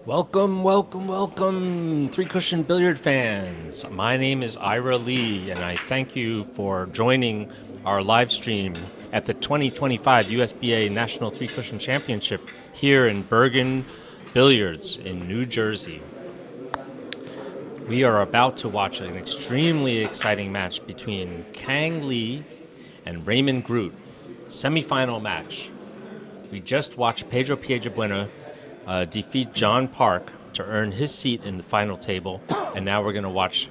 Welcome, welcome, welcome, Three Cushion Billiard fans. My name is Ira Lee, and I thank you for joining our live stream at the 2025 USBA National Three Cushion Championship here in Bergen Billiards in New Jersey. We are about to watch an extremely exciting match between Kang Lee and Raymon Groot, semifinal match. We just watched Pedro Piedrabuena defeat John Park to earn his seat in the final table, and now we're going to watch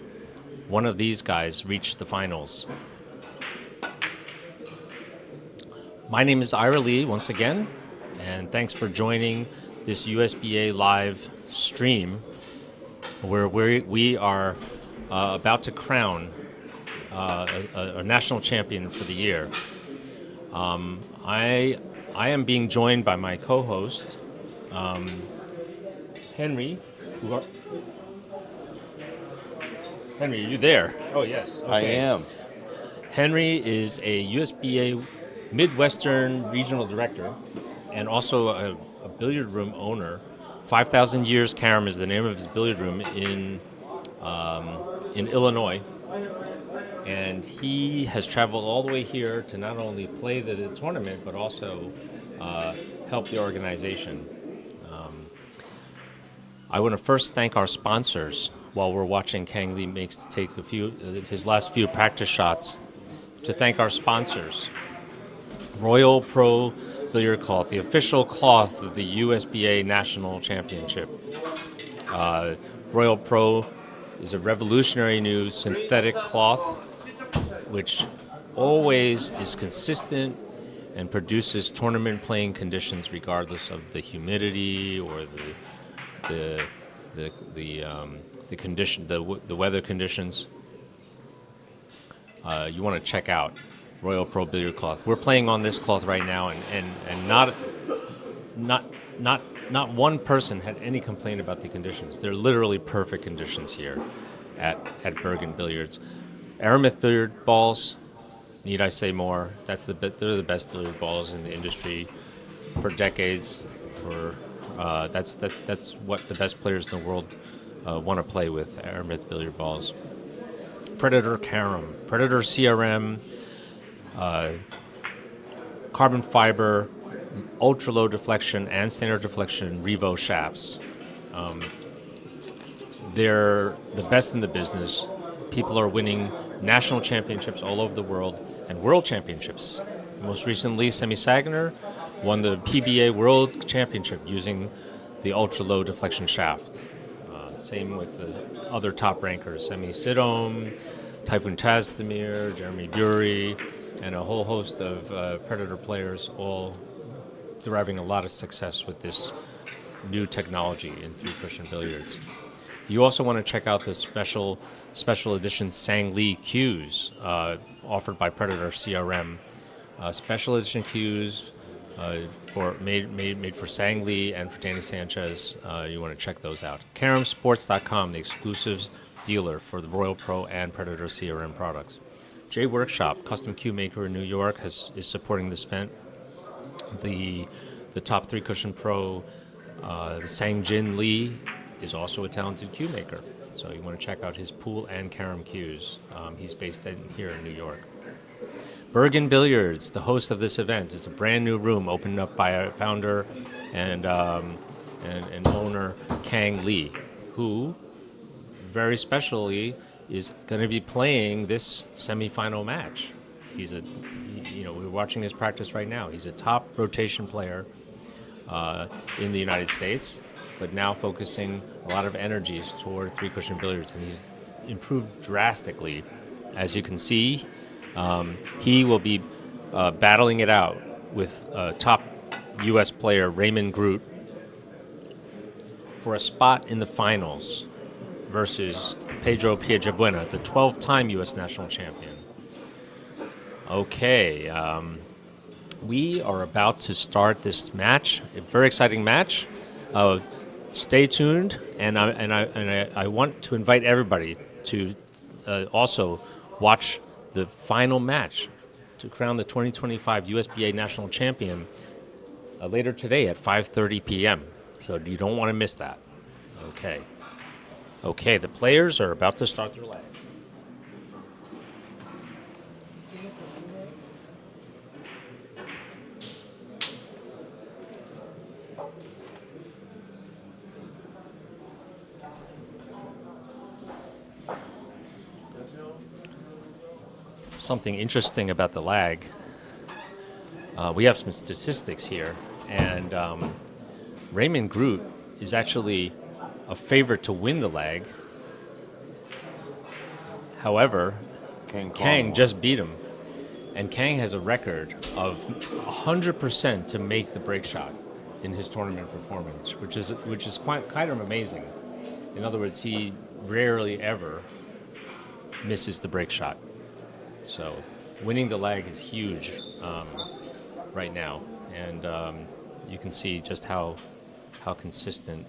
one of these guys reach the finals. My name is Ira Lee once again, and thanks for joining this USBA live stream where we are about to crown a national champion for the year. I am being joined by my co-host, Henry. Henry, are you there? Oh, yes. Okay. I am. Henry is a USBA Midwestern Regional Director and also a billiard room owner. 5,000 Years Carom is the name of his billiard room in Illinois. And he has traveled all the way here to not only play the tournament, but also help the organization. I want to first thank our sponsors while we're watching Kang Lee take his last few practice shots. To thank our sponsors, Royal Pro Billiard Cloth, the official cloth of the USBA National Championship. Royal Pro is a revolutionary new synthetic cloth which always is consistent and produces tournament playing conditions regardless of the humidity or the weather conditions. You want to check out Royal Pro Billiard Cloth. We're playing on this cloth right now, and not one person had any complaint about the conditions. They're literally perfect conditions here at Bergen Billiards. Aramith billiard balls, need I say more? They're the best billiard balls in the industry for decades. That's what the best players in the world want to play with, Aramith billiard balls. Predator Carom, Predator CRM, carbon fiber, ultra low deflection and standard deflection Revo shafts. They're the best in the business. People are winning national championships all over the world and world championships. Most recently, Semi Saginaw won the PBA World Championship using the ultra low deflection shaft. Same with the other top rankers, Semi Sidom, Typhoon Tazdemir, Jeremy Bury, and a whole host of Predator players, all deriving a lot of success with this new technology in three-cushion billiards. You also want to check out the special edition Sang Lee cues offered by Predator CRM. Special edition cues made for Sang Lee and for Danny Sanchez. You want to check those out. CaromSports.com, the exclusive dealer for the Royal Pro and Predator CRM products. J Workshop, custom cue maker in New York, is supporting this event. The top three-cushion pro, Sang Jin Lee, is also a talented cue maker. So you want to check out his pool and carom cues. He's based here in New York. Bergen Billiards, the host of this event, is a brand new room opened up by our founder and owner Kang Lee, who very specially is going to be playing this semifinal match. We're watching his practice right now. He's a top rotation player in the United States, but now focusing a lot of energies toward three-cushion billiards, and he's improved drastically. As you can see, he will be battling it out with top U.S. player Raymon Groot for a spot in the finals versus Pedro Piedrabuena, the 12-time U.S. national champion. Okay, we are about to start this match, a very exciting match. Stay tuned, and I want to invite everybody to also watch the final match to crown the 2025 USBA national champion later today at 5:30 p.m. So you don't want to miss that. Okay, the players are about to start their leg. Something interesting about the lag. We have some statistics here, and Raymond Groot is actually a favorite to win the lag. However, Kang just beat him, and Kang has a record of 100% to make the break shot in his tournament performance, which is quite kind of amazing. In other words, he rarely ever misses the break shot. So winning the lag is huge right now, and you can see just how consistent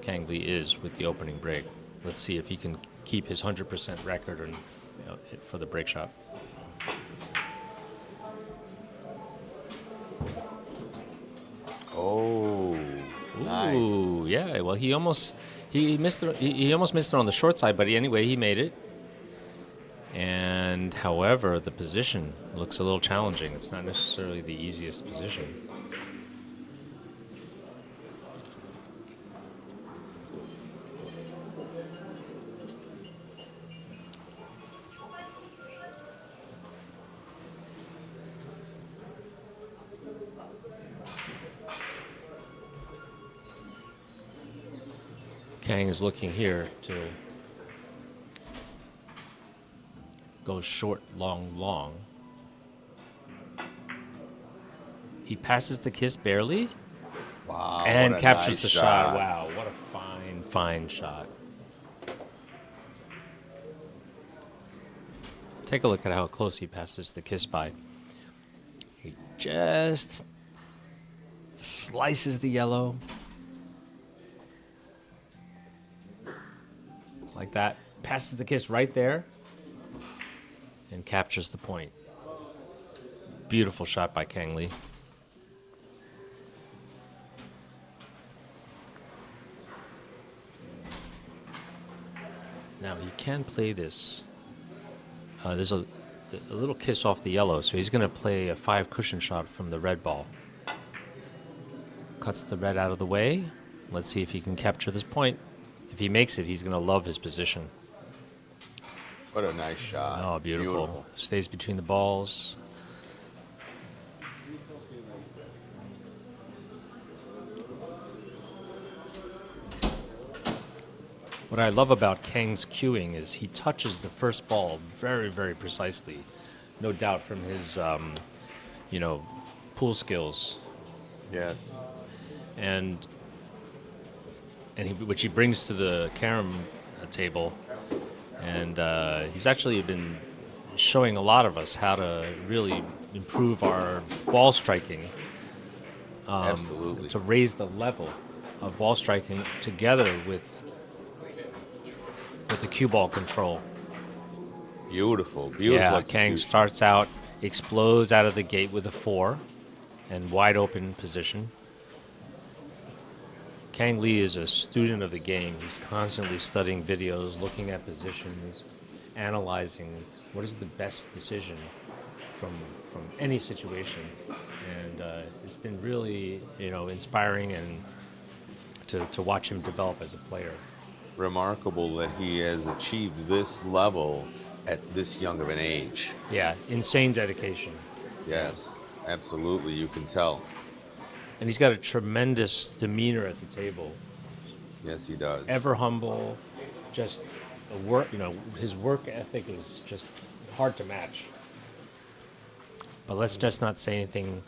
Kang Lee is with the opening break. Let's see if he can keep his 100% record for the break shot. Oh, nice. Ooh, yeah. Well, he almost missed it. He almost missed it on the short side, but anyway, he made it. And however, the position looks a little challenging. It's not necessarily the easiest position. Kang is looking here to go short, long, long. He passes the kiss barely. Wow. And captures nice the shot. Wow, what a fine shot. Take a look at how close he passes the kiss by. He just slices the yellow. Like that. Passes the kiss right there. And captures the point. Beautiful shot by Kang Lee. Now he can play this. There's a little kiss off the yellow, so he's going to play a 5 cushion shot from the red ball. Cuts the red out of the way. Let's see if he can capture this point. If he makes it, he's going to love his position. What a nice shot. Oh, beautiful. Stays between the balls. What I love about Kang's cueing is he touches the first ball very, very precisely. No doubt from his, pool skills, Yes. and which he brings to the carom table. And he's actually been showing a lot of us how to really improve our ball striking, Absolutely. to raise the level of ball striking together with the cue ball control. Beautiful. Beautiful. Yeah, execution. Kang starts out, explodes out of the gate with a 4 and wide open position. Kang Lee is a student of the game. He's constantly studying videos, looking at positions, analyzing what is the best decision from any situation. And it's been really, inspiring and to watch him develop as a player. Remarkable that he has achieved this level at this young of an age. Yeah, insane dedication. Yes, absolutely. You can tell. And he's got a tremendous demeanor at the table. Yes, he does. Ever humble, just his work ethic is just hard to match. But let's just not say anything.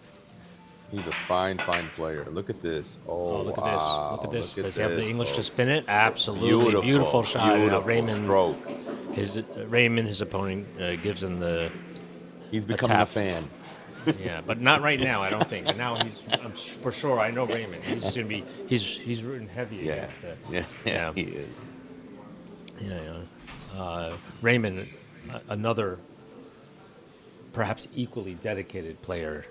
He's a fine, fine player. Look at this. Oh, Look wow. at this. Look at this. Does he have the English to folks. spin it? Absolutely. Beautiful shot. Beautiful Raymon, stroke. his opponent, gives him the He's becoming a tap. fan. Yeah, but not right now, I don't think. And now for sure, I know Raymond. He's rooting heavy Yeah. against that. Yeah, he is. Raymond, another perhaps equally dedicated player.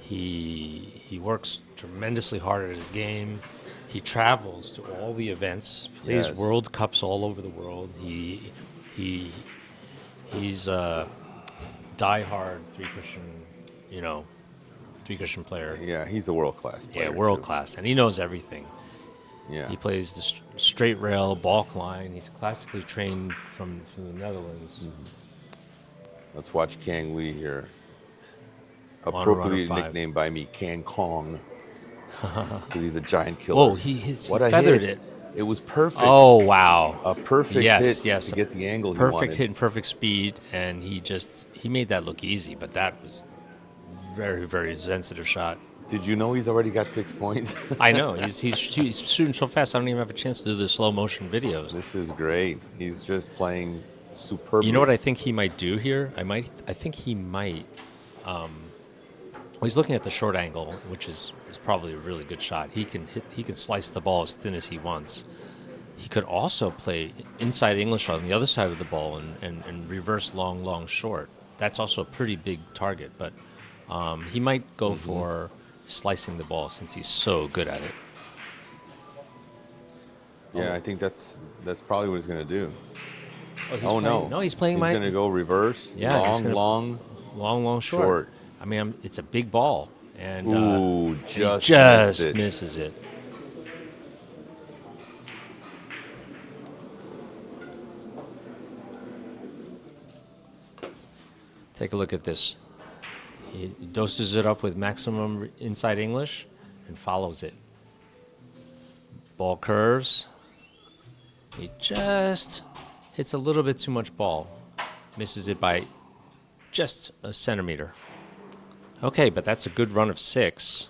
He works tremendously hard at his game. He travels to all the events, plays Yes. World Cups all over the world. He's a diehard three-cushion player. Yeah, he's a world-class player. Yeah, world too. class, and he knows everything. Yeah. He plays the straight rail, balk line. He's classically trained from the Netherlands. Let's watch Kang Lee here. On Appropriately runner 5. nicknamed by me Kang Kong. Because he's a giant killer. Whoa, he feathered it. It was perfect. Oh, wow. A perfect Yes, hit yes. to get the angle he Perfect wanted. hit and perfect speed, and he made that look easy, but that was very, very sensitive shot. Did you know he's already got 6 points? I know. He's shooting so fast, I don't even have a chance to do the slow motion videos. This is great. He's just playing superbly. You know what I think he might do here? I think he might. Well, he's looking at the short angle, which is probably a really good shot. He can slice the ball as thin as he wants. He could also play inside English on the other side of the ball and reverse long, long, short. That's also a pretty big target, but he might go for slicing the ball since he's so good at it. Yeah, I think that's probably what he's going to do. Oh, no, he's playing He's going to go reverse. Yeah, he's long. long, short. I mean, it's a big ball, and Ooh, he just just missed it. misses it. Take a look at this. He doses it up with maximum inside English and follows it. Ball curves. He just hits a little bit too much ball. Misses it by just a centimeter. Okay, but that's a good run of 6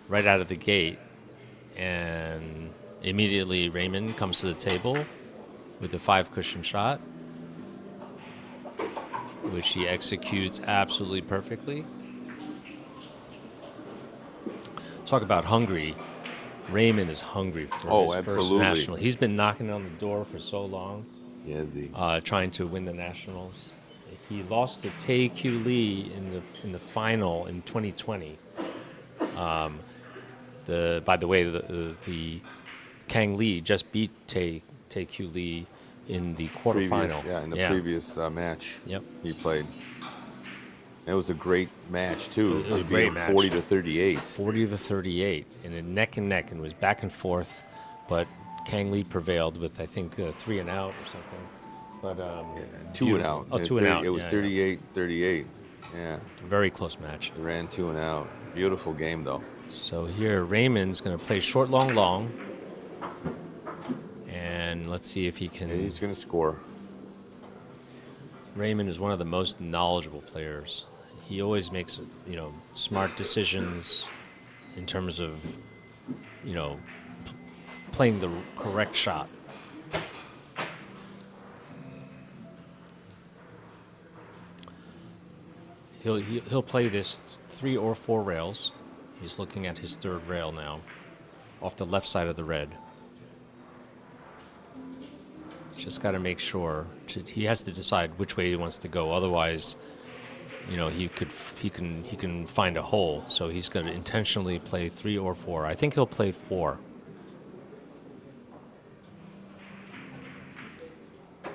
right out of the gate. And immediately Raymond comes to the table with a 5-cushion shot, which he executes absolutely perfectly. Talk about hungry. Raymond is hungry for his first absolutely. national. He's been knocking on the door for so long, Yes, he. trying to win the nationals. He lost to Tae-Kyu Lee in the final in 2020. By the way, the Kang Lee just beat Tae-Kyu Lee in the quarterfinal. In the previous match. Yep. He played. It was a great match too. It was He a beat great him match. 40-38. 40-38, and a neck and neck, and it was back and forth, but Kang Lee prevailed with, I think, 3 and out or something. But 2 and out. Oh, 2 and out. It was 38-38. Yeah. Very close match. He ran 2 and out. Beautiful game So here, Raymond's going to play short, long, long, and And let's see if he can. And he's going to score. Raymon is one of the most knowledgeable players. He always makes, smart decisions in terms of, playing the correct shot. He'll play this 3 or 4 rails. He's looking at his third rail now, off the left side of the red. Just got to make sure he has to decide which way he wants to go. Otherwise, he can find a hole. So he's going to intentionally play 3 or 4. I think he'll play 4.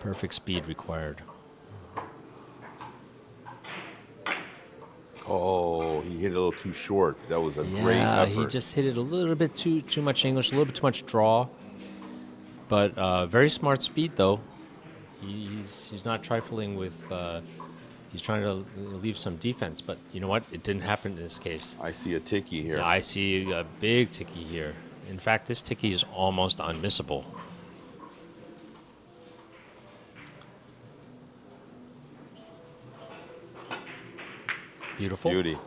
Perfect speed required. Oh, he hit it a little too short. That was a great effort. He just hit it a little bit too much English, a little bit too much draw. But very smart speed, though. He's not trifling with. He's trying to leave some defense, but you know what? It didn't happen in this case. I see a ticky here. I see a big ticky here. In fact, this ticky is almost unmissable. Beautiful. Beauty.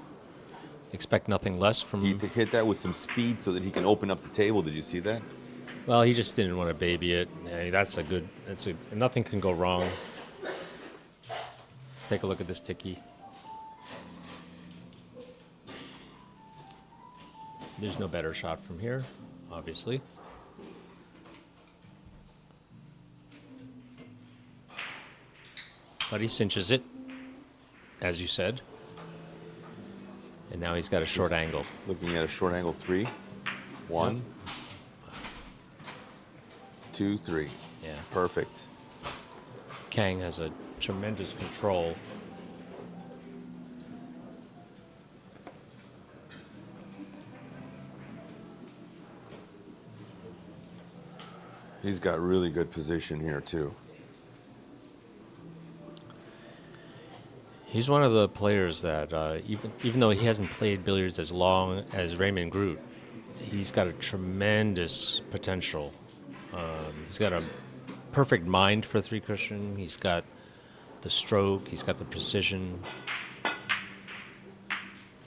Expect nothing less from. He hit that with some speed so that he can open up the table. Did you see that? Well, he just didn't want to baby it. Nothing can go wrong. Let's take a look at this ticky. There's no better shot from here, obviously. But he cinches it, as you said. And now he's got a short angle. Looking at a short angle 3. 1, Yep. 2, 3. Yeah. Perfect. Kang has a tremendous control. He's got really good position here, too. He's one of the players that, even though he hasn't played billiards as long as Raymon Groot, he's got a tremendous potential. He's got a perfect mind for 3 cushion. He's got the stroke. He's got the precision.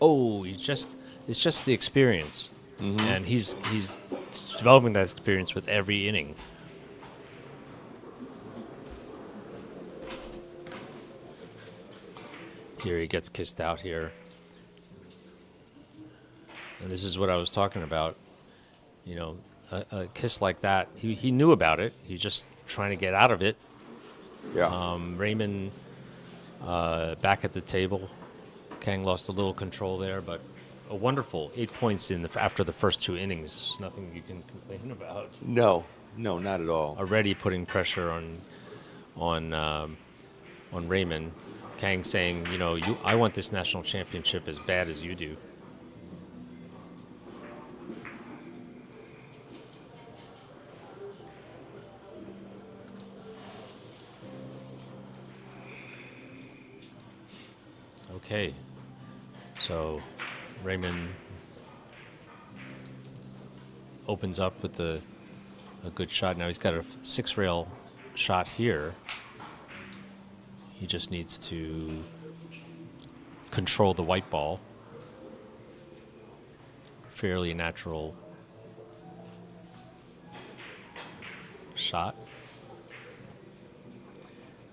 Oh, it's just the experience, and he's developing that experience with every inning. Here he gets kissed out here. And this is what I was talking about. A kiss like that, he knew about it. He's just trying to get out of it. Yeah. Raymon back at the table. Kang lost a little control there, but a wonderful 8 points after the first 2 innings. Nothing you can complain about. No, not at all. Already putting pressure on Raymon. Kang saying, I want this national championship as bad as you do. Okay, so Raymon opens up with a good shot. Now he's got a 6-rail shot here. He just needs to control the white ball. Fairly natural shot.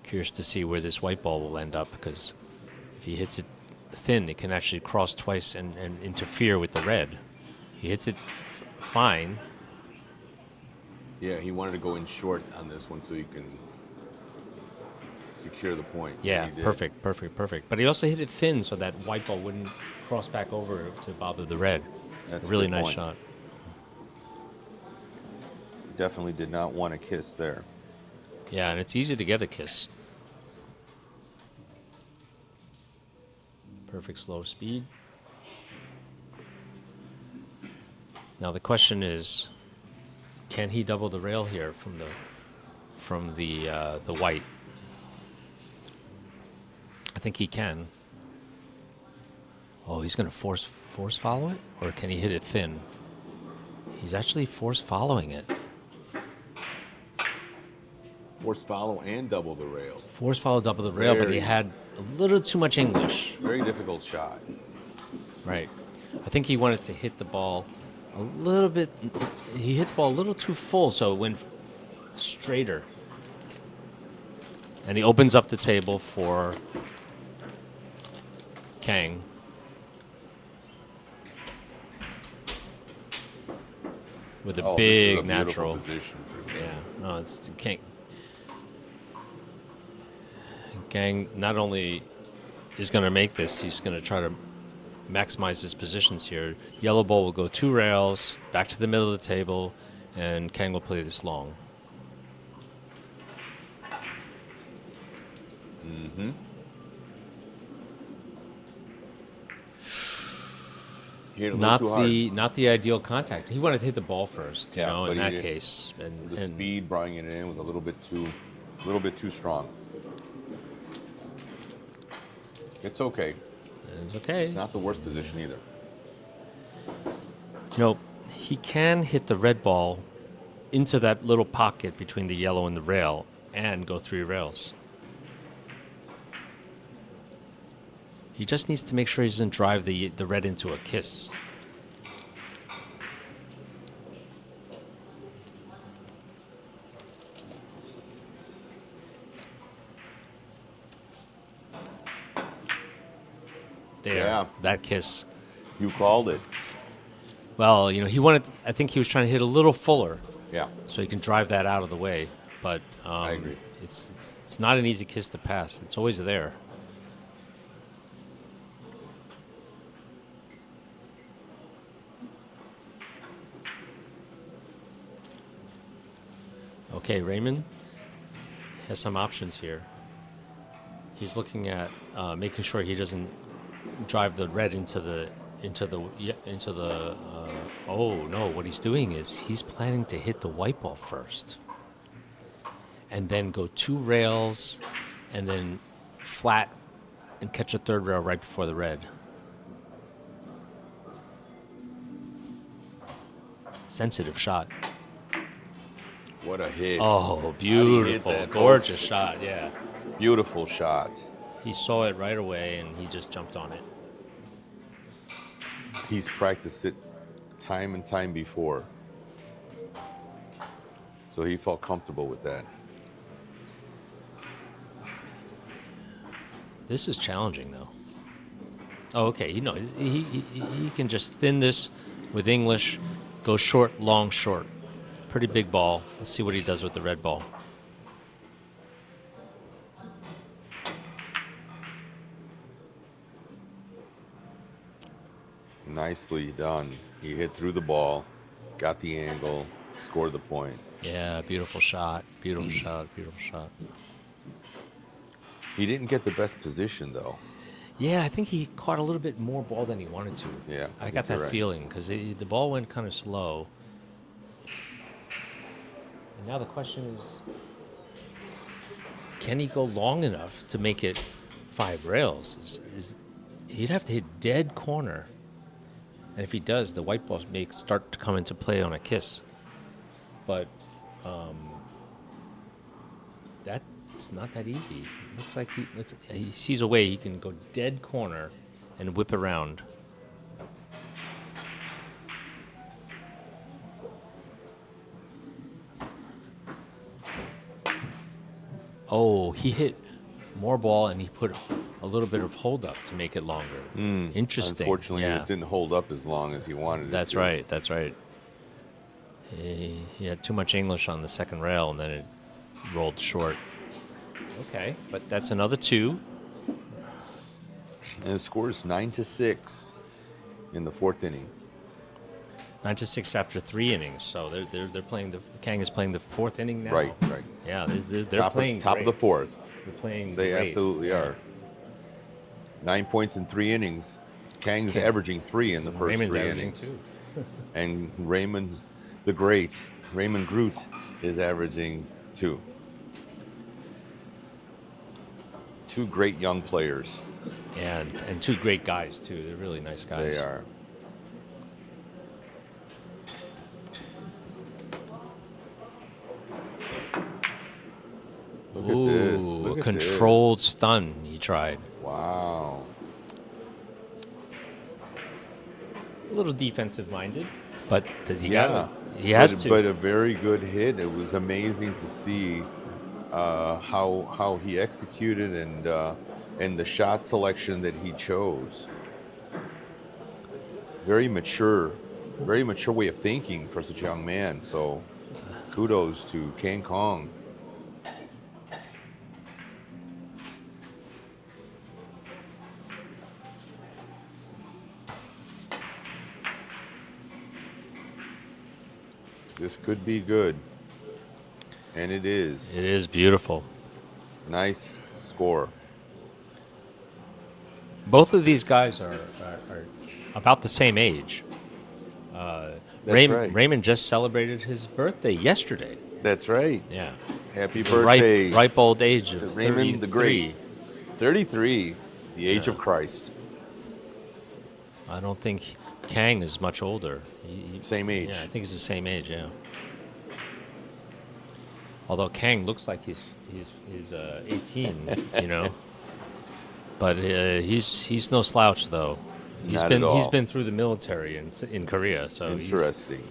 Curious to see where this white ball will end up, because if he hits it thin, it can actually cross twice and interfere with the red. He hits it fine. Yeah, he wanted to go in short on this one so he can secure the point. Yeah, perfect. But he also hit it thin so that white ball wouldn't cross back over to bother the red. That's a really a good nice point. shot. Definitely did not want a kiss there. Yeah, and it's easy to get a kiss. Perfect slow speed. Now the question is, can he double the rail here from the white? I think he can. Oh, he's going to force follow it, or can he hit it thin? He's actually force following it. Force follow and double the rail. Force follow double the rail, but he Very- had a little too much English. Very difficult shot. Right. I think he wanted to hit the ball a little bit. He hit the ball a little too full, so it went straighter. And he opens up the table for Kang. With a Oh, this is big a beautiful natural. position for him. Yeah, no, it's Kang. Kang not only is going to make this, he's going to try to maximize his positions here. Yellow ball will go 2 rails, back to the middle of the table, and Kang will play this long. Mm-hmm. He hit it a little too hard. Not the ideal contact. He wanted to hit the ball first, you Yeah, know, but in he that didn't. case. And The speed bringing it in was a little bit too strong. It's okay. it's okay. It's not the worst position either. You know, he can hit the red ball into that little pocket between the yellow and the rail and go 3 rails. He just needs to make sure he doesn't drive the red into a kiss. There, Yeah. that kiss. You called it. Well, you know, I think he was trying to hit a little fuller Yeah. so he can drive that out of the way. But I agree. It's not an easy kiss to pass. It's always there. Okay, Raymon has some options here. He's looking at making sure he doesn't drive the red into the. Oh no! What he's doing is he's planning to hit the white ball first, and then go 2 rails, and then flat, and catch a 3rd rail right before the red. Sensitive shot. What a hit. Oh, did he hit beautiful, that, gorgeous folks? shot. Yeah, Beautiful shot. he saw it right away, and he just jumped on it. He's practiced it time and time before. So he felt comfortable with that. This is challenging, though. Oh, okay. You know, he can just thin this with English, go short, long, short. Pretty big ball. Let's see what he does with the red ball. Nicely done. He hit through the ball, got the angle, scored the point. Yeah, beautiful shot. Beautiful shot. Beautiful shot. He didn't get the best position, though. Yeah, I think he caught a little bit more ball than he wanted to. Yeah, I think got that you're right. feeling because the ball went kind of slow. And now the question is, can he go long enough to make it 5 rails? He'd have to hit dead corner. And if he does, the white balls may start to come into play on a kiss. But that's not that easy. Looks like he sees a way he can go dead corner and whip around. Oh, he hit more ball and he put a little bit of hold up to make it longer. Interesting. Unfortunately, yeah. it didn't hold up as long as he wanted it That's to. right. That's right. He had too much English on the second rail, and then it rolled short. Okay, but that's another 2. And the score is 9-6 in the 4th inning. 9-6 after 3 innings. So they're playing Kang is playing the 4th inning now. Right. Yeah, they're playing top of the great. 4th. They're playing. They great. absolutely Yeah. are. 9 points in 3 innings. Kang's Kang. averaging 3 in the first Raymond's 3 averaging innings. 2. And Raymond, the great, Raymond Groot, is averaging 2. 2 great young players. And 2 great guys too. They're really nice guys. They are. Look a at controlled stun he tried. this. Wow. A little defensive minded, but he Yeah. he has but, to. But a very good hit. It was amazing to see how he executed and the shot selection that he chose. Very mature way of thinking for such a young man. So kudos to Kang. This could be good. And it is. It is beautiful. Nice score. Both of these guys are about the same age. Right. Raymond just celebrated his birthday yesterday. That's right. Yeah. Happy He's birthday. ripe old age of to Raymond the 33. Great. 33, the age of Christ. I don't think Kang is much older. Same age. Yeah, I think he's the same age. Yeah. Although Kang looks like he's 18, you know. But he's no slouch though. Not at all. He's been through the military in Korea, so Interesting.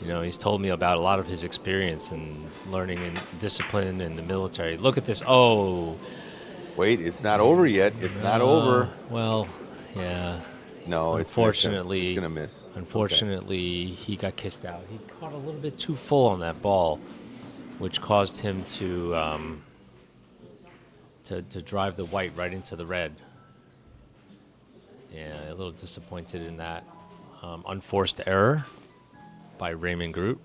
he's told me about a lot of his experience and learning and discipline in the military. Look at this. Oh, Wait, it's not over yet. It's not over. well, yeah. No, Unfortunately, it's gonna miss. Unfortunately, he got kissed out. He caught a little bit too full on that ball, which caused him to drive the white right into the red. Yeah, a little disappointed in that. Unforced error by Raymon Groot.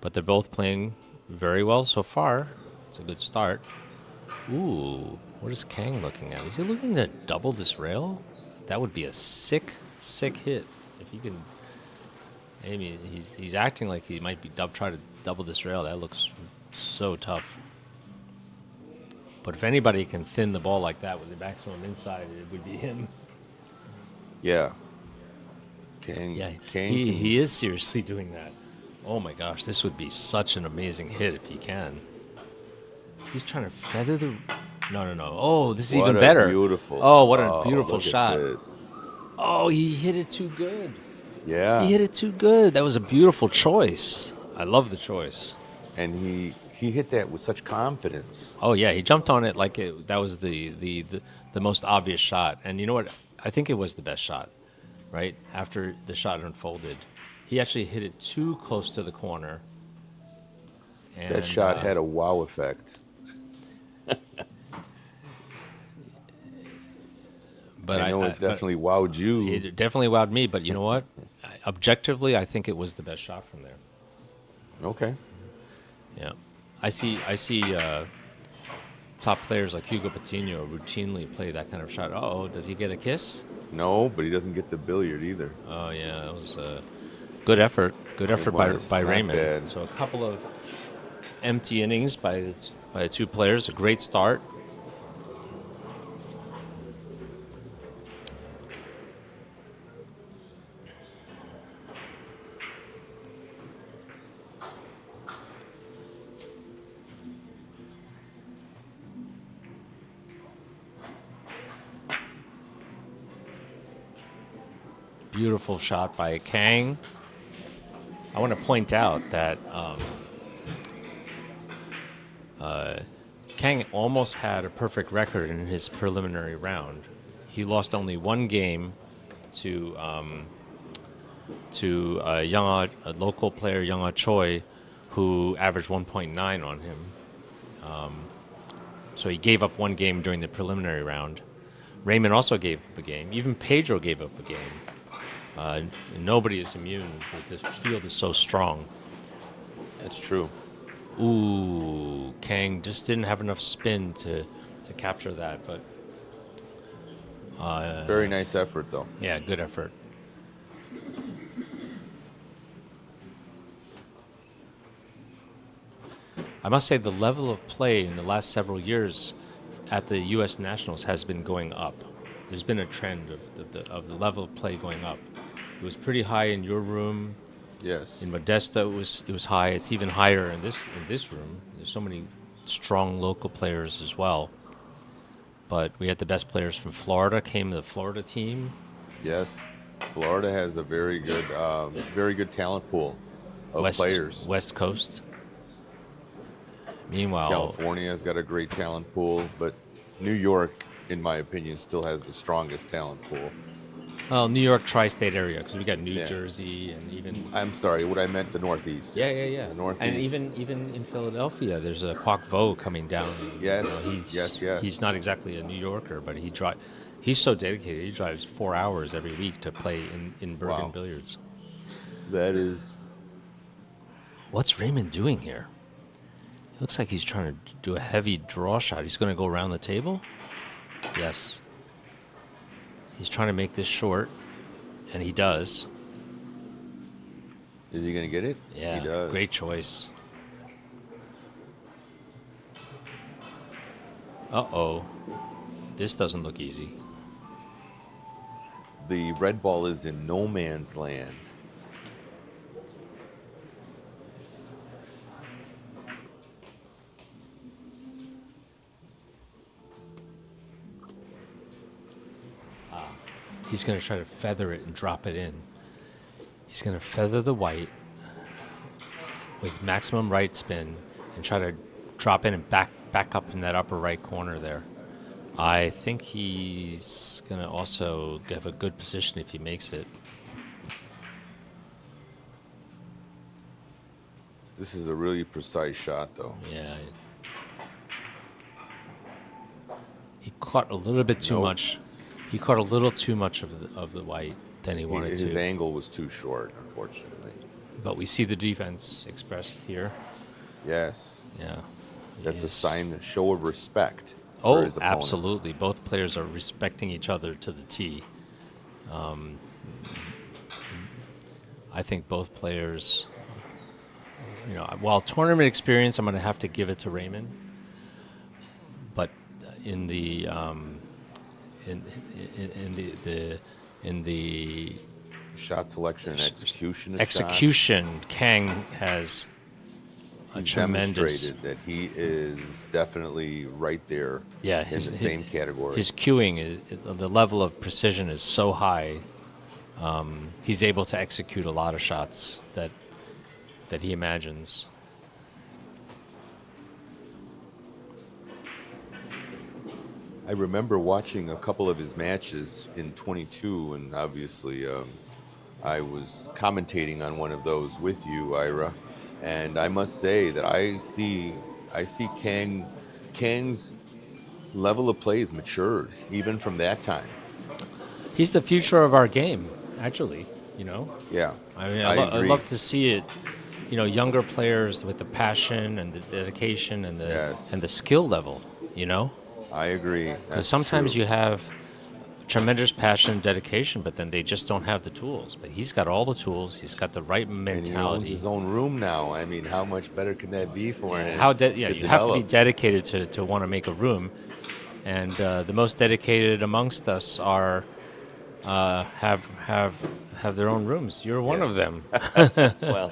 But they're both playing very well so far. It's a good start. Ooh, what is Kang looking at? Is he looking to double this rail? That would be a sick hit. If he can... I mean, he's acting like he might be try to double this rail. That looks so tough. But if anybody can thin the ball like that with the maximum inside, it would be him. Yeah. Kang. Yeah, Kang. he is seriously doing that. Oh my gosh, this would be such an amazing hit if he can. He's trying to feather the... No. Oh, this is even better. Beautiful. Oh, what a beautiful look shot. At this. Oh, he hit it too good. Yeah. He hit it too good. That was a beautiful choice. I love the choice. And he hit that with such confidence. Oh yeah, he jumped on it like that was the most obvious shot. And you know what? I think it was the best shot. Right after the shot unfolded, he actually hit it too close to the corner. And, That shot had a wow effect. But I know it definitely wowed you. It definitely wowed me. But you know what? Objectively, I think it was the best shot from there. Okay. Yeah, I see. Top players like Hugo Patino routinely play that kind of shot. Oh, does he get a kiss? No, but he doesn't get the billiard either. Oh yeah, that was good effort. Good effort by Not Raymond. bad. So a couple of empty innings by the two players. A great start. Beautiful shot by Kang. I want to point out that Kang almost had a perfect record in his preliminary round. He lost only one game to a local player, Young Choi, who averaged 1.9 on him. So he gave up one game during the preliminary round. Raymond also gave up a game. Even Pedro gave up a game. Nobody is immune. This field is so strong. That's true. Ooh, Kang just didn't have enough spin to capture that, but Very nice effort, though. yeah, good effort. I must say the level of play in the last several years at the U.S. Nationals has been going up. There's been a trend of the level of play going up. It was pretty high in your room. Yes. In Modesto, it was high. It's even higher in this room. There's so many strong local players as well. But we had the best players from Florida came to the Florida team. Yes, Florida has a very good talent pool of players. West Coast. Meanwhile, California has got a great talent pool, but New York, in my opinion, still has the strongest talent pool. well, New York tri-state area, because we got New Yeah. Jersey and even I'm sorry, what I meant the Northeast. yeah, yes. yeah, yeah. The Northeast. And even in Philadelphia, there's a Kwok Vo coming down. Yes, He's yes. He's not exactly a New Yorker, but he's so dedicated. He drives 4 hours every week to play in Bergen Wow. billiards. That is. What's Raymond doing here? It looks like he's trying to do a heavy draw shot. He's going to go around the table. Yes. He's trying to make this short, and he does. Is he going to get it? Yeah, He does. great choice. Uh-oh. This doesn't look easy. The red ball is in no man's land. He's going to try to feather it and drop it in. He's going to feather the white with maximum right spin and try to drop in and back up in that upper right corner there. I think he's going to also have a good position if he makes it. This is a really precise shot, though. Yeah. He caught a little bit too Nope. much. He caught a little too much of the white than he wanted His to. angle was too short, unfortunately. But we see the defense expressed here. Yes. Yeah. That's a Yes. sign, a show of respect. Oh, for his opponent. absolutely. Both players are respecting each other to the T. I think both players, while tournament experience, I'm going to have to give it to Raymond. But in the in the Shot selection and execution. Of execution, Kang has a He's tremendous. demonstrated that he is definitely right there. Yeah, in the same category. His cueing is the level of precision is so high. He's able to execute a lot of shots that he imagines. I remember watching a couple of his matches in 22, and obviously I was commentating on one of those with you, Ira. And I must say that I see Kang's level of play has matured even from that time. He's the future of our game, actually. Yeah, I mean, I I agree. love to see it. Younger players with the passion and the dedication and the Yes. and the skill level. I agree. Because That's sometimes true. you have tremendous passion and dedication, but then they just don't have the tools. But he's got all the tools. He's got the right And he owns mentality. his own room now. I mean, how much better can that be for him? You have to be dedicated to want to make a room, and the most dedicated amongst us are have their own rooms. You're one of them. Well,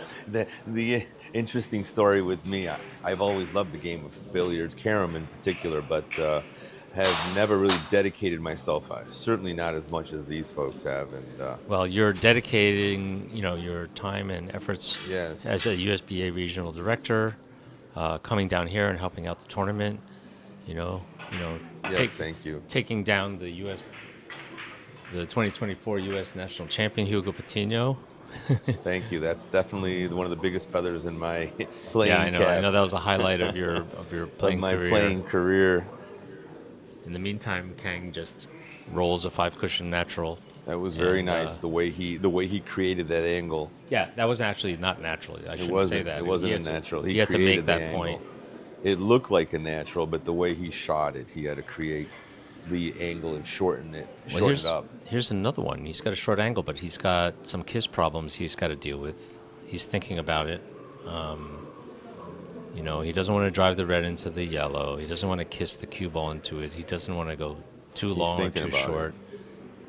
the interesting story with me, I've always loved the game of billiards, carom in particular, but have never really dedicated myself. Certainly not as much as these folks have. And Well, you're dedicating your time and efforts Yes. as a USBA regional director, coming down here and helping out the tournament. yes, thank you. Taking down the 2024 U.S. National Champion Hugo Patino. Thank you. That's definitely one of the biggest feathers in my playing Yeah, I know. cap. I know that was a highlight of your of playing my career. playing career. In the meantime, Kang just rolls a 5-cushion natural. That was very And, nice. The way he created that angle. Yeah, that was actually not natural. I shouldn't say that. It wasn't He a had to- natural. He had to make created the that angle. point. It looked like a natural, but the way he shot it, he had to create the angle and shorten it up. Here's another one. He's got a short angle, but he's got some kiss problems he's got to deal with. He's thinking about it. He doesn't want to drive the red into the yellow. He doesn't want to kiss the cue ball into it. He doesn't want to go too long or thinking too about short.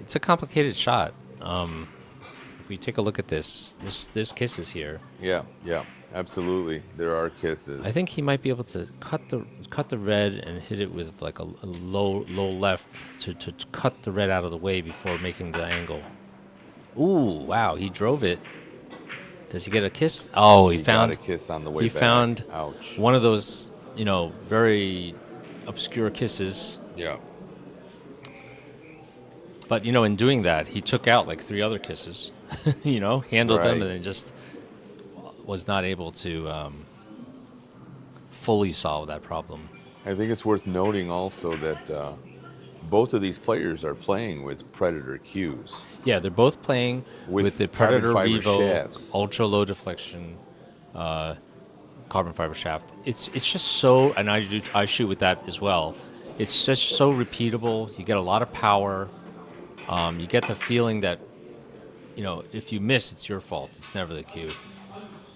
It's a complicated shot. If we take a look at this, there's kisses here. Yeah, yeah. Absolutely, there are kisses. I think he might be able to cut the red and hit it with like a low left to cut the red out of the way before making the angle. Ooh, wow, he drove it. Does he get a kiss? Oh, He got a kiss on the way he back. found Ouch. one of those, very obscure kisses. Yeah. But in doing that, he took out like 3 other kisses. Handled Right. them and then just was not able to fully solve that problem. I think it's worth noting also that both of these players are playing with Predator cues. Yeah, they're both playing with the carbon Predator fiber Revo shafts. ultra low deflection carbon fiber shaft. It's just so, and I shoot with that as well. It's just so repeatable. You get a lot of power. You get the feeling that if you miss, it's your fault. It's never the cue.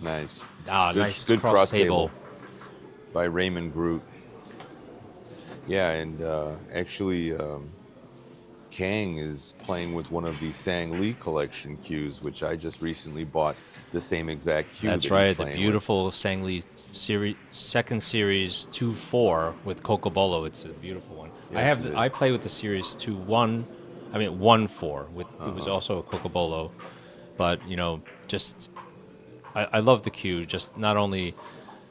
Nice. Nice good cross table. by Raymon Groot. Yeah, and actually, Kang is playing with one of the Sang Lee collection cues, which I just recently bought the same exact cue. That's that he's right, the playing beautiful Sang Lee series, second series 2-4 with Cocobolo. It's a beautiful one. Yes, it is. I play with the series 2-1. I mean 1-4 with it was also a Cocobolo, but just I love the cue. Just not only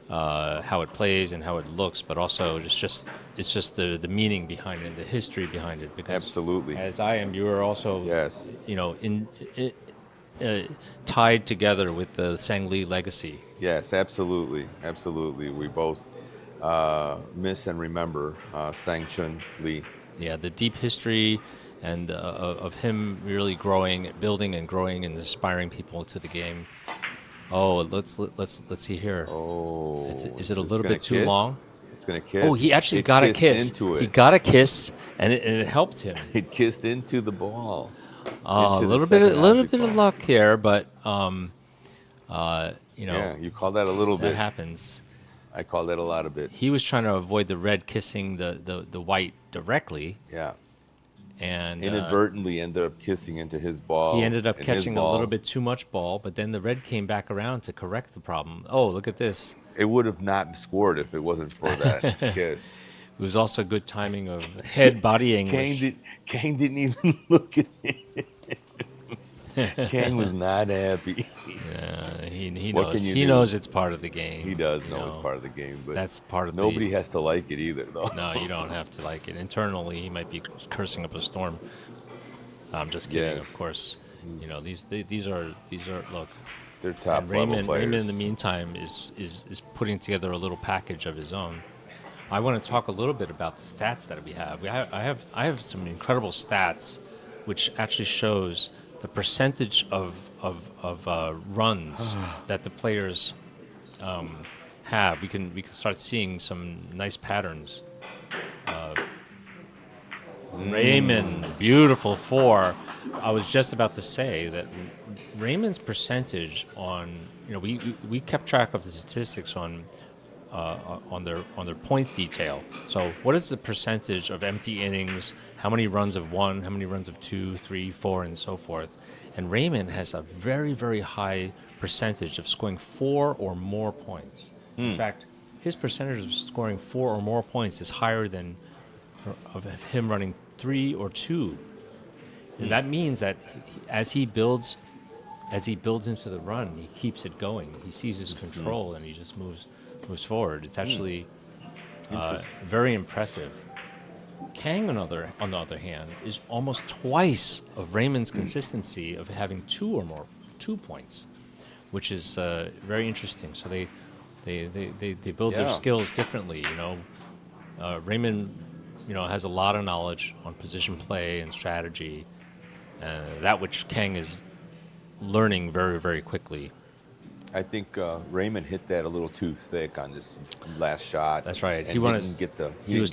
how it plays and how it looks, but also it's just the meaning behind it, the history behind it. Because Absolutely. as I am, you are also Yes. tied together with the Sang Lee legacy. Yes, absolutely. Absolutely. We both miss and remember Sang Chun Lee. Yeah, the deep history and of him really building and growing and inspiring people to the game. Oh, let's see here. Oh. Is it a it's little gonna bit too kiss? long? It's going to kiss. Oh, he actually got a kissed kiss. Into it. He got a kiss, and it helped him. It kissed into the ball. A Into the little second object bit of ball. luck here, but Yeah, you call that a little that bit. happens. I call that a lot of bit. He was trying to avoid the red kissing the white directly, Yeah. and Inadvertently ended up kissing into his ball. he ended up and his catching a ball. little bit too much ball. But then the red came back around to correct the problem. Oh, look at this! It would have not scored if it wasn't for that kiss. It was also good timing of head-body English. Kang didn't even look at it. Kang was not happy. He What knows. can you He do? knows it's part of the game. He does you know it's part of the game, but That's part of nobody has to like it either, though. No, you don't have to like it. Internally, he might be cursing up a storm. I'm just kidding, Yes. of course. These are look. They're top And level Raymond, players. in the meantime, is putting together a little package of his own. I want to talk a little bit about the stats that we have. I have some incredible stats, which actually shows the percentage of runs that the players have. We can start seeing some nice patterns. Raymond, beautiful 4. I was just about to say that Raymond's percentage on we kept track of the statistics on their point detail. So what is the percentage of empty innings? How many runs of 1? How many runs of 2, 3, 4, and so forth? And Raymond has a very, very high percentage of scoring 4 or more points. In fact, his percentage of scoring 4 or more points is higher than of him running 3 or 2. And that means that as he builds into the run, he keeps it going. He seizes control and he just moves forward. It's actually very impressive. Kang, on the other hand, is almost twice of Raymond's consistency of having 2 points, which is very interesting. So they build their skills differently. Raymond, has a lot of knowledge on position play and strategy, that which Kang is learning very, very quickly. I think Raymond hit that a little too thick on this last shot. That's right. And He didn't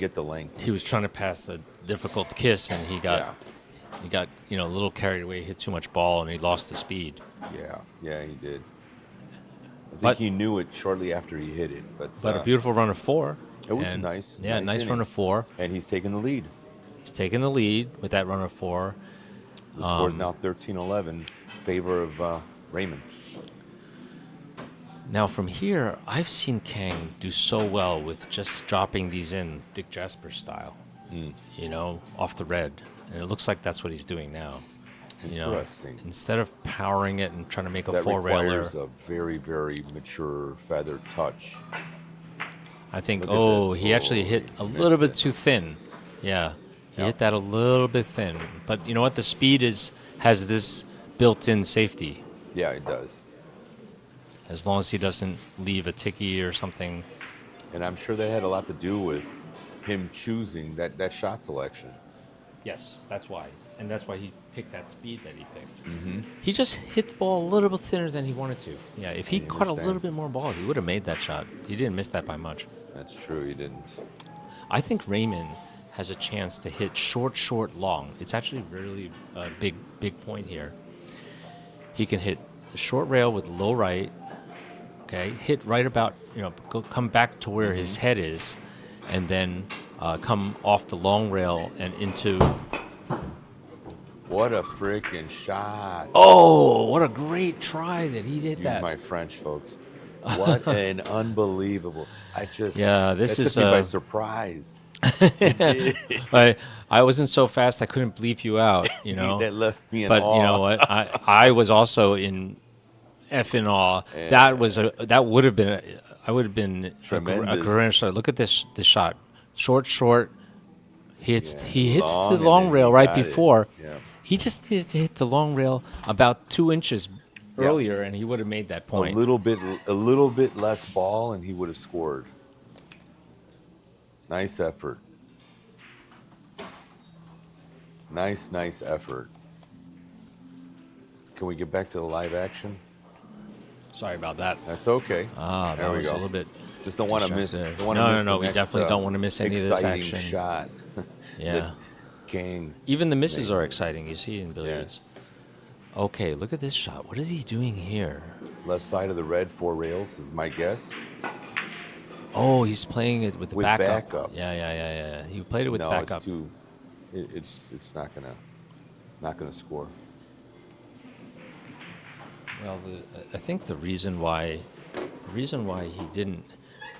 get the length. He was trying to pass a difficult kiss, and he got a little carried away, hit too much ball, and he lost the speed. Yeah, he did. I think But- he knew it shortly after he hit it. But a beautiful run of 4. It was and, nice. Yeah, nice run inning. of 4. And he's taking the lead. He's taking the lead with that run of 4. The score's now 13-11 in favor of Raymond. Now from here, I've seen Kang do so well with just dropping these in Dick Jasper style, off the red. And it looks like that's what he's doing now. Interesting. Instead of powering it and trying to make a That four-railer, requires a very, very mature feather touch. I think, Look at this. he actually Oh, hit he a missed little bit it. too thin. Yeah, he Yeah. hit that a little bit thin. But you know what? The speed has this built-in safety. Yeah, it does. As long as he doesn't leave a ticky or something. And I'm sure that had a lot to do with him choosing that shot selection. Yes, that's why. And that's why he picked that speed that he picked. Mm-hmm. He just hit the ball a little bit thinner than he wanted to. Yeah, if he I caught a understand. little bit more ball, he would have made that shot. He didn't miss that by much. That's true. He didn't. I think Raymon has a chance to hit short, long. It's actually really a big point here. He can hit a short rail with low right, okay, hit right about, come back to where his head is, and then come off the long rail and into... What a freaking shot. Oh, what a great try that he did Excuse that. my French, folks. What an unbelievable. Yeah, this that is, took me by surprise. I wasn't so fast I couldn't bleep you out, That left me in But awe. you know what? I was also in effing awe. That would have been I would have been a Tremendous. career shot. Look at this shot. Short. He hits Long, the and long then rail he right got it. before. Yeah. He just needed to hit the long rail about 2 inches earlier, and he would have made that point. A little bit less ball, and he would have scored. Nice effort. Nice effort. Can we get back to the live action? Sorry about that. That's okay. That There we was go. a little bit. Just don't want to miss. distracted. Don't want to miss No. the We next, definitely don't want to miss any of this exciting action. shot. Yeah. Kang. Even the misses are exciting. You see in billiards. Yes. Okay, look at this shot. What is he doing here? Left side of the red, 4 rails is my guess. Oh, he's playing it with the With backup. backup. Yeah. He played it with No, backup. it's too. It's not gonna score. Well, I think the reason why he didn't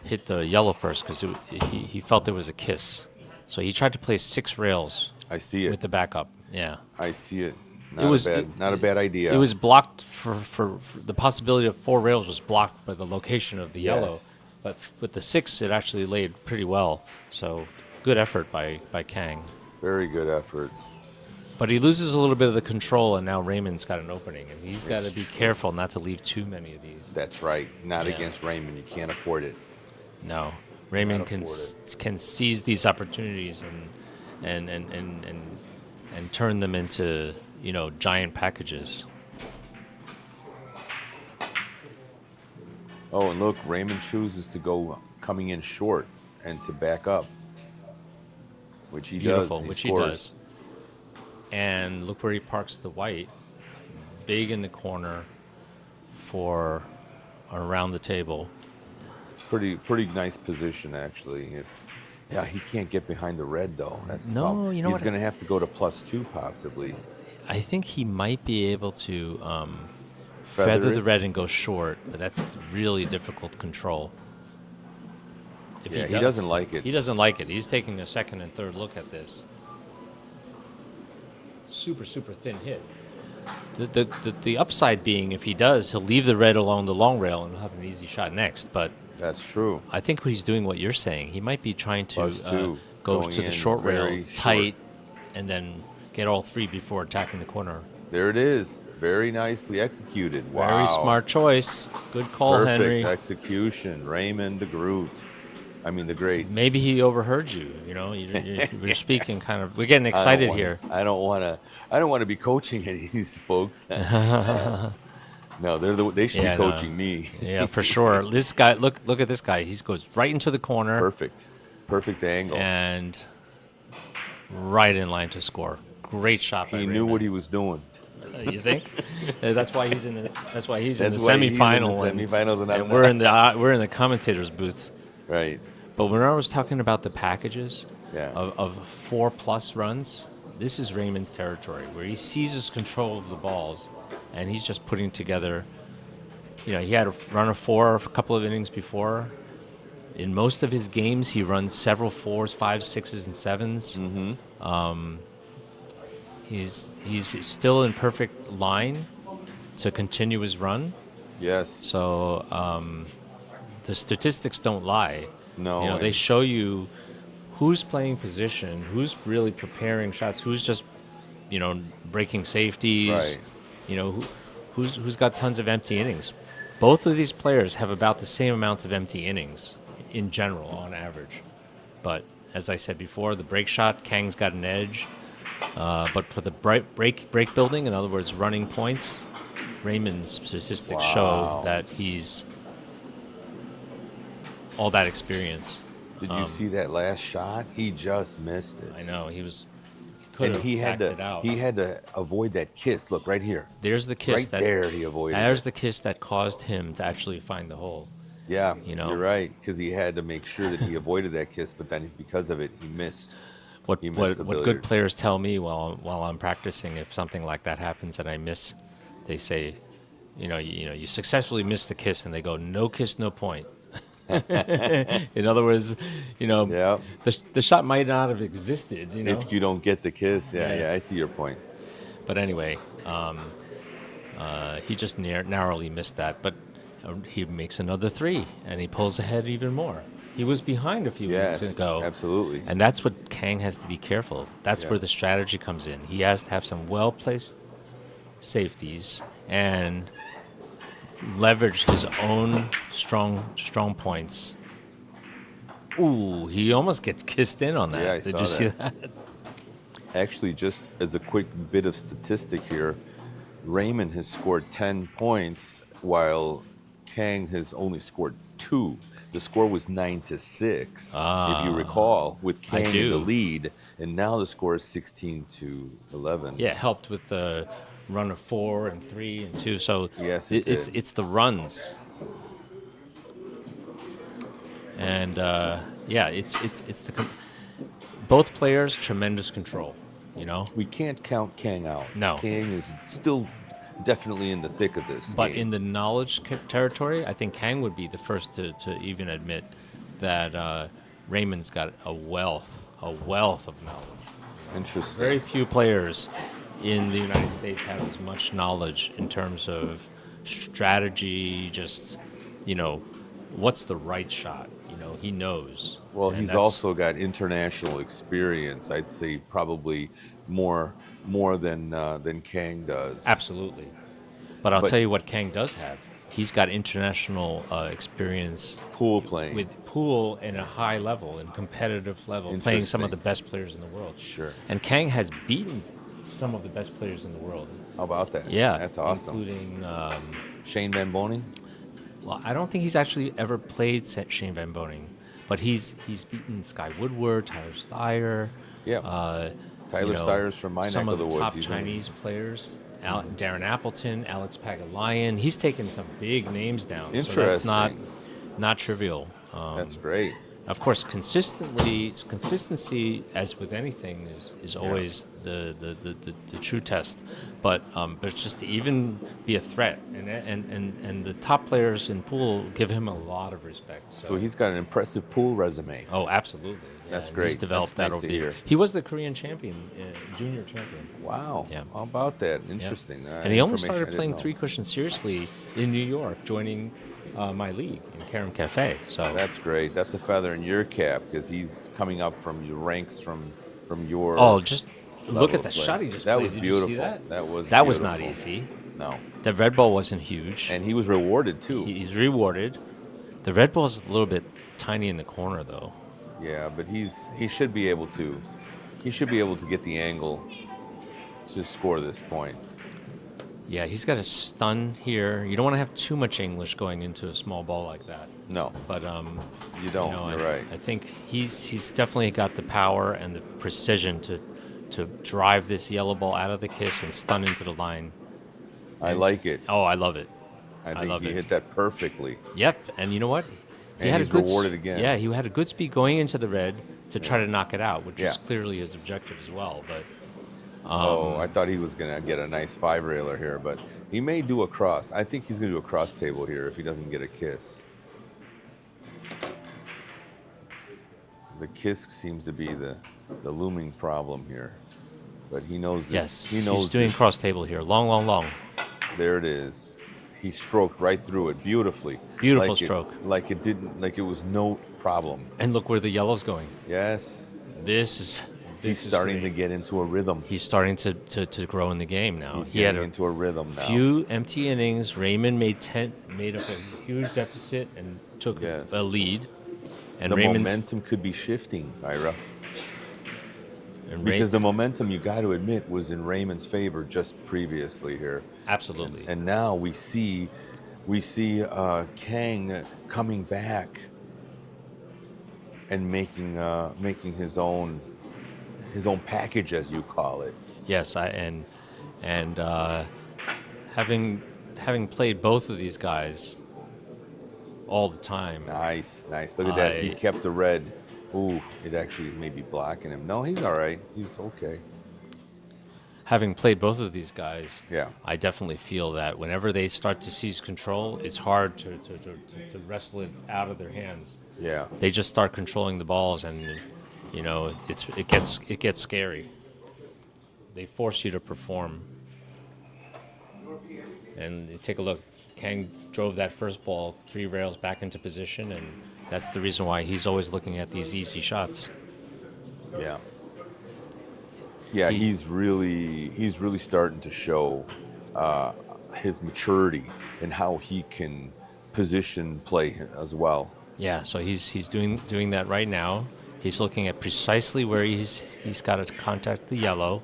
hit the yellow first because he felt there was a kiss, so he tried to play 6 rails I see it. with the backup. Yeah, I see it. Not a it- bad idea. It was blocked for the possibility of 4 rails was blocked by the location of the yellow, Yes. but with the 6 it actually laid pretty well. So good effort by Kang. Very good effort. But he loses a little bit of the control, and now Raymon's got an opening, and he's got to be careful not to leave too many of these. That's right. Not Yeah. against Raymond. You can't afford it. No, Raymond can afford can seize these opportunities and turn them into giant packages. Oh, and look, Raymond chooses to go coming in short and to back up, which he Beautiful, does. which scores. he does. And look where he parks the white, big in the corner for around the table. Pretty nice position actually. He can't get behind the red though. That's the No, problem. you know he's what? going to have to go to +2 possibly. I think he might be able to Feather feather it? the red and go short, but that's really difficult to control. If Yeah, he doesn't like it. He doesn't like it. He's taking a second and third look at this. Super thin hit. The upside being, if he does, he'll leave the red along the long rail and he'll have an easy shot next. But That's true. I think he's doing what you're saying. He might be trying to +2, go going to the in short rail very tight and then get all 3 before attacking the corner. There it is. Very nicely executed. Wow. Very smart choice. Good call, Perfect Henry. execution. Raymond de Groot. I mean, the great. Maybe he overheard you. We're speaking kind of. We're getting excited here. I don't want to be coaching these folks. No, they should Yeah, be no. coaching me. Yeah, for sure. This guy, look at this guy. He goes right into the corner Perfect angle. and right in line to score. Great shot. By He knew Raymond. what he was doing. You think? That's why he's in the. That's why he's in the That's why he's in the semifinal. semifinals and I'm and we're in the commentators booth. Right. But when I was talking about the packages Yeah. of 4+ runs, this is Raymond's territory, where he seizes control of the balls, and he's just putting together he had a run of four a couple of innings before. In most of his games, he runs several fours, fives, sixes, and sevens. He's still in perfect line to continue his run. Yes. So the statistics don't lie. No. They show you who's playing position, who's really preparing shots, who's just breaking safeties. Right. Who's got tons of empty innings. Both of these players have about the same amount of empty innings in general, on average. But as I said before, the break shot, Kang's got an edge. But for the break building, in other words, running points, Raymon's statistics show that he's all that experience. Did you see that last shot? He just missed it. I know he could have backed it out. He had to avoid that kiss. Look right here. There's the kiss. Right there, he avoided. There's the kiss that caused him to actually find the hole. Yeah, you're right, because he had to make sure that he avoided that kiss, but then because of it, he missed. What good players tell me while I'm practicing, if something like that happens and I miss, they say, you successfully missed the kiss, and they go, no kiss, no point. In other words, the shot might not have existed. If you don't get the kiss, yeah, I see your point. But anyway, he just narrowly missed that. But he makes another three, and he pulls ahead even more. He was behind a few weeks ago. Absolutely. And that's what Kang has to be careful. That's where the strategy comes in. He has to have some well-placed safeties and leverage his own strong points. Ooh, he almost gets kissed in on that. Yeah, Did you see that? Actually, just as a quick bit of statistic here, Raymon has scored 10 points while Kang has only scored 2. The score was 9-6, if you recall, with Kang in the lead, and now the score is 16-11. Yeah, helped with the run of 4 and 3 and 2. So yes, it's the runs, and it's both players tremendous control. We can't count Kang out. No, Kang is still definitely in the thick of this. But game. in the knowledge territory, I think Kang would be the first to even admit that Raymon's got a wealth of knowledge. Interesting. Very few players in the United States have as much knowledge in terms of strategy, just, what's the right shot. He knows. Well, he's also got international experience. I'd say probably more than Kang does. Absolutely. But I'll tell you what Kang does have. He's got international experience pool playing. With pool in a high level, in competitive level, playing some of the best players in the world. Sure. And Kang has beaten some of the best players in the world. How about that? Yeah. That's awesome. Including Shane Van Boening? Well, I don't think he's actually ever played Shane Van Boening, but he's beaten Sky Woodward, Tyler Steyer. Yeah. Tyler Steyer's from my neck of the woods. Some of the top Chinese players, Darren Appleton, Alex Pagulayan. He's taken some big names down. Interesting. So that's not trivial. That's great. Of course, consistency, as with anything, is always the true test. But just to even be a threat, and the top players in pool give him a lot of respect. So he's got an impressive pool resume. Oh, absolutely. Yeah, that's great. He's developed that's that nice over the years. He was the Korean champion, junior champion. Wow. Yeah. How about that? Interesting. And he only started playing three cushion seriously in New York, joining my league in Karam Cafe. So that's great. That's a feather in your cap because he's coming up from your ranks from your. Oh, just look at the shot he just played. Was beautiful. You see that? That was not easy. No. The red ball wasn't huge, and he was rewarded too. He's rewarded. The red ball's a little bit tiny in the corner though. Yeah, but he should be able to. He should be able to get the angle to score this point. Yeah, he's got a stun here. You don't want to have too much English going into a small ball like that. No, but you don't. You're right. I think he's definitely got the power and the precision to drive this yellow ball out of the kiss and stun into the line. I like it. Oh, I love it. I think he hit that perfectly. Yep, and you know what? He had a good rewarded again. Yeah, he had a good speed going into the red to try to knock it out, which is clearly his objective as well. But Oh, I thought he was going to get a nice 5-railer here, but he may do a cross. I think he's going to do a cross table here if he doesn't get a kiss. The kiss seems to be the looming problem here. But he knows this. Yes, He knows he's doing this. cross table here. Long, long, long. There it is. He stroked right through it beautifully. Beautiful stroke. Like it was no problem. And look where the yellow's going. Yes. This He's is starting great. to get into a rhythm. He's starting to grow in the game now. He's He had getting a into a rhythm now. few empty innings. Raymond made up a huge deficit and took Yes. a lead. And The Raymond's momentum could be shifting, Ira. and Because the momentum, you got to admit, was in Raymond's favor just previously here. absolutely. And now we see Kang coming back and making his own package, as you call it. Yes, having played both of these guys all the time. Nice. Look at that. He I- kept the red. Ooh, it actually may be blocking him. No, he's all right. He's okay. Having played both of these guys, Yeah. I definitely feel that whenever they start to seize control, it's hard to wrestle it out of their hands. Yeah. They just start controlling the balls, and it gets scary. They force you to perform. And you take a look. Kang drove that first ball 3 rails back into position, and that's the reason why he's always looking at these easy shots. Yeah. Yeah, he's really starting to show his maturity and how he can position play as well. Yeah, so he's doing that right now. He's looking at precisely where he's got to contact the yellow.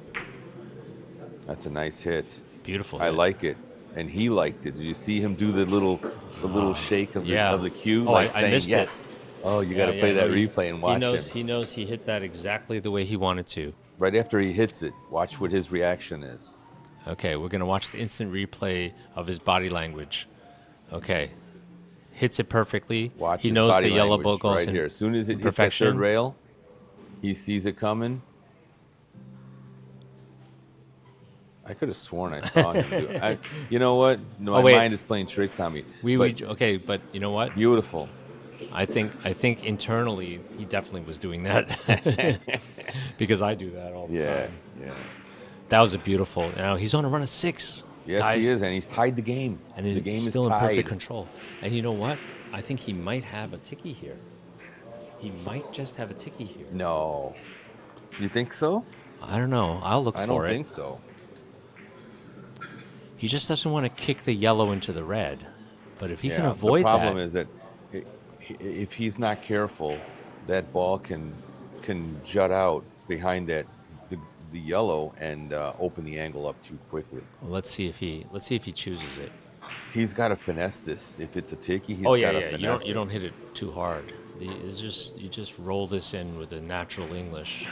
That's a nice hit. Beautiful. I hit. like it, and he liked it. Did you see him do the little shake of the cue, Oh, like I saying missed it. yes? Oh, you got to Yeah, play yeah, that no, replay and watch him. He knows he hit that exactly the way he wanted to. Right after he hits it, watch what his reaction is. Okay, we're gonna watch the instant replay of his body language. Okay, hits it perfectly. Watch he his knows body the yellow language ball goes right in here. As soon as it hits that perfection. third rail, he sees it coming. I could have sworn I saw him do it. You know what? No, my wait. mind is playing tricks on me. Okay, but you know what? Beautiful. I think internally he definitely was doing that because I do that all the time. Yeah. That was a beautiful. Now he's on a run of 6. Yes, guys, he is, and he's tied the game. and the he's game still is in tied. perfect control. And you know what? I think he might have a ticky here. He might just have a ticky here. No, you think so? I don't know. I'll look I for don't it. think so. He just doesn't want to kick the yellow into the red. But if he can Yeah, avoid the problem that, is that if he's not careful, that ball can jut out behind the yellow and open the angle up too quickly. well, let's see if he chooses it. He's got to finesse this. If it's a ticky, he's Oh got yeah, to yeah. finesse You it. don't hit it too hard. You just roll this in with a natural English.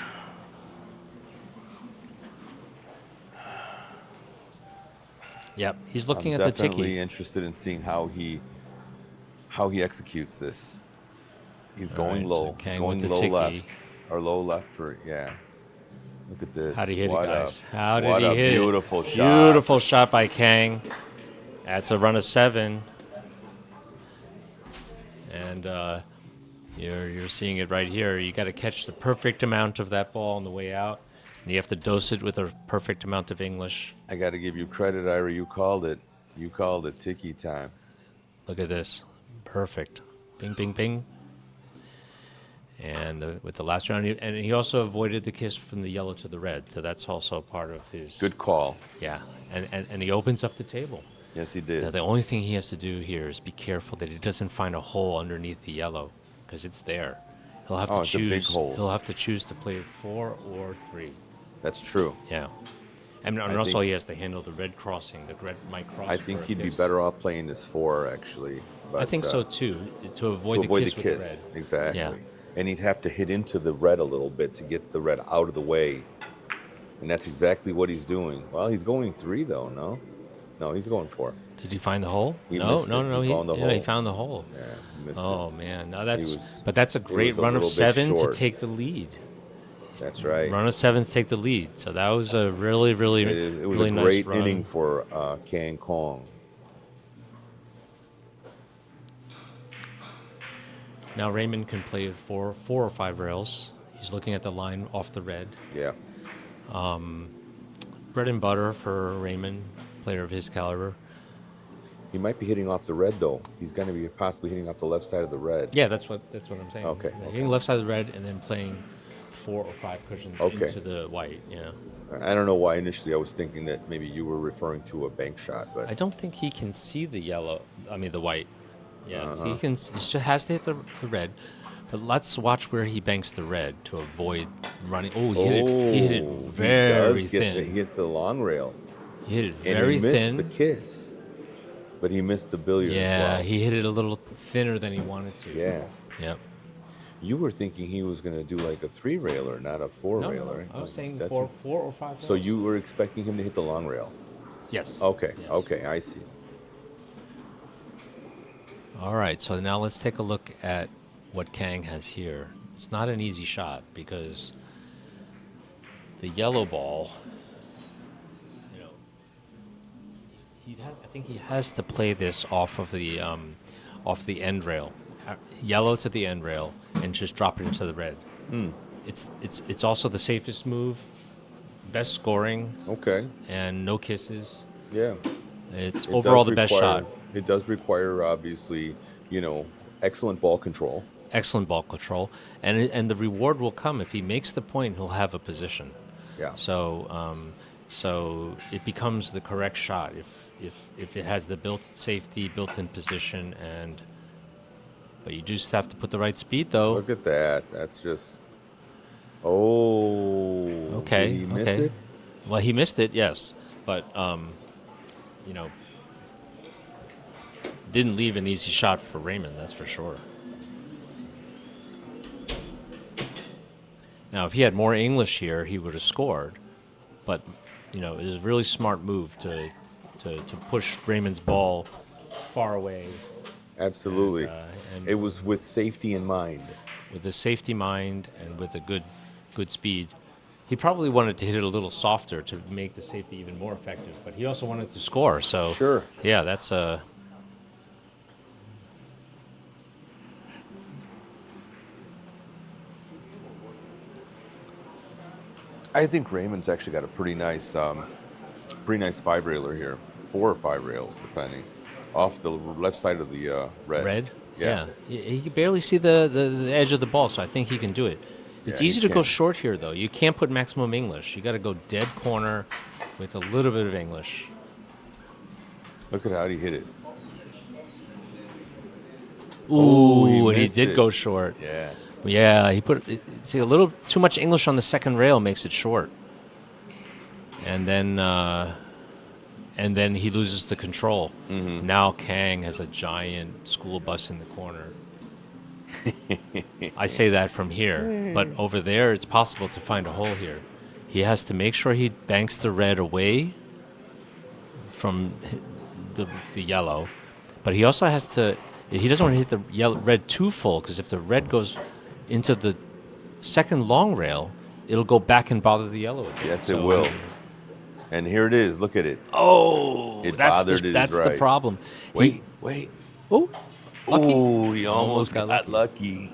Yep, he's looking I'm at the definitely ticky. interested in seeing how he executes this. He's going right, so low. Kang He's going with the low ticky. left or low left for yeah. Look at this. How did he hit What it, guys? A, How did what he a hit beautiful it? shot. Beautiful shot by Kang. That's a run of 7. And you're seeing it right here. You got to catch the perfect amount of that ball on the way out, and you have to dose it with a perfect amount of English. I got to give you credit, Ira. You called it. You called it ticky time. Look at this, perfect. Bing, bing, bing. And with the last round, and he also avoided the kiss from the yellow to the red, so that's also part of his. Good call. Yeah, and he opens up the table. Yes, he did. Now, the only thing he has to do here is be careful that he doesn't find a hole underneath the yellow, because it's there. He'll have to it's a big choose. hole. He'll have to choose to play 4 or 3. That's true. Yeah, and also think- he has to handle the red crossing. The red might cross. I think for a he'd be kiss. better off playing this 4 actually. But, I think so too. To avoid, to avoid the kiss with the red. Exactly. Yeah. And he'd have to hit into the red a little bit to get the red out of the way. And that's exactly what he's doing. Well, he's going 3 though, no? No, he's going 4. Did he find the hole? He No. missed it. He found the He hole. found the hole. Yeah, he missed Oh it. man, now was- but that's a he great was a run of little bit 7 to short. take the lead. That's right. Run of 7 to take the lead. So that was a really, really, It was really a nice great run. inning for Kang. Now Raymond can play 4 or 5 rails. He's looking at the line off the red. Yeah. Bread and butter for Raymond, player of his caliber. He might be hitting off the red, though. He's going to be possibly hitting off the left side of the red. Yeah, that's what I'm saying. Okay, Yeah, okay. hitting left side of the red and then playing 4 or 5 cushions Okay. into the white. Yeah. I don't know why initially I was thinking that maybe you were referring to a bank shot, but I don't think he can see the the white. Yeah, so he just has to hit the red. But let's watch where he banks the red to avoid running. Oh, he hit it very thin. He hits the long rail. He hit it And very he missed thin. the kiss, but he missed the billiard Yeah, as well. he hit it a little thinner than he wanted to. Yeah. Yep. You were thinking he was going to do like a 3-railer, not a 4-railer. I was saying That's 4 or 5. So you were expecting him to hit the long rail? Yes. Okay, Yes. okay, I see. All right, so now let's take a look at what Kang has here. It's not an easy shot because the yellow ball, you know, I think he has to play this off the end rail, yellow to the end rail, and just drop it into the red. It's also the safest move, best scoring, Okay, and no kisses. yeah. It's It overall does the best require- shot. It does require, obviously, excellent ball control. Excellent ball control, and the reward will come if he makes the point. He'll have a position. Yeah. So it becomes the correct shot if it has the built-in safety, built-in position, but you just have to put the right speed though. Look at that. That's just. Oh. Okay. Did he miss okay. it? Well, he missed it, yes, but didn't leave an easy shot for Raymond. That's for sure. Now, if he had more English here, he would have scored. But, it was a really smart move to push Raymond's ball far away Absolutely. and It was with safety in mind. with a safety mind and with a good speed. He probably wanted to hit it a little softer to make the safety even more effective, but he also wanted to score. So, Sure. yeah, that's a. I think Raymond's actually got a pretty nice 5-railer here. 4 or 5 rails, depending. Off the left side of the red. Red? Yeah. You can barely see the edge of the ball, so I think he can do it. It's Yeah, easy he to go can. short here, though. You can't put maximum English. You got to go dead corner with a little bit of English. Look at how he hit it. Ooh, he and he missed did it. go short. Yeah. Yeah, he put see a little too much English on the second rail makes it short, and then he loses the control. Mm-hmm. Now Kang has a giant school bus in the corner. I say that from here, but over there it's possible to find a hole here. He has to make sure he banks the red away from the yellow, but he also has to. He doesn't want to hit the red too full, because if the red goes into the second long rail, it'll go back and bother the yellow again. Yes, So, it will. And here it is. Look at it. Oh, It that's bothered his the right. problem. Wait. Oh, lucky. Oh, he almost got got lucky.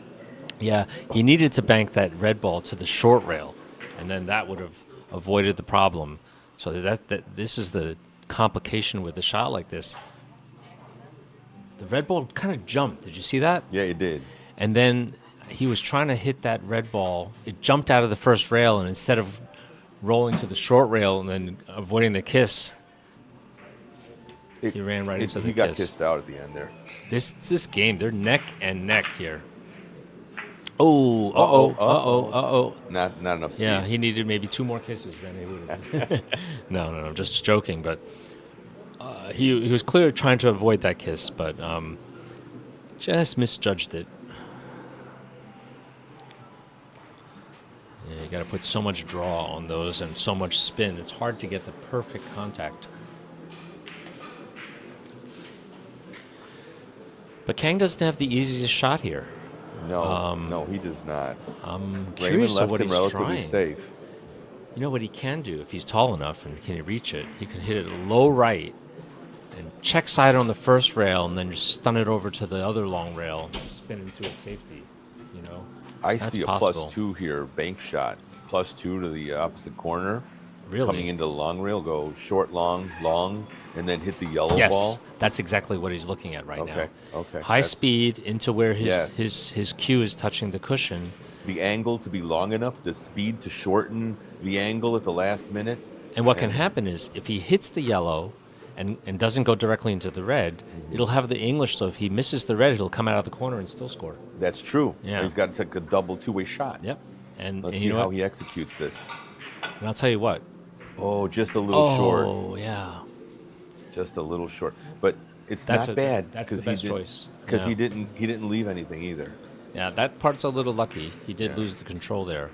Yeah, he needed to bank that red ball to the short rail, and then that would have avoided the problem. So that this is the complication with a shot like this. The red ball kind of jumped. Did you see that? Yeah, it did. And then he was trying to hit that red ball. It jumped out of the first rail, and instead of rolling to the short rail and then avoiding the kiss, he ran right into the He kiss. got kissed out at the end there. This game, they're neck and neck here. Oh. Not enough speed. Yeah, he needed maybe 2 more kisses, then he would have. No, I'm just joking. But he was clearly trying to avoid that kiss, but just misjudged it. Yeah, you got to put so much draw on those and so much spin. It's hard to get the perfect contact. But Kang doesn't have the easiest shot here. No, he does not. I'm Raymond curious of left what him he's relatively trying. safe. You know what he can do if he's tall enough and can he reach it? He can hit it low right and check side on the first rail and then just stun it over to the other long rail and spin into a safety. You know, I that's see a possible. +2 here, bank shot. +2 to the opposite corner. Really? Coming into the long rail, go short, long, long, and then hit the yellow Yes, ball. that's exactly what he's looking at right now. Okay. High speed into where Yes. his cue is touching the cushion. The angle to be long enough, the speed to shorten the angle at the last minute. And what can And- happen is if he hits the yellow and doesn't go directly into the red, it'll have the English. So if he misses the red, he'll come out of the corner and still score. That's true. Yeah. He's got like a double two-way shot. Yep. And Let's and see you know how what? he executes this. And I'll tell you what. Oh, just a little short. Oh, yeah. Just a little short. But it's That's not bad that's the because best choice. Because Yeah. he didn't leave anything either. Yeah, that part's a little lucky. He did lose the control there.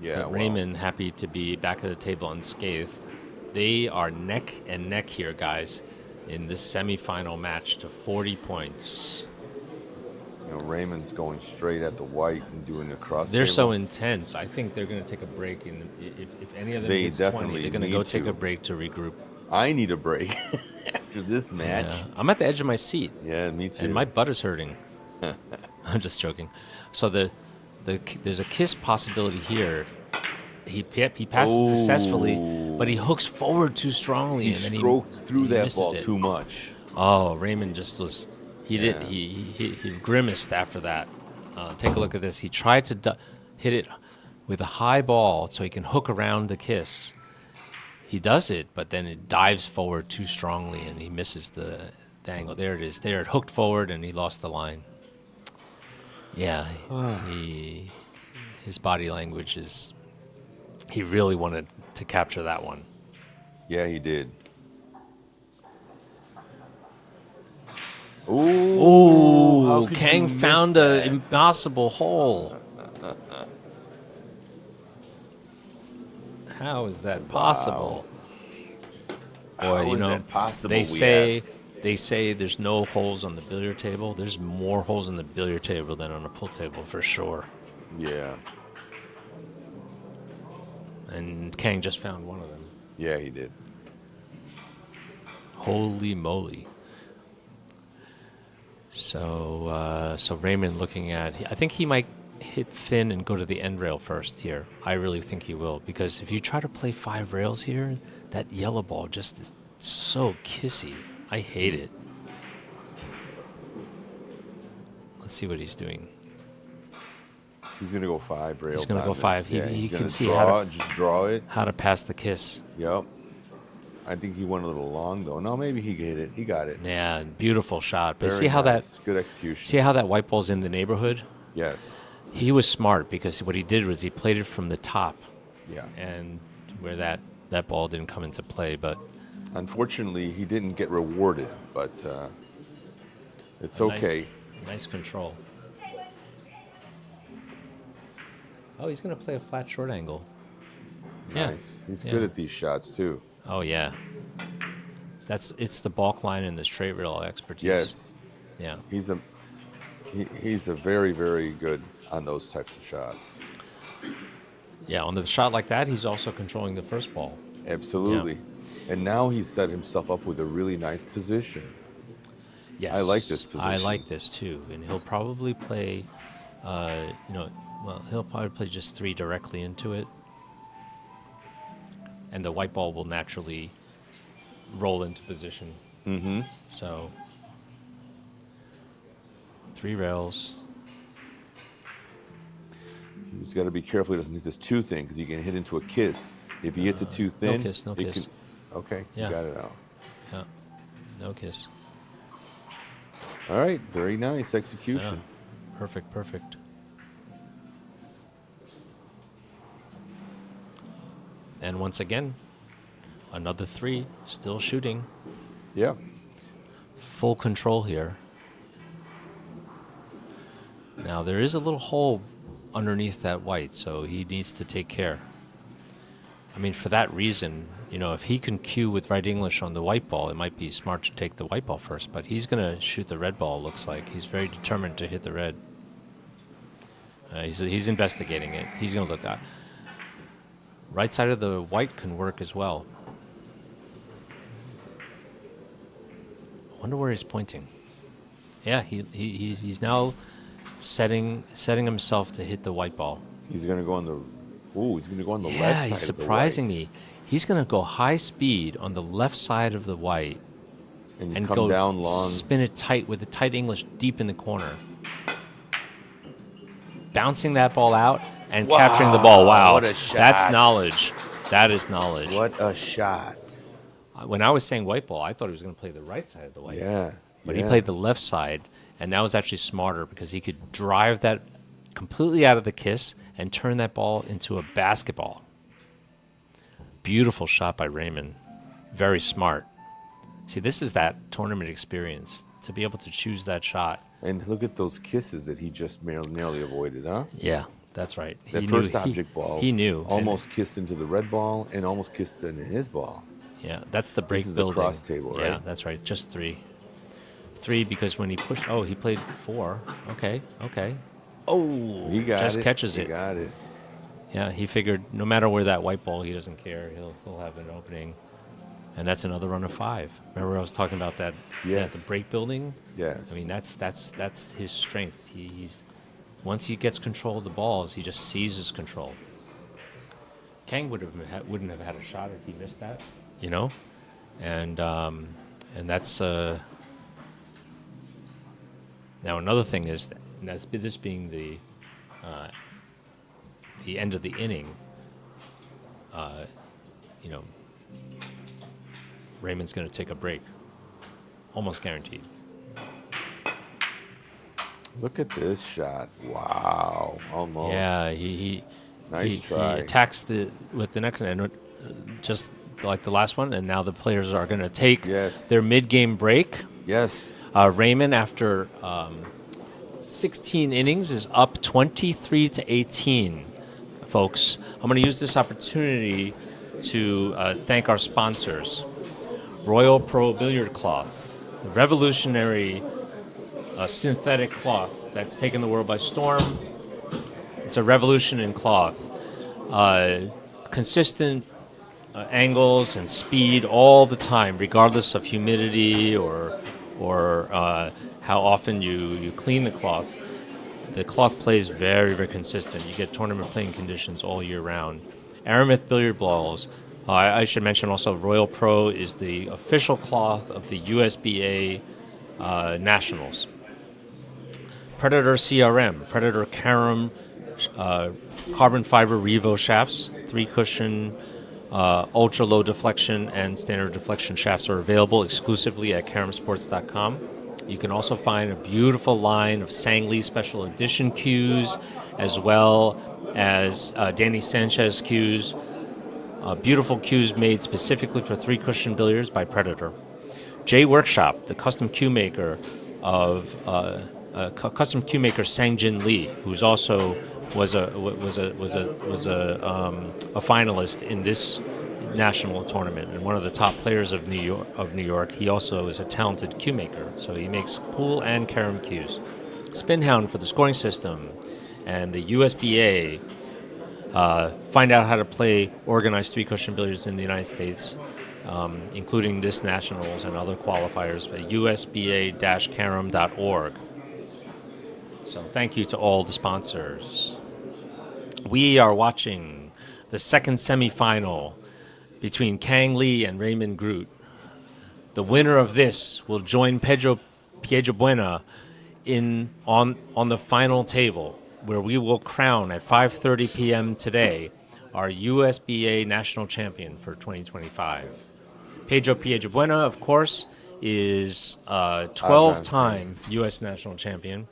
Yeah. But Raymond happy to be back at the table unscathed. They are neck and neck here, guys, in this semifinal match to 40 points. You know, Raymond's going straight at the white and doing a cross. They're so table. intense. I think they're going to take a break. And if any of them They gets 20, definitely they're going to need go take to. a break to regroup. I need a break after this match. Yeah. I'm at the edge of my seat, Yeah, me too. and my butt is hurting. I'm just joking. So there's a kiss possibility here. He passes successfully, but he hooks forward too strongly. he and then stroked through he that misses ball it. too much. Oh, Raymond just was. He did. Yeah. He grimaced after that. Take a look at this. He tried to hit it with a high ball so he can hook around the kiss. He does it, but then it dives forward too strongly and he misses the angle. There it is. There it hooked forward and he lost the line. Yeah, his body language is. He really wanted to capture that one. Yeah, he did. Ooh, how Ooh, could Kang you miss found that? an impossible hole. How is that possible? How Boy, you is know, that possible, they we say ask? they say there's no holes on the billiard table. There's more holes on the billiard table than on a pool table for sure. Yeah, And Kang just found one of them. yeah, he did. Holy moly! So Raymond looking at. I think he might hit thin and go to the end rail first here. I really think he will because if you try to play 5 rails here, that yellow ball just is so kissy. I hate it. Let's see what he's doing. He's gonna go 5 rails. He's gonna on go this. 5. Yeah, He he's can gonna see draw, just draw it. how to pass the kiss. Yep. I think he went a little long though. No, maybe he hit it. He got it. Yeah, beautiful shot. But Very see how nice. Good execution. see how that white ball's in the neighborhood? Yes. He was smart because what he did was he played it from the top, Yeah. and where that ball didn't come into play. But Unfortunately, he didn't get rewarded, but it's Nice- okay. Nice control. Oh, he's gonna play a flat short angle. Yeah. Nice. He's Yeah. good at these shots too. Oh yeah. It's the balk line and the straight rail expertise. Yes. Yeah. He's a very, very good on those types of shots. Yeah. On the shot like that, he's also controlling the first ball. Absolutely. And now he's set himself up with a really nice position. Yes. I like this I position. like this too, and he'll probably play. He'll probably play just 3 directly into it, and the white ball will naturally roll into position. Mm-hmm. So 3 rails. He's got to be careful he doesn't hit this too thin because he can hit into a kiss. If he hits it too thin, kiss, no it kiss. Can, okay, Yeah. you got it out. Yeah. No kiss. All right, very nice execution. Yeah. Perfect. And once again, another 3, still shooting. Yeah. Full control here. Now there is a little hole underneath that white, so he needs to take care. I mean, for that reason, if he can cue with right English on the white ball, it might be smart to take the white ball first, but he's going to shoot the red ball, looks like. He's very determined to hit the red. He's investigating it. He's going to look at right side of the white can work as well. I wonder where he's pointing. Yeah, he's now setting himself to hit the white ball. He's going to go on the. Ooh, he's going to go on the left side. Yeah, he's surprising me. He's going to go high speed on the left side of the white And come go down long. spin it tight with the tight English deep in the corner. Bouncing that ball out and capturing the ball. Wow, what a shot. That's knowledge. That is knowledge. What a shot. When I was saying white ball, I thought he was going to play the right side of the white. Yeah. But he played the left side, and that was actually smarter because he could drive that completely out of the kiss and turn that ball into a basketball. Beautiful shot by Raymon. Very smart. See, this is that tournament experience, to be able to choose that shot. And look at those kisses that he just narrowly avoided, huh? Yeah, that's right. That first object ball. He knew. Almost kissed into the red ball and almost kissed into his ball. Yeah, that's the break This is building. the cross table, right? Yeah, that's right. Just 3. 3 because when he pushed, he played 4. Okay. Oh, He got just it. catches He it. got it. Yeah, he figured no matter where that white ball, he doesn't care. He'll have an opening. And that's another run of 5. Remember I was talking about that? Yes. The break building? Yes. I mean, that's his strength. He's once he gets control of the balls, he just seizes control. Kang wouldn't have had a shot if he missed that, and that's now another thing is that this being the end of the inning. Raymon's going to take a break, almost guaranteed. Look at this shot. Wow. Almost. Yeah, Nice try. He attacks with the next one, just like the last one, and now the players are going to take their mid-game break. Yes. Raymon, after 16 innings, is up 23-18. Folks, I'm going to use this opportunity to thank our sponsors. Royal Pro Billiard Cloth, the revolutionary synthetic cloth that's taken the world by storm. It's a revolution in cloth. Consistent angles and speed all the time, regardless of humidity or how often you clean the cloth. The cloth plays very, very consistent. You get tournament playing conditions all year round. Aramith billiard balls. I should mention also Royal Pro is the official cloth of the USBA Nationals. Predator CRM, Predator Carom carbon fiber Revo shafts, 3-cushion, ultra low deflection and standard deflection shafts are available exclusively at caromsports.com. You can also find a beautiful line of Sangley special edition cues, as well as Danny Sanchez cues. Beautiful cues made specifically for 3-cushion billiards by Predator. J Workshop, the custom cue maker of custom cue maker Sang-Jin Lee, who's also was a finalist in this national tournament and one of the top players of New York. He also is a talented cue maker, so he makes pool and carom cues. Spinhound for the scoring system, and the USBA. Find out how to play organized 3-cushion billiards in the United States, including this nationals and other qualifiers at usba-carom.org. So thank you to all the sponsors. We are watching the second semifinal between Kang Lee and Raymon Groot. The winner of this will join Pedro Piedrabuena on the final table, where we will crown at 5:30 p.m. today our USBA national champion for 2025. Pedro Piedrabuena, of course, is a 12-time U.S. national champion,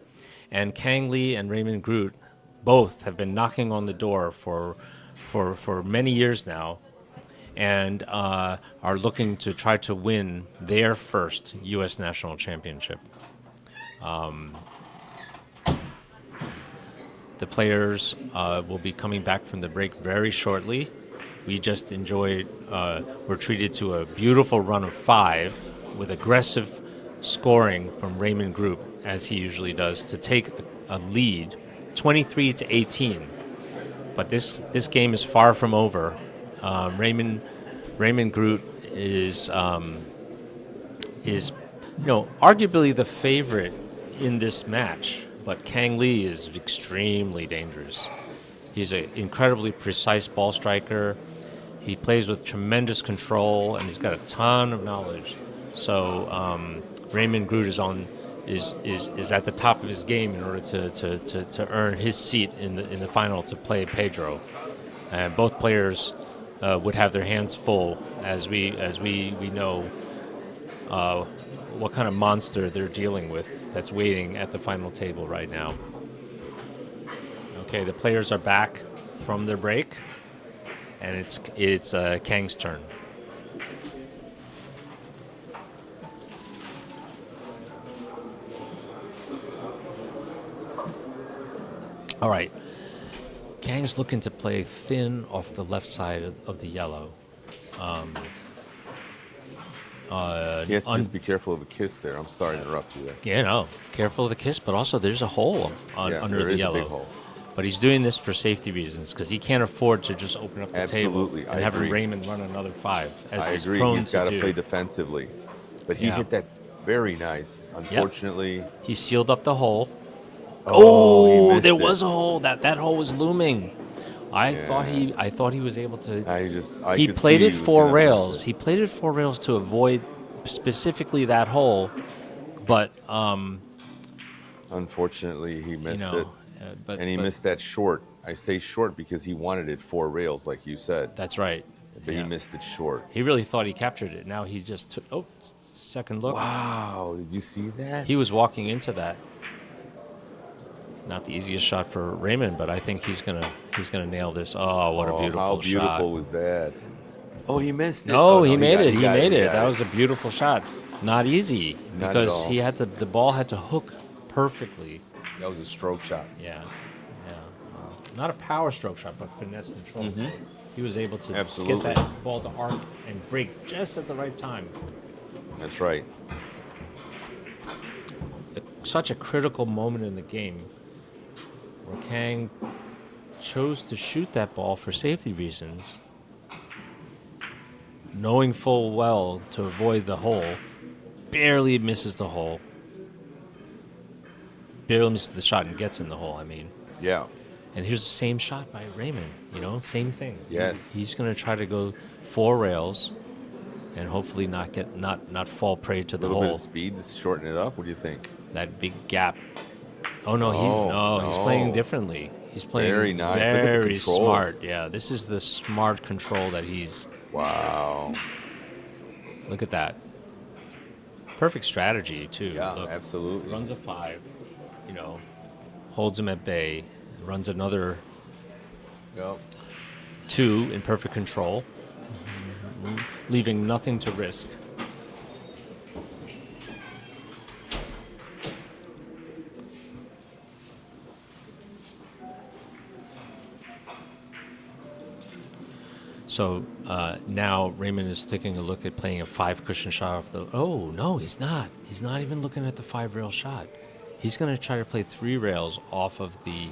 and Kang Lee and Raymon Groot both have been knocking on the door for many years now, and are looking to try to win their first U.S. national championship. The players will be coming back from the break very shortly. We just we're treated to a beautiful run of 5 with aggressive scoring from Raymon Groot, as he usually does, to take a lead 23-18. But this game is far from over. Raymond Groot is arguably the favorite in this match, but Kang Lee is extremely dangerous. He's an incredibly precise ball striker. He plays with tremendous control, and he's got a ton of knowledge. So Raymond Groot is at the top of his game in order to earn his seat in the final to play Pedro. And both players would have their hands full as we know what kind of monster they're dealing with that's waiting at the final table right now. Okay, the players are back from their break, and it's Kang's turn. All right. Kang's looking to play thin off the left side of the yellow. He has to just be careful of a kiss there. I'm sorry to interrupt you there. Yeah, no. Careful of the kiss, but also there's a hole under the yellow. A big hole. But he's doing this for safety reasons because he can't afford to just open up the table and have Raymond run another 5, as he's prone to do. I agree. He's got to play defensively. But he hit that very nice. Unfortunately, he sealed up the hole. Oh, there was a hole. That hole was looming. I thought he was able to. He played it 4 rails. He played it 4 rails to avoid specifically that hole, but unfortunately he missed it. And he missed that short. I say short because he wanted it 4 rails, like you said. That's right. But he missed it short. He really thought he captured it. Now he just took. Second look. Wow! Did you see that? He was walking into that. Not the easiest shot for Raymond, but I think he's gonna nail this. Oh, what a beautiful shot! How beautiful was that? Oh, he missed it. No, he made it. He made it. That was a beautiful shot. Not easy because he had to. The ball had to hook perfectly. That was a stroke shot. Yeah. Not a power stroke shot, but finesse control. Mm-hmm. He was able to get that ball to arc and break just at the right time. That's right. Such a critical moment in the game where Kang chose to shoot that ball for safety reasons, knowing full well to avoid the hole, barely misses the hole. Barely misses the shot and gets in the hole, I mean. Yeah. And here's the same shot by Raymond, same thing. Yes. He's going to try to go 4 rails and hopefully not fall prey to the hole. A little bit of speed to shorten it up. What do you think? That big gap. He's playing differently. He's playing very nice. Very smart. Yeah, this is the smart control that he's. Wow. Look at that. Perfect strategy too. Yeah, Look, absolutely. Runs a 5, holds him at bay. Runs another 2 in perfect control, leaving nothing to risk. So now Raymond is taking a look at playing a 5 cushion shot off the. Oh no, he's not. He's not even looking at the 5 rail shot. He's going to try to play 3 rails off of the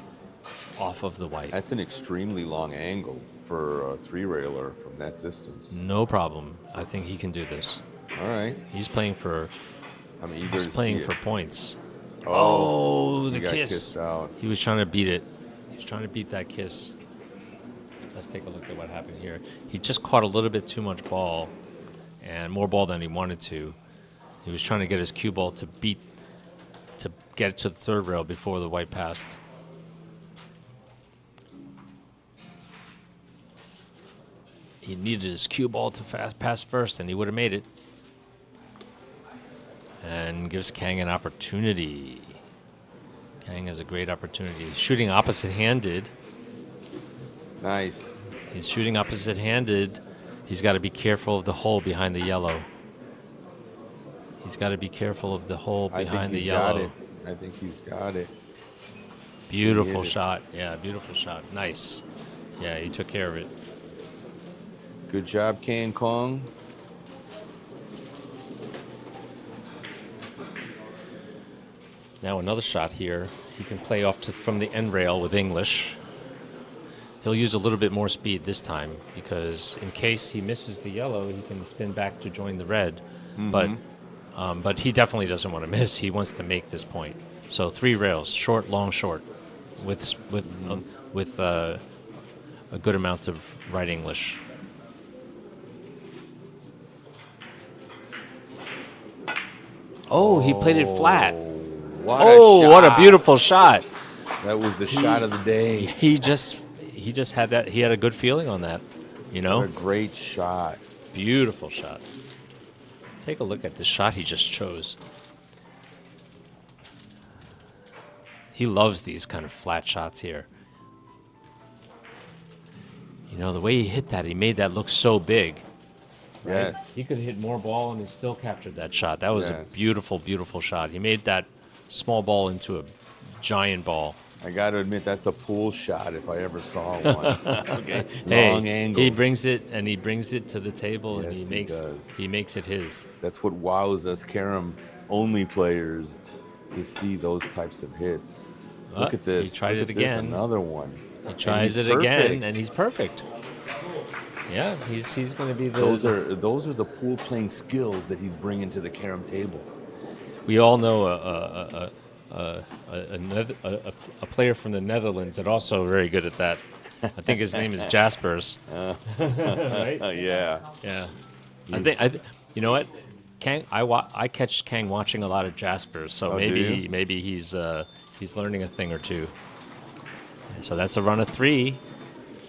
white. That's an extremely long angle for a 3-railer from that distance. No problem. I think he can do this. All right. He's playing for. I'm eager He's to playing see for it. points. Oh, the got kiss! Kissed out. He was trying to beat it. He was trying to beat that kiss. Let's take a look at what happened here. He just caught a little bit too much ball, and more ball than he wanted to. He was trying to get his cue ball to get to the 3rd rail before the white passed. He needed his cue ball to pass first, and he would have made it. And gives Kang an opportunity. Kang has a great opportunity. He's shooting opposite-handed. Nice. He's shooting opposite-handed. He's got to be careful of the hole behind the yellow. He's got to be careful of the hole behind the yellow. I think he's got it. Beautiful shot. Yeah, beautiful shot. Nice. Yeah, he took care of it. Good job, Kang. Now another shot here. He can play off from the end rail with English. He'll use a little bit more speed this time because in case he misses the yellow, he can spin back to join the red. But he definitely doesn't want to miss. He wants to make this point. So 3 rails, short, long, short, with a good amount of right English. Oh, he played it flat. What a beautiful shot. That was the shot of the day. He just had that. He had a good feeling on that, you know? What a great shot. Beautiful shot. Take a look at the shot he just chose. He loves these kind of flat shots here. You know, the way he hit that, he made that look so big. Right? Yes. He could have hit more ball and he still captured that shot. That was a beautiful, beautiful shot. He made that small ball into a giant ball. I got to admit, that's a pool shot if I ever saw one. Okay. Long angles. He brings it to the table, and Yes, he makes it his. That's what wows us carom-only players to see those types of hits. Look at this. He tried Look it at this, again. another one. He tries it again, and he's perfect. Yeah, he's going to be the. Those are the pool playing skills that he's bringing to the carom table. We all know a player from the Netherlands that also very good at that. I think his name is Jaspers. Right? Yeah. Yeah. I think you know what, Kang. I catch Kang watching a lot of Jaspers, so maybe he's learning a thing or two. So that's a run of 3.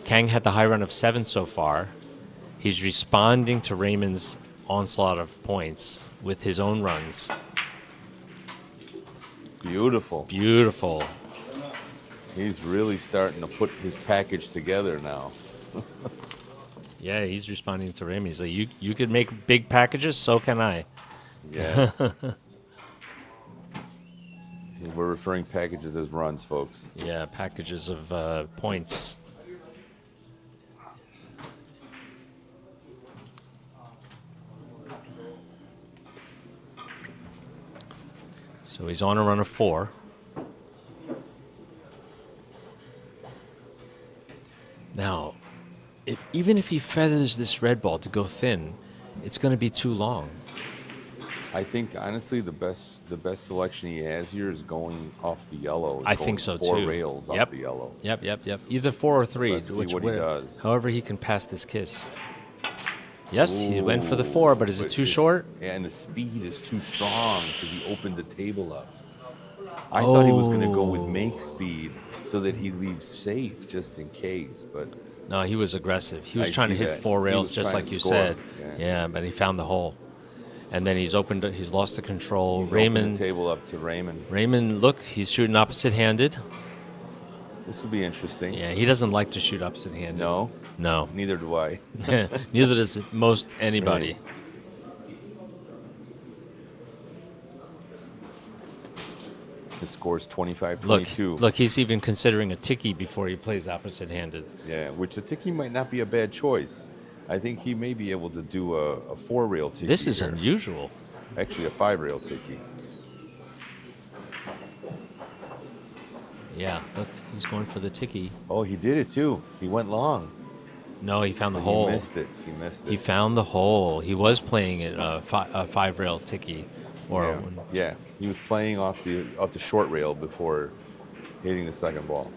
Kang had the high run of 7 so far. He's responding to Raymon's onslaught of points with his own runs. Beautiful. Beautiful. He's really starting to put his package together now. Yeah, he's responding to Raymon. He's like, you could make big packages, so can I. Yes. We're referring packages as runs, folks. Yeah, packages of points. So he's on a run of 4. Now, even if he feathers this red ball to go thin, it's going to be too long. I think honestly the best selection he has here is going off the yellow. I think so 4 too. rails off the yellow. Yep. Either 4 or 3. Let's see what he does. However he can pass this kiss. Yes, he went for the 4, but is it too short? Yeah, and the speed is too strong because he opens the table up. I thought he was going to go with make speed so that he leaves safe just in case, but no, he was aggressive. He was I trying to see hit that. 4 He rails was just trying like to you score. said. Yeah. Yeah, but he found the hole. And then he's lost the control. he's Raymon opened the table up to Raymon. Raymon, look, he's shooting opposite-handed. This will be interesting. Yeah, he doesn't like to shoot opposite-handed. No, No. neither do I. Neither does most anybody. Right. His score is 25-22. Look, he's even considering a tiki before he plays opposite-handed. Yeah, which a tiki might not be a bad choice. I think he may be able to do a 4-rail tiki. This is here. unusual. Actually, a 5-rail tiki. Yeah, look, he's going for the tiki. Oh, he did it too. He went long. No, he found the But hole. He missed it. He missed it. He found the hole. He was playing it a 5-rail tiki. Yeah, he was playing off the short rail before hitting the second ball.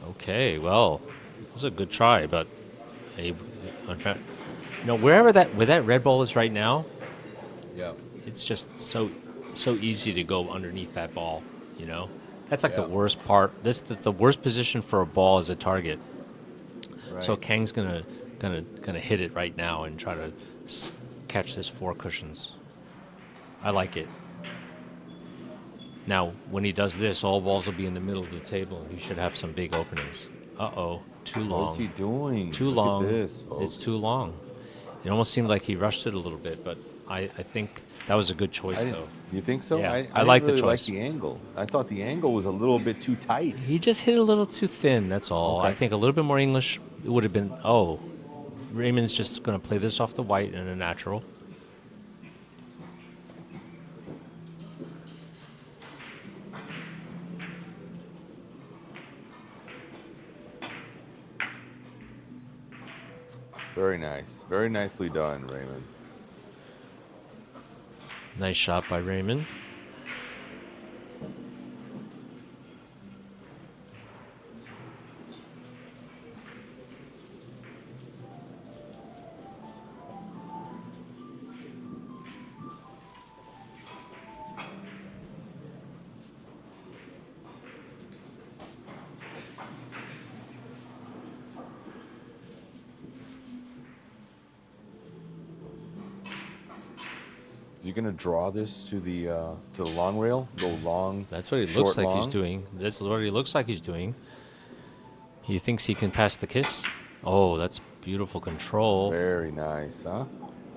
Okay, well, it was a good try, but where that red ball is right now, Yeah. it's just so easy to go underneath that ball. You know, that's like Yeah. the worst part. The worst position for a ball is a target. Right. So Kang's gonna hit it right now and try to catch this 4 cushions. I like it. Now, when he does this, all balls will be in the middle of the table, and he should have some big openings. Uh-oh, too long. What's he doing? Too Look long. At this, folks. It's too long. It almost seemed like he rushed it a little bit, but I think that was a good choice, though. You think so? Yeah, I I like the really like choice. the angle. I thought the angle was a little bit too tight. He just hit a little too thin, that's all. Okay. I think a little bit more English would have been, Raymond's just going to play this off the white in a natural. Very nice. Very nicely done, Raymond. Nice shot by Raymon. Is he gonna draw this to the long rail? Go long. That's what it short, looks like he's long? doing. That's what he looks like he's doing. He thinks he can pass the kiss. Oh, that's beautiful control. Very nice, huh?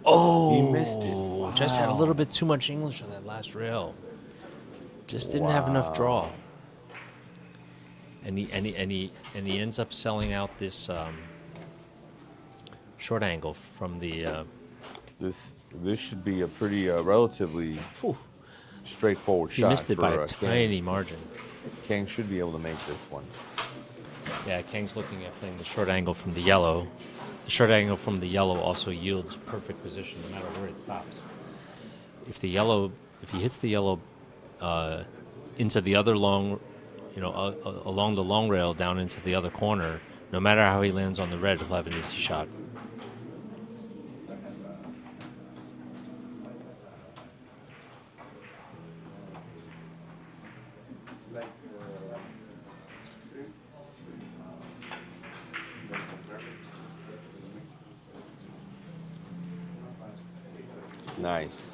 Oh, He missed it. Just had a Wow. little bit too much English on that last rail. Just didn't have enough draw. And he ends up selling out this short angle from the. This should be a pretty relatively straightforward He shot. missed it for, by a Kang. tiny margin. Kang should be able to make this one. Yeah, Kang's looking at playing the short angle from the yellow. The short angle from the yellow also yields perfect position no matter where it stops. If he hits the yellow into the other long, along the long rail down into the other corner, no matter how he lands on the red, he'll have an easy shot. Nice.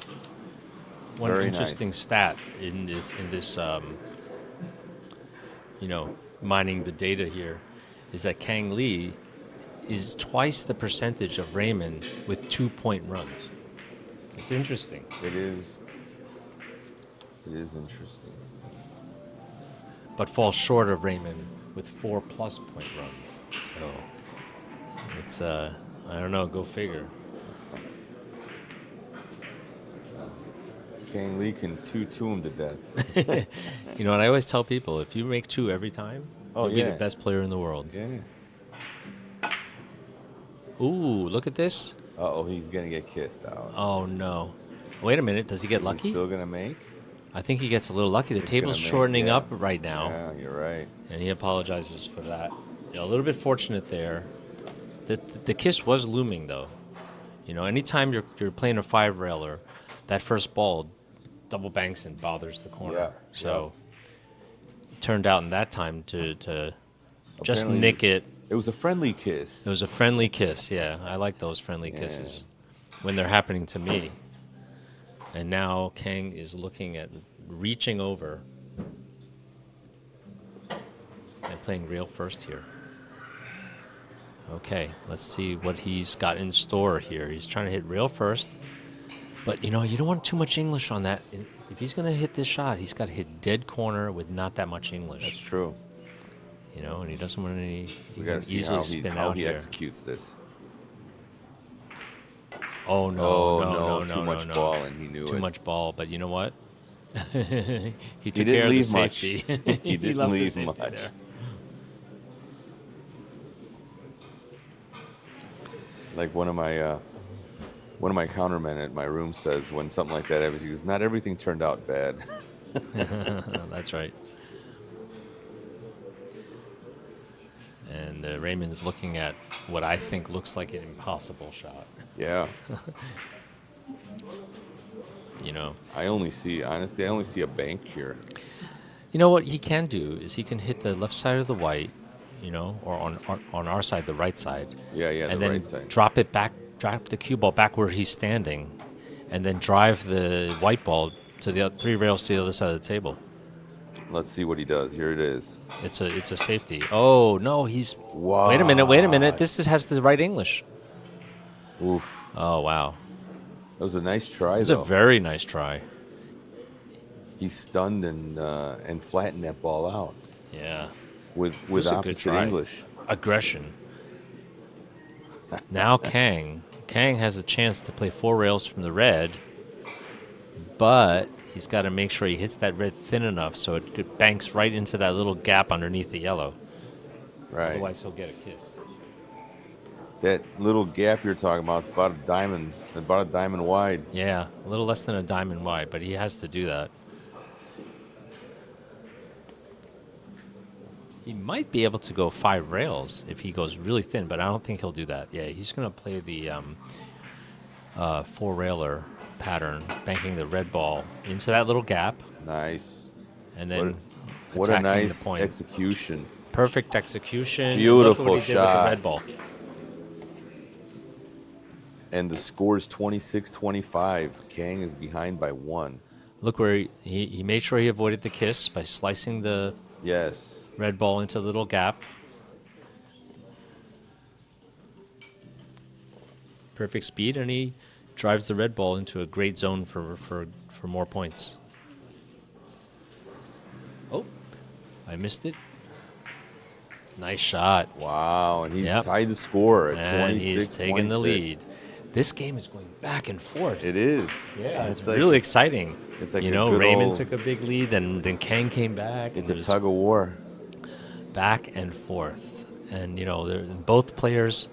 One Very interesting nice. stat in this mining the data here is that Kang Lee is twice the percentage of Raymon with 2-point runs. It's interesting. It is. It is interesting. But falls short of Raymon with 4+ point runs. So it's I don't know, go figure. Kang Lee can 2-2 him to death. You know what I always tell people, if you make 2 every time, you'll be yeah. the best player in the world. Yeah. Ooh, look at this. Uh-oh, he's gonna get kissed out. Oh no. Wait a minute, does he get He's lucky? still gonna make? I think he gets a little lucky. The He's table's gonna make, shortening yeah. up right now, Yeah, you're right. and he apologizes for that. A little bit fortunate there. The kiss was looming, though. Anytime you're playing a 5-railer, that first ball double banks and bothers the corner. Yeah, So it turned out in that time to just Apparently- nick it. It was a friendly kiss. It was a friendly kiss, yeah. I like those friendly kisses when they're happening to me. And now Kang is looking at reaching over and playing real first here. Okay, let's see what he's got in store here. He's trying to hit real first. But, you don't want too much English on that. If he's going to hit this shot, he's got to hit dead corner with not that much English. That's true. And he doesn't want any. He We can gotta see easily how spin how out he here. executes this. Oh no! Oh no! no! Too much no. ball, and he knew it. Too much ball, but you know what? he took didn't care of the leave much. safety. He didn't left the leave safety much. there. Like one of my countermen at my room says, when something like that happens, he goes, "Not everything turned out bad." That's right. And Raymond's looking at what I think looks like an impossible shot. Yeah. Honestly, I only see a bank here. You know what he can do is he can hit the left side of the white, or on our side, the right side. Yeah, and the then right side. drop the cue ball back where he's standing, and then drive the white ball to the 3 rails to the other side of the table. Let's see what he does. Here it is. It's a safety. Oh no, he's. Wow. Wait a minute. This has the right English. Oof. Oh wow, That was a nice try, it's though. a very nice try. He stunned and flattened that ball out Yeah, with was a good opposite try. English. Aggression. Now Kang has a chance to play 4 rails from the red, but he's got to make sure he hits that red thin enough so it banks right into that little gap underneath the yellow. Right. Otherwise, he'll get a kiss. That little gap you're talking about is about a diamond wide. Yeah, a little less than a diamond wide, but he has to do that. He might be able to go 5 rails if he goes really thin, but I don't think he'll do that. Yeah, he's going to play the 4-railer pattern, banking the red ball into that little gap, Nice. and then What a attacking nice the point. execution. Perfect execution. Beautiful Look what he did with shot. the red ball. And the score is 26-25. Kang is behind by 1. Look where he made sure he avoided the kiss by slicing the Yes. red ball into a little gap. Perfect speed, and he drives the red ball into a great zone for more points. Oh, I missed it. Nice shot. Wow. And he's Yep. tied the score at And 26 he's taking the lead. This game is going back and forth. It is. Yeah, it's like, really exciting. it's like you a know, good Raymon old- took a big lead, then Kang came back. It's and a it was tug of war. back and forth. And, you know, both players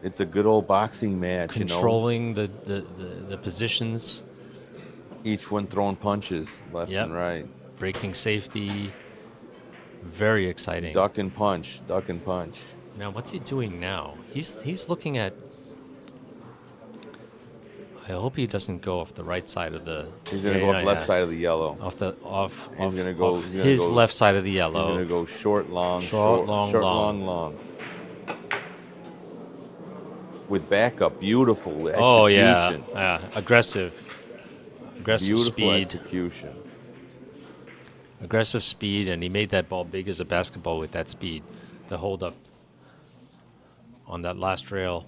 It's a good old boxing match, controlling the positions, Each one throwing punches left Yep. and right. breaking safety. Very exciting. Duck and punch, duck and punch. Now, what's he doing now? He's looking at. I hope he doesn't go off the right side of the. He's going to go off left side of the yellow. Off the off. He's off, gonna go- off he's gonna his go- left side of the He's yellow. going to go short, long, Short, long, long. long. With backup, beautiful execution. Oh yeah, aggressive Beautiful speed, execution. aggressive speed, and he made that ball big as a basketball with that speed. The hold up on that last rail.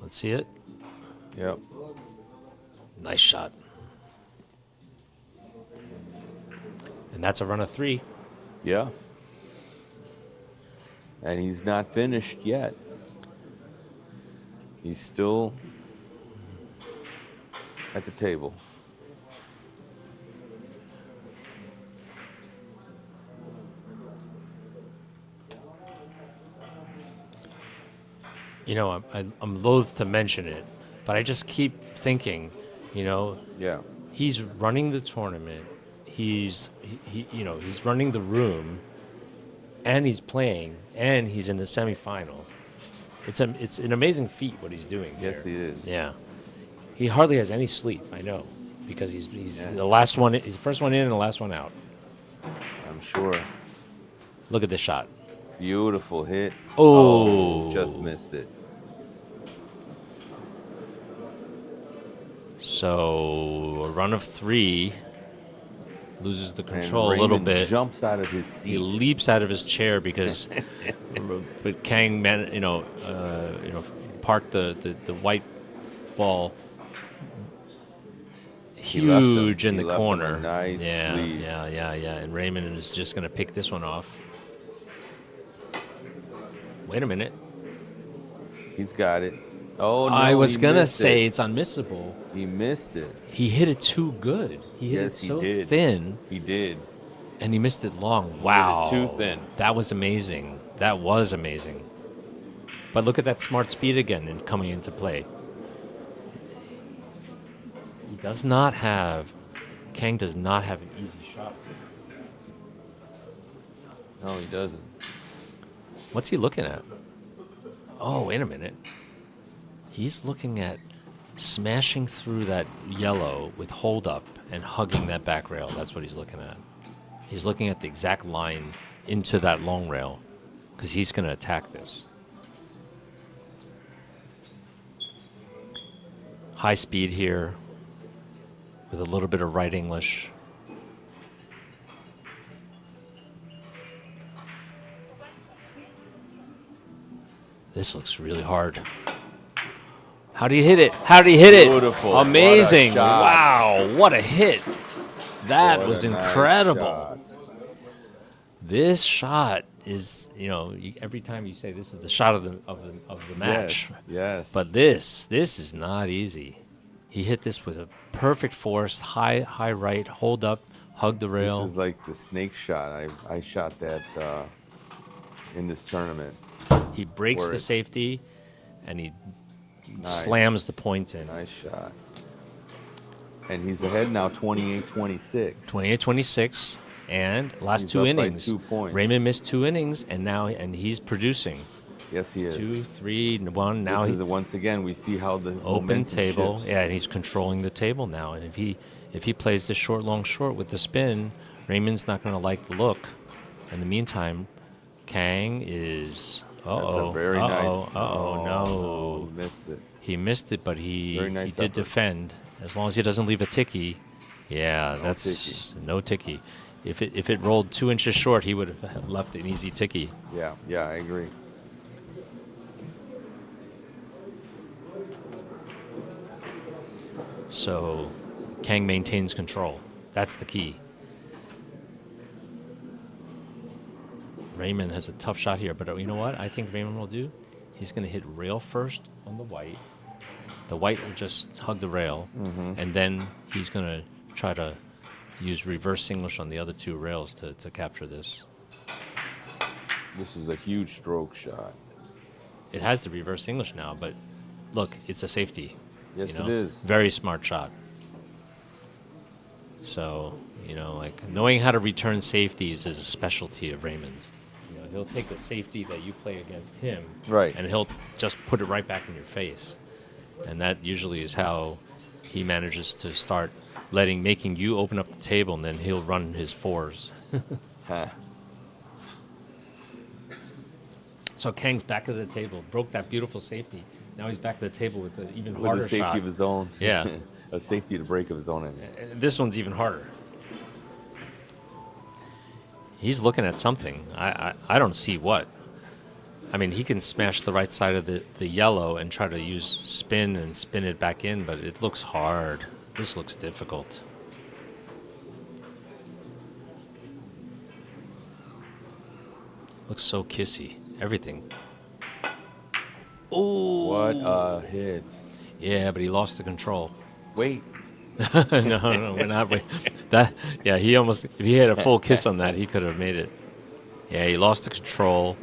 Let's see it. Yep. Nice shot. And that's a run of 3. Yeah. And he's not finished yet. He's still at the table. You know, I'm loath to mention it, but I just keep thinking, you know, Yeah. he's running the tournament. He's running the room, and he's playing, and he's in the semifinals. It's an amazing feat what he's doing here. Yes, he is. Yeah, he hardly has any sleep. I know, because he's the last one. He's the first one in and the last one out. I'm sure. Look at this shot. Beautiful hit. Oh. Just missed it. So a run of 3. Loses the And control a little Raymon bit. jumps out of his He seat. leaps out of his chair because but Kang parked the white ball He left him- huge in he the left him a corner. nice yeah, lead. yeah. And Raymon is just going to pick this one off. Wait a minute. He's got it. Oh, no, I was he going to missed say it. it's unmissable. He missed it. He hit it too good. He hit Yes, it he so did. thin. He did. And he missed it long. Wow. too thin. That was amazing. That was amazing. But look at that smart speed again and coming into play. Kang does not have an easy shot. No, he doesn't. What's he looking at? Oh, wait a minute. He's looking at smashing through that yellow with hold up and hugging that back rail. That's what he's looking at. He's looking at the exact line into that long rail because he's going to attack this. High speed here with a little bit of right English. This looks really hard. How do you hit it? How do you hit it? Beautiful. What a Amazing. shot. Wow. What a hit. That What was a nice incredible. shot. This shot is, every time you say this is the shot of the match. Yes. But this is not easy. He hit this with a perfect force, high right, hold up, hug the rail. This is like the snake shot. I shot that in this tournament. He breaks where the it- safety, and he Nice. slams the point in. Nice shot. And he's ahead now, 28-26. 28-26, and last He's two up by innings. 2 points. Raymond missed 2 innings, and he's producing. Yes, he is. 2, 3, 1. Now This he is once again we see how the open momentum table. shifts. Yeah, and he's controlling the table now. And if he plays this short, long, short with the spin, Raymond's not going to like the look. In the meantime, Kang is. That's a very nice. No. He missed it. He missed it, but he Very nice did effort. defend. As long as he doesn't leave a ticky. Yeah, that's no ticky. If it rolled 2 inches short, he would have left an easy ticky. Yeah, I agree. So Kang maintains control. That's the key. Raymond has a tough shot here, but you know what I think Raymond will do? He's going to hit rail first on the white. The white will just hug the rail, and then he's going to try to use reverse English on the other 2 rails to capture this. This is a huge stroke shot. It has the reverse English now, but look, it's a safety. Yes, you know? it is. Very smart shot. So, like knowing how to return safeties is a specialty of Raymond's. He'll take a safety that you play against him, Right. and he'll just put it right back in your face. And that usually is how he manages to start making you open up the table, and then he'll run his 4s. Huh. So Kang's back at the table, broke that beautiful safety. Now he's back at the table with an even With harder a safety shot. of his own. Yeah. A safety to break of his own. This one's even harder. He's looking at something. I don't see what. I mean, he can smash the right side of the yellow and try to use spin and spin it back in, but it looks hard. This looks difficult. Looks so kissy. Everything. Oh! What a hit. Yeah, but he lost the control. Wait. no, we're not. Yeah, he almost. If he had a full kiss on that, he could have made it. Yeah, he lost the control.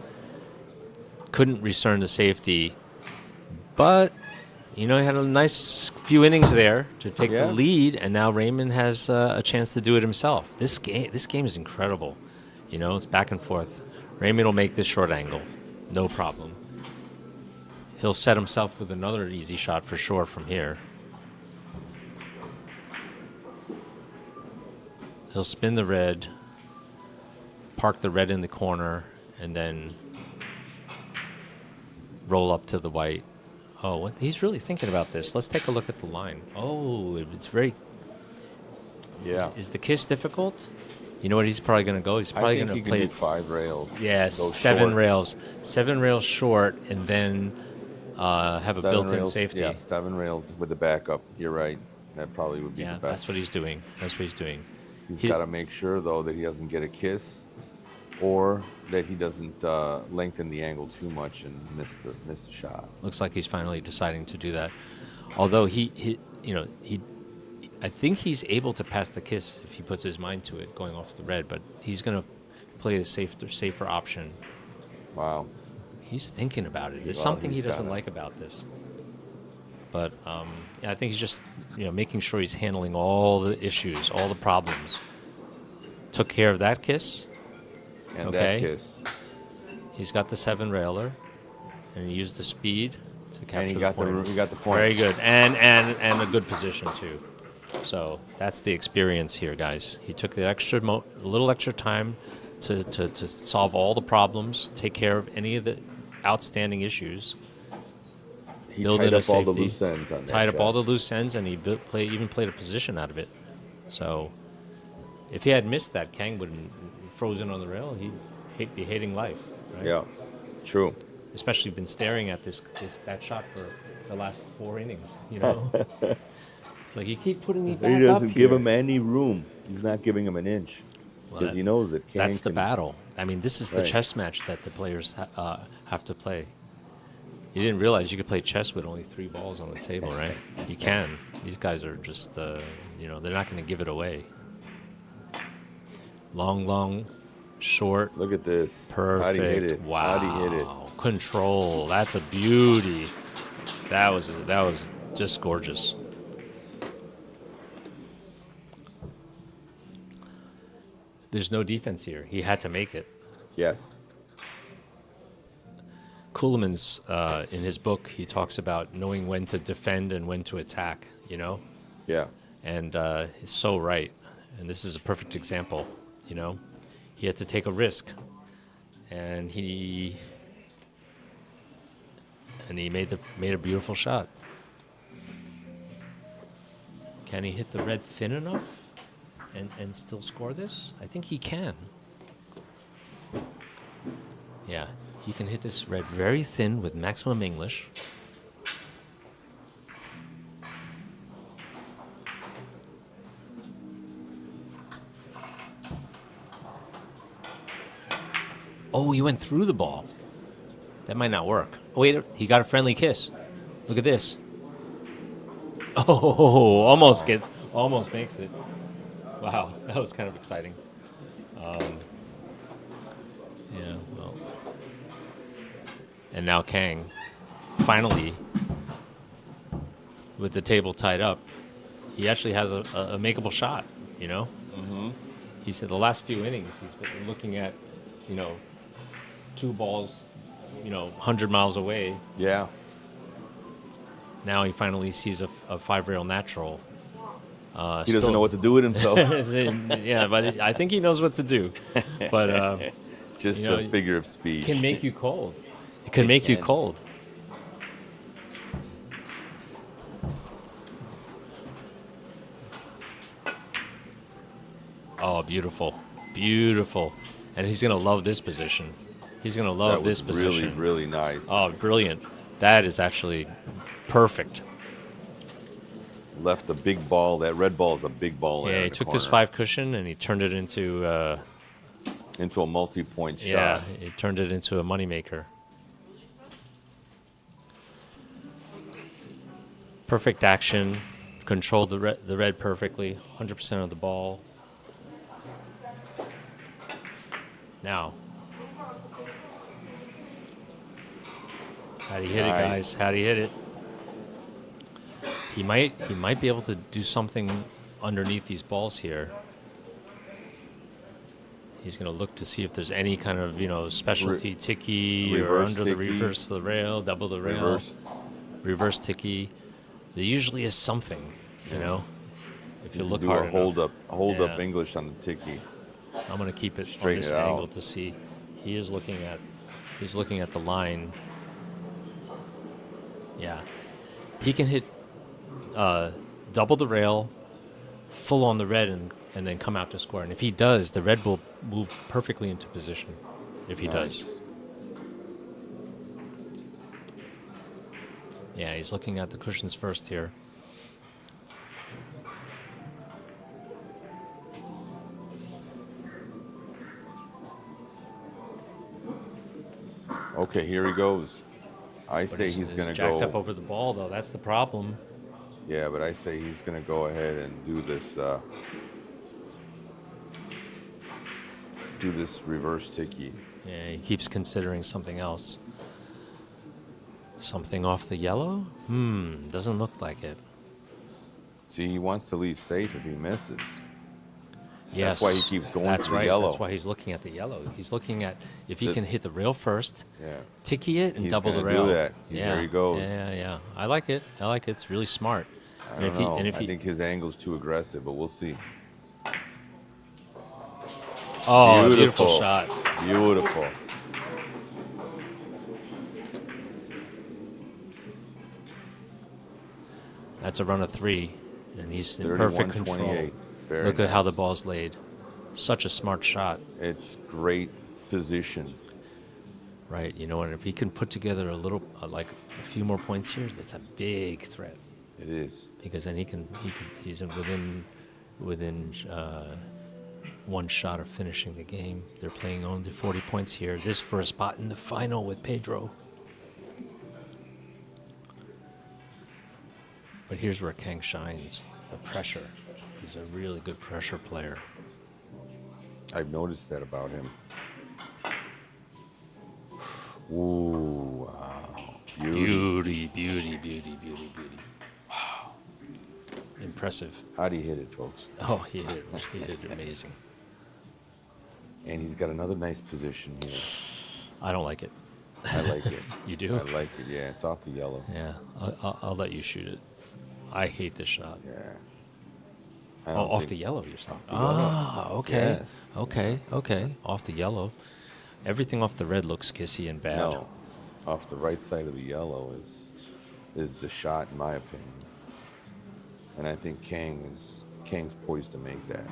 Couldn't return the safety, but he had a nice few innings there to take the lead, and now Raymond has a chance to do it himself. This game is incredible. It's back and forth. Raymond will make this short angle, no problem. He'll set himself with another easy shot for sure from here. He'll spin the red, park the red in the corner, and then roll up to the white. Oh, what? He's really thinking about this. Let's take a look at the line. Oh, it's very... Yeah. Is the kiss difficult? You know what he's probably going to go? He's probably going to play it 5 rails. Yeah, Go 7 short. rails. 7 rails short, and then have a 7 built-in rails, safety. Yeah, 7 rails with the backup. You're right. That probably would be Yeah, the best. that's what he's doing. He's got to make sure, though, that he doesn't get a kiss or that he doesn't lengthen the angle too much and miss the shot. Looks like he's finally deciding to do that. Although I think he's able to pass the kiss if he puts his mind to it, going off the red. But he's going to play the safer option. Wow. He's thinking about it. There's Well, something he he's doesn't gotta- like about this. But I think he's just making sure he's handling all the issues, all the problems. Took care of that kiss. And Okay. that kiss. He's got the 7 railer, and he used the speed to capture And he the got point. he got the point. Very good, and a good position too. So that's the experience here, guys. He took the a little extra time to solve all the problems, take care of any of the outstanding issues. He build tied in a up all the safety, loose ends on that tied up shot. all the loose ends, and he even played a position out of it. So if he had missed that, Kang would have frozen on the rail. He'd be hating life. Right? Yeah, true. Especially been staring at that shot for the last 4 innings. It's like you keep putting me back He doesn't up give here. him any room. He's not giving him an inch because he knows that Kang That's the can- battle. I mean, this is the Right. chess match that the players have to play. You didn't realize you could play chess with only 3 balls on the table, right? You can. These guys are just, they're not going to give it away. Long, short, Look at this. How'd he hit perfect. it? Wow. How'd he hit it? Control. That's a beauty. That was just gorgeous. There's no defense here. He had to make it. Yes. Kuhlman's, in his book, he talks about knowing when to defend and when to attack, Yeah. And he's so right. And this is a perfect example, He had to take a risk. And he made a beautiful shot. Can he hit the red thin enough and still score this? I think he can. Yeah, he can hit this red very thin with maximum English. Oh, he went through the ball. That might not work. Oh, wait, he got a friendly kiss. Look at this. Oh, almost makes it. Wow, that was kind of exciting. Yeah, well. And now Kang, finally, with the table tied up, he actually has a makeable shot, Mm-hmm. He said the last few innings, he's been looking at, 2 balls, 100 miles away. Yeah. Now he finally sees a 5-rail natural. He doesn't know what to do with himself. Yeah, but I think he knows what to do. But Just a figure of speech. It can make you cold. It can make you cold. Oh, beautiful. Beautiful. And he's going to love this position. He's going to love this position. Really, really nice. Oh, brilliant. That is actually perfect. Left a big ball. That red ball is a big ball. Yeah, he took this 5 cushion and he turned it into a multi-point shot. Yeah, he turned it into a moneymaker. Perfect action. Controlled the red perfectly. 100% of the ball. Now. How'd he hit it, guys? How'd he hit it? He might be able to do something underneath these balls here. He's going to look to see if there's any kind of, specialty ticky or under the reverse of the rail, double the rail, reverse ticky. There usually is something, if you look hard enough. Hold up English on the ticky. I'm going to keep it on this angle to see. He's looking at the line. Yeah. He can hit double the rail, full on the red, and then come out to score. And if he does, the red will move perfectly into position. If he does. Yeah, he's looking at the cushions first here. Okay, here he goes. I say he's going to go. Jacked up over the ball, though. That's the problem. Yeah, but I say he's going to go ahead and do this reverse ticky. Yeah, he keeps considering something else. Something off the yellow? Doesn't look like it. See, he wants to leave safe if he misses. Yes. That's why he keeps going to the yellow. That's why he's looking at the yellow. He's looking at if he can hit the rail first, yeah, ticky it, and he's double the gonna rail. Do that. There he goes. Yeah. I like it. It's really smart. I don't know. I think his angle's too aggressive, but we'll see. Oh, beautiful shot. Beautiful. That's a run of 3, and he's in perfect control. Look at how the ball's laid. Such a smart shot. It's great position. Right, and if he can put together a little, like a few more points here, that's a big threat. It is. Because then he's within 1 shot of finishing the game. They're playing only 40 points here. This for a spot in the final with Pedro. But here's where Kang shines. The pressure. He's a really good pressure player. I've noticed that about him. Ooh, wow. Beauty. Wow. Impressive. How'd he hit it, folks? Oh, he hit it amazing. And he's got another nice position here. I don't like it. I like it. You do? I like it, yeah. It's off the yellow. Yeah, I'll let you shoot it. I hate this shot. Yeah. Off the yellow, you're saying? Okay. Yes. Okay. Off the yellow. Everything off the red looks kissy and bad. No. Off the right side of the yellow is the shot, in my opinion. And I think Kang's poised to make that.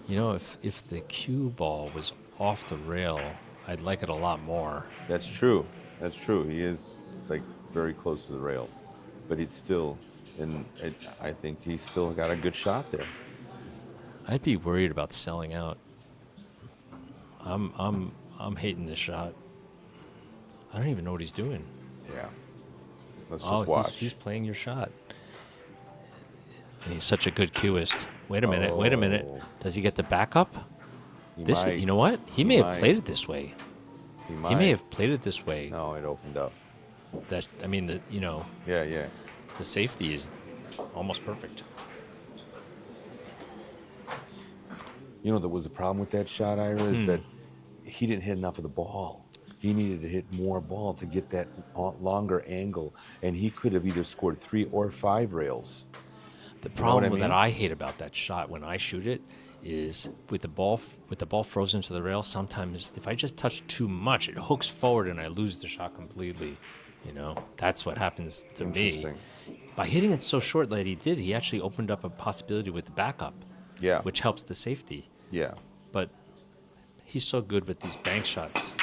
You know, if the cue ball was off the rail, I'd like it a lot more. That's true. He is like very close to the rail, but it's still, I think he's still got a good shot there. I'd be worried about selling out. I'm hating this shot. I don't even know what he's doing. Yeah. Let's just watch. He's playing your shot. And he's such a good cueist. Wait a minute. Does he get the backup? You know what? He may have played it this way. He may have played it this way. No, it opened up. Yeah. The safety is almost perfect. You know, there was a problem with that shot, Ira, is that he didn't hit enough of the ball. He needed to hit more ball to get that longer angle, and he could have either scored 3 or 5 rails. The problem that I hate about that shot when I shoot it is with the ball frozen to the rail, sometimes if I just touch too much, it hooks forward and I lose the shot completely. You know, that's what happens to me. By hitting it so short that he did, he actually opened up a possibility with the backup, which helps the safety. Yeah. But he's so good with these bank shots.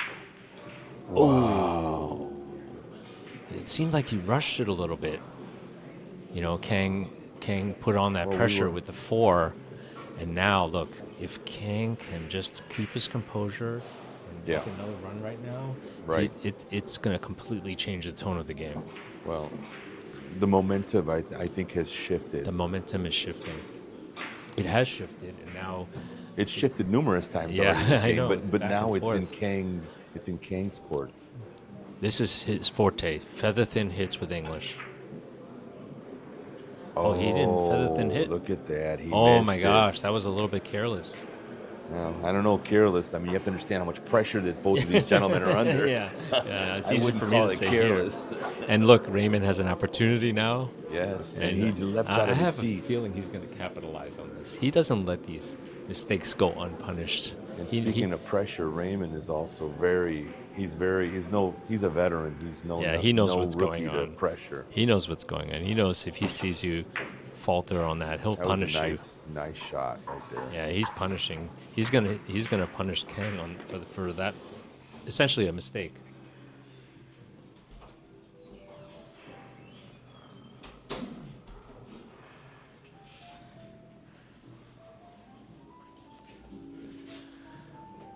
Wow. Oh. It seemed like he rushed it a little bit. You know, Kang put on that pressure with the 4. And now, look, if Kang can just keep his composure and make another run right now, it's going to completely change the tone of the game. Well, the momentum, I think, has shifted. The momentum is shifting. It has shifted, and now... It's shifted numerous times already in this game, I know, but now it's in Kang. It's in Kang's court. This is his forte, feather-thin hits with English. Oh, he didn't feather-thin hit. Look at that. He missed my gosh, that was a little bit careless. Well, I don't know, careless. I mean, you have to understand how much pressure that both of these gentlemen are under. Yeah, it's easy for me to say careless. Here. And look, Raymon has an opportunity now. Yes, and he leapt out of his seat. I have a feeling he's going to capitalize on this. He doesn't let these mistakes go unpunished. And speaking of pressure, Raymon is also he's a veteran. He knows what's going on. Pressure. He knows what's going on. He knows if he sees you falter on that, he'll punish you. Nice shot right there. Yeah, he's punishing. He's gonna punish Kang for that, essentially a mistake.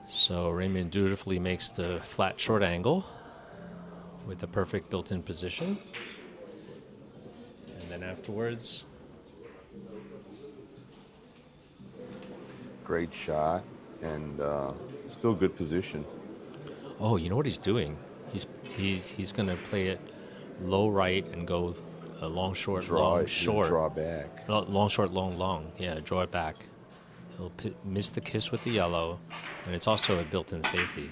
So Raymon dutifully makes the flat short angle with the perfect built-in position. And then afterwards... Great shot and still good position. Oh, you know what he's doing? He's going to play it low right and go long short, long short. Draw back. Long short, long. Yeah, draw it back. He'll miss the kiss with the yellow, and it's also a built-in safety.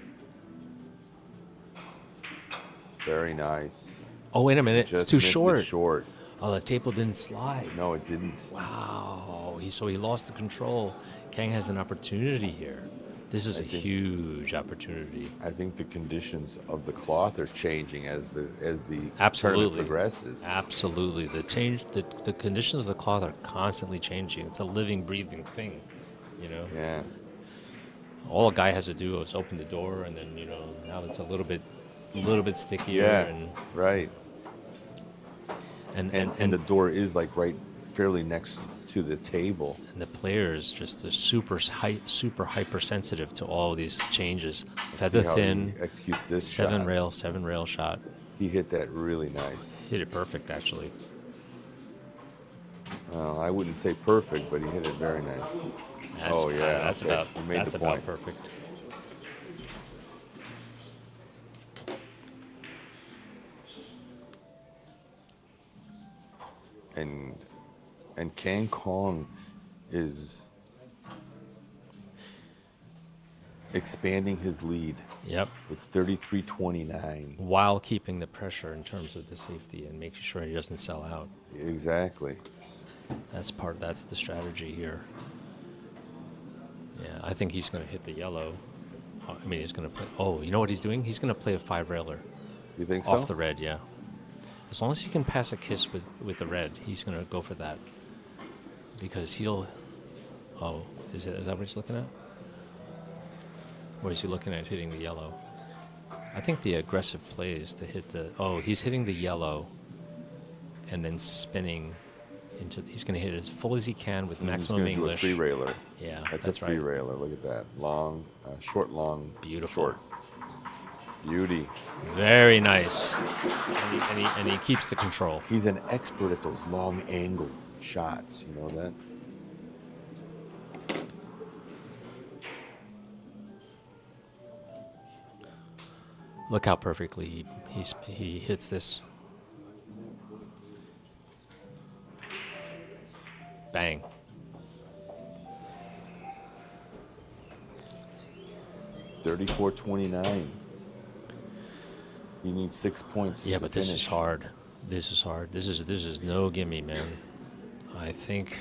Very nice. Oh, wait a minute. It's too short. It short. Oh, the table didn't slide. No, it didn't. Wow. So he lost the control. Kang has an opportunity here. This is a huge opportunity. I think the conditions of the cloth are changing as the tournament progresses. Absolutely. The conditions of the cloth are constantly changing. It's a living, breathing thing, you know? Yeah. All a guy has to do is open the door, and then, now it's a little bit stickier. Yeah, right. And the door is right fairly next to the table. And the players just super hypersensitive to all of these changes. Feather thin, executes this seven rail shot. He hit that really nice. Hit it perfect, actually. I wouldn't say perfect, but he hit it very nice. That's, Yeah, that's okay. about He made that's the about point. perfect. And Kang is expanding his lead. Yep. It's 33-29. While keeping the pressure in terms of the safety and making sure he doesn't sell out. Exactly. That's the strategy here. Yeah, I think he's going to hit the yellow. I mean, he's going to play. Oh, you know what he's doing? He's going to play a 5-railer You think so? off the red, yeah. As long as he can pass a kiss with the red, he's going to go for that. Because he'll... Oh, is that what he's looking at? Or is he looking at hitting the yellow? I think the aggressive play is to hit the... Oh, he's hitting the yellow and then spinning into... He's going to hit it as full as he can with maximum English. He's going to do a 3-railer. Yeah, that's that's a right. 3-railer. Look at that. Long, short, long, Beautiful. short. Beauty. Very nice. And he keeps the control. He's an expert at those long angle shots. You know that? Look how perfectly he hits this. Bang. $34-29. He needs 6 points. Yeah, to but this finish. is hard. This is hard. This is no gimme, man. I think.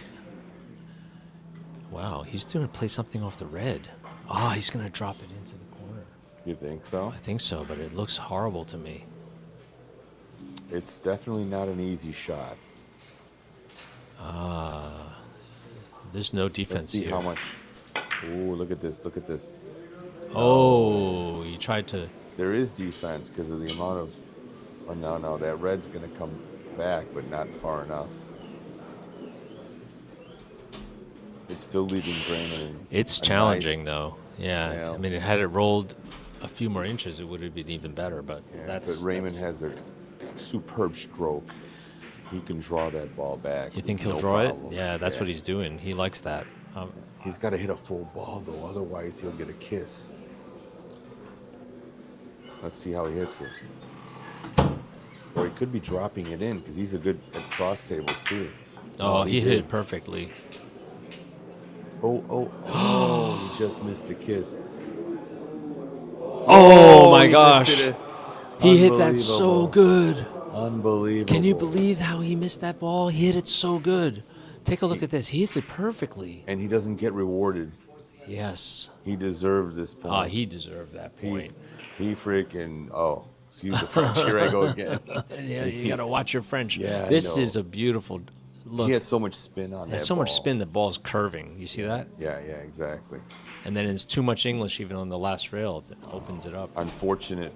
Wow, he's going to play something off the red. Ah, he's going to drop it into the corner. You think so? I think so, but it looks horrible to me. It's definitely not an easy shot. There's no defense Let's see here. how much. Oh, look at this! Look at this! Oh, he tried to. There is defense because of the amount of. Oh no, that red's going to come back, but not far enough. It's still leaving Raymon. It's challenging, though. Yeah, Yeah. I mean, had it rolled a few more inches, it would have been even better. But But Raymon has a superb stroke. He can draw that ball back. You think he'll no draw problem. it? Yeah, that's what he's doing. He likes that. He's got to hit a full ball though, otherwise he'll get a kiss. Let's see how he hits it. Or he could be dropping it in because he's a good at cross tables too. Oh, he hit did. it perfectly. Oh, he just missed the kiss. Oh my he gosh. missed it. He hit that so good. Unbelievable. Can you believe how he missed that ball? He hit it so good. Take a look at this. He hits it perfectly. And he doesn't get rewarded. Yes. He deserved this point. He deserved that point. He freaking, excuse the French, here I go again. Yeah, you got to watch your French. Yeah, I This know. is a beautiful look. He had so much spin on that There's so much ball. spin, the ball's curving. You see that? Yeah, exactly. And then it's too much English even on the last rail. It opens it up. Unfortunate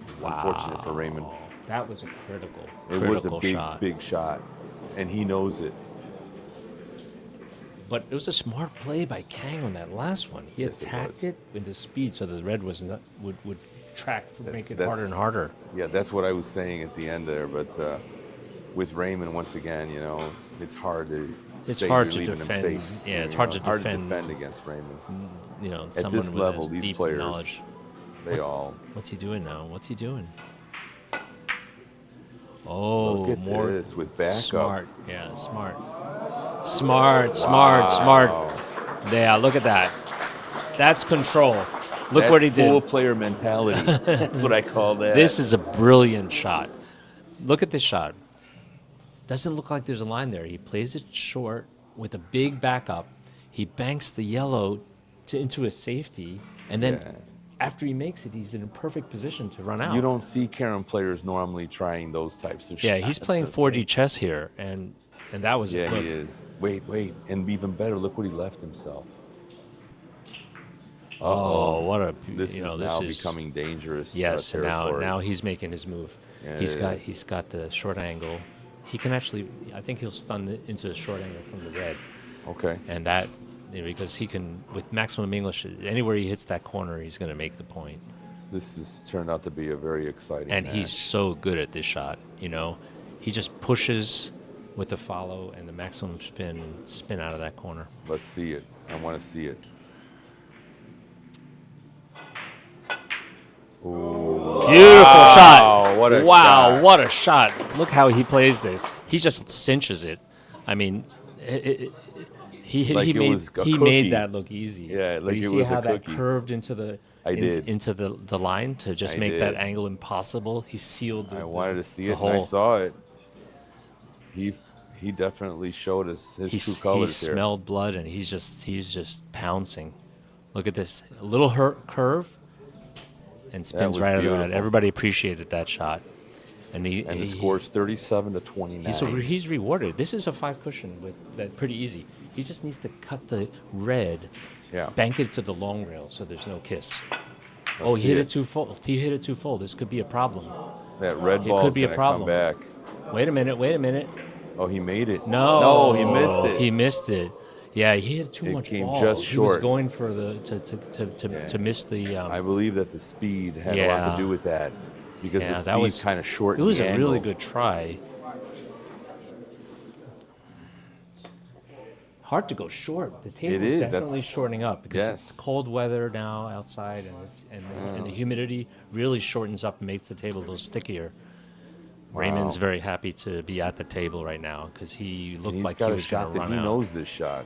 for Raymond. That was a critical It was a big, shot. big shot, and he knows it. But it was a smart play by Kang on that last one. He Yes, it attacked was. it with the speed so the red was not, would track, make it That's- harder and harder. Yeah, that's what I was saying at the end there. But with Raymond, once again, it's hard to. It's say hard you're to leaving him defend. safe. Yeah, it's hard to defend. against Raymond. Someone this with level, this these deep players, knowledge. What's he doing now? What's he doing? Oh, Look at more this with backup. smart. Yeah, smart. Yeah, look at that. That's control. Look That's what he did. full player mentality. That's what I call that. This is a brilliant shot. Look at this shot. Doesn't look like there's a line there. He plays it short with a big backup. He banks the yellow into a safety, and then after he makes it, he's in a perfect position to run out. You don't see Karen players normally trying those types of shots. Yeah, he's playing 4D chess here, and that was Yeah, look, he is. Wait, and even better, look what he left himself. Oh, what a This is becoming dangerous. Yes, territory. now he's making his move. Yeah, he's it is. he's got the short angle. He can actually, I think he'll stun it into the short angle from the red, Okay. and that because he can with maximum English anywhere he hits that corner, he's going to make the point. This has turned out to be a very exciting And match. he's so good at this shot. He just pushes with the follow and the maximum spin out of that corner. Let's see it. I want to see it. Ooh. Beautiful shot. What a wow, shot. what a shot. Look how he plays this. He just cinches it. I mean, he Like it made was a he cookie. made that look easy. Yeah, But like you it see was how a that cookie. curved into the did. into the line to just I make that did. angle impossible. He sealed I wanted to see the it, and I hole. saw it. He definitely showed us his true He colors here. smelled blood and he's just pouncing. Look at this. A little curve and spins was right out of that. beautiful. Everybody appreciated that shot. And And the score's 37-29. he's rewarded. This is a 5 cushion with that pretty easy. He just needs to cut the red, Yeah. bank it to the long rail so there's no kiss. Let's He see hit it too full. He hit it too full. This could be a problem. That red It ball could is be a going to come problem. back. Wait a minute. Oh, he made it. No. No, he missed it. He missed it. Yeah, he hit too It much came ball. just He was short. going for the to miss the. I believe that the speed had a lot Yeah. to do with that. Because Yeah, the that speed was kind of short. It was a really good try. Hard to go short. The table is is, definitely that's- shortening up because yes. it's cold weather now outside, and the humidity really shortens up and makes the table a little stickier. Raymond's very happy to be at the table right now because he looked He's like got he a was going shot to that run he out. knows this shot.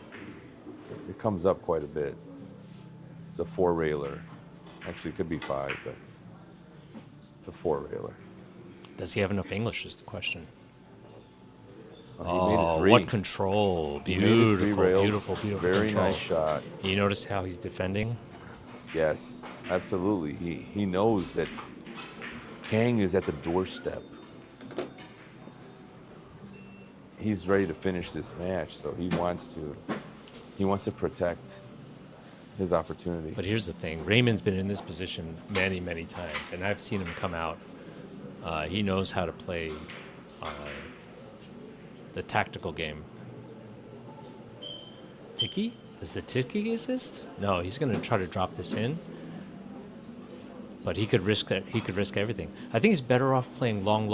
It comes up quite a bit. It's a 4-railer. Actually, it could be 5, but it's a 4-railer. Does he have enough English is the question. He made it 3. What control. He made it 3 Beautiful, rails. beautiful Very control. nice shot. You notice how he's defending? Yes, absolutely. He knows that Kang is at the doorstep. He's ready to finish this match, so he wants to protect his opportunity. But here's the thing. Raymond's been in this position many, many times, and I've seen him come out. He knows how to play the tactical game. Tiki? Does the tiki exist? No, he's going to try to drop this in. But he could risk that. He could risk everything. I think he's better off playing long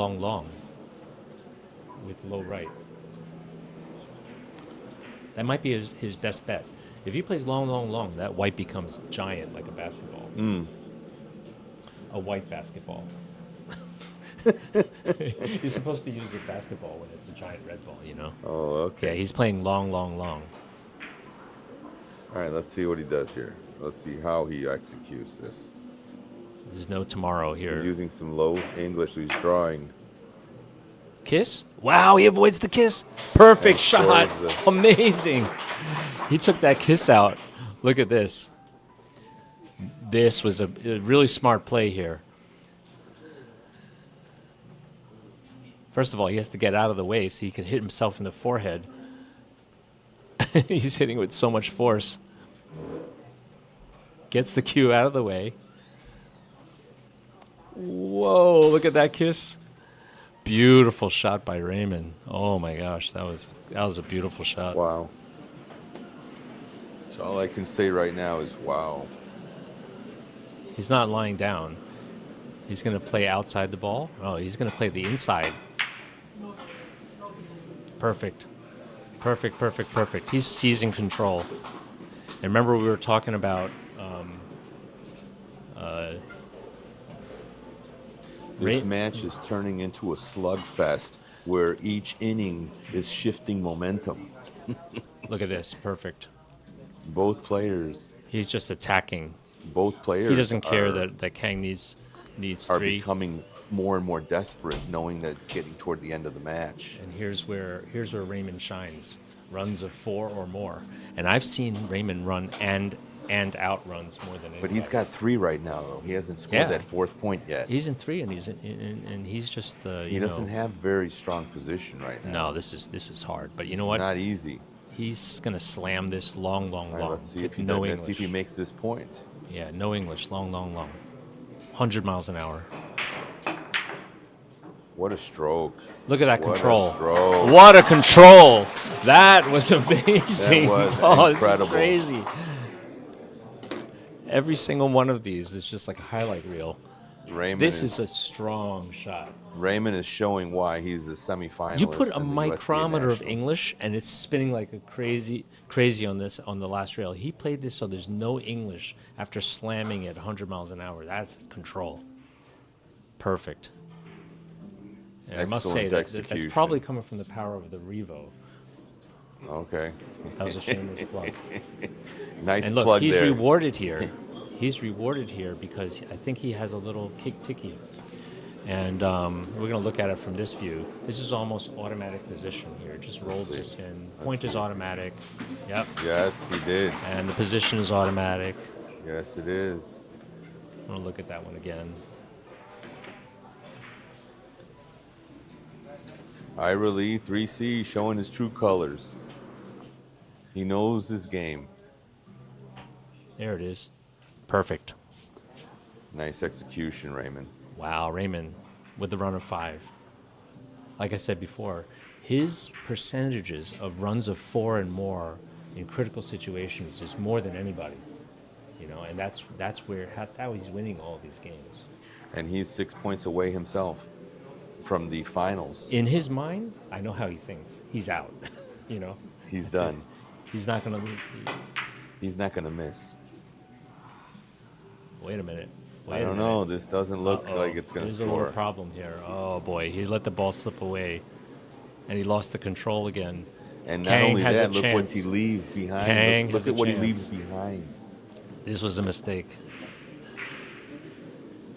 with low right. That might be his best bet. If he plays long, that white becomes giant like a basketball. A white basketball. You're supposed to use a basketball when it's a giant red ball, you know? Oh, okay. Yeah, he's playing long. All right, let's see what he does here. Let's see how he executes this. There's no tomorrow He's here. using some low English, so he's drawing. Kiss? Wow, he avoids the kiss. Perfect And shot. scores the- Amazing. He took that kiss out. Look at this. This was a really smart play here. First of all, he has to get out of the way so he can hit himself in the forehead. He's hitting with so much force. Gets the cue out of the way. Whoa, look at that kiss. Beautiful shot by Raymond. Oh my gosh, that was a beautiful shot. Wow. So all I can say right now is wow. He's not lying down. He's going to play outside the ball. Oh, he's going to play the inside. Perfect. He's seizing control. And remember we were talking about This match is turning into a slugfest where each inning is shifting momentum. Look at this. Perfect. Both players He's just attacking. He He doesn't care that Kang needs are 3. becoming more and more desperate, knowing that it's getting toward the end of the match. And here's where Raymond shines. Runs of 4 or more. And I've seen Raymond run and out runs more than anybody. But he's got 3 right now, though. He hasn't scored Yeah. that 4th point yet. He's in 3, and he's just He doesn't have very strong position right now. No, this is hard. But you It's know what? not easy. He's gonna slam this long. All right, let's see if he no does. English. Let's see if he makes this point. Yeah, no English. Long. 100 miles an hour. What a stroke! Look at that What a control. stroke. What a control! That was amazing. That was oh, incredible. This is crazy. Every single one of these is just like a highlight reel. Raymond This is a strong shot. Raymond is showing why he's a semifinalist. You put a in the USBA micrometer of Nationals. English, and it's spinning like a crazy on the last rail. He played this so there's no English after slamming at 100 miles an hour. That's control. Perfect. And I must say that's execution. probably coming from the power of the Revo. Okay. That was a shameless plug. Nice And look, plug he's there. rewarded here. He's rewarded here because I think he has a little kick ticky. And we're going to look at it from this view. This is almost automatic position here. It just rolls this in. Point is automatic. Yep. Yes, he did. And the position is automatic. Yes, it is. I'm going to look at that one again. Ira Lee, 3C, showing his true colors. He knows his game. There it is. Perfect. Nice execution, Raymond. Wow, Raymond with the run of 5. Like I said before, his percentages of runs of 4 and more in critical situations is more than anybody. You know, and that's how he's winning all these games. And he's 6 points away himself from the finals. In his mind, I know how he thinks. He's out. You know, He's That's done. it. He's not going to. He's not going to miss. Wait a minute. I don't know. This doesn't look like it's going to There's a little score. problem here. Oh boy, he let the ball slip away, and he lost the control again. And not Kang only has that, a look what chance. he leaves behind. Kang Look has at a what he chance. leaves behind. This was a mistake.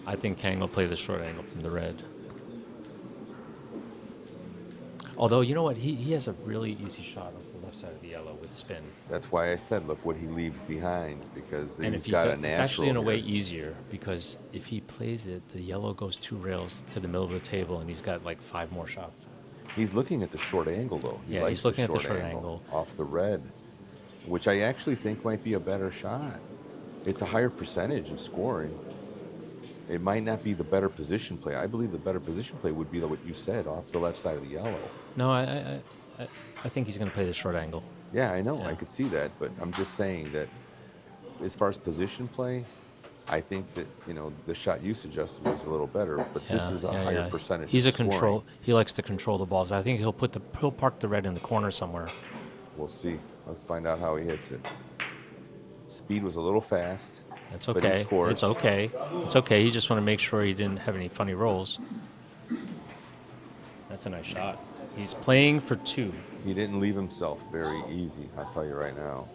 I think Kang will play the short angle from the red. Although, you know what? He has a really easy shot off the left side of the yellow with spin. That's why I said, look what he leaves behind, because And he's if got he a natural. it's actually in a way here. easier because if he plays it, the yellow goes 2 rails to the middle of the table, and he's got like 5 more shots. He's looking at the short angle, though. He Yeah, likes he's looking at the short angle. off the red, which I actually think might be a better shot. It's a higher percentage of scoring. It might not be the better position play. I believe the better position play would be what you said, off the left side of the yellow. No, I think he's going to play the short angle. Yeah, I know. Yeah. I could see that, but I'm just saying that as far as position play, I think that, the shot you suggested was a little better, but this is a higher percentage. He's of a control. scoring. He likes to control the balls. I think he'll park the red in the corner somewhere. We'll see. Let's find out how he hits it. Speed was a little fast. That's but he okay. scores. It's okay. It's okay. He just want to make sure he didn't have any funny rolls. That's a nice shot. He's playing for 2. He didn't leave himself very easy, I'll tell you right now.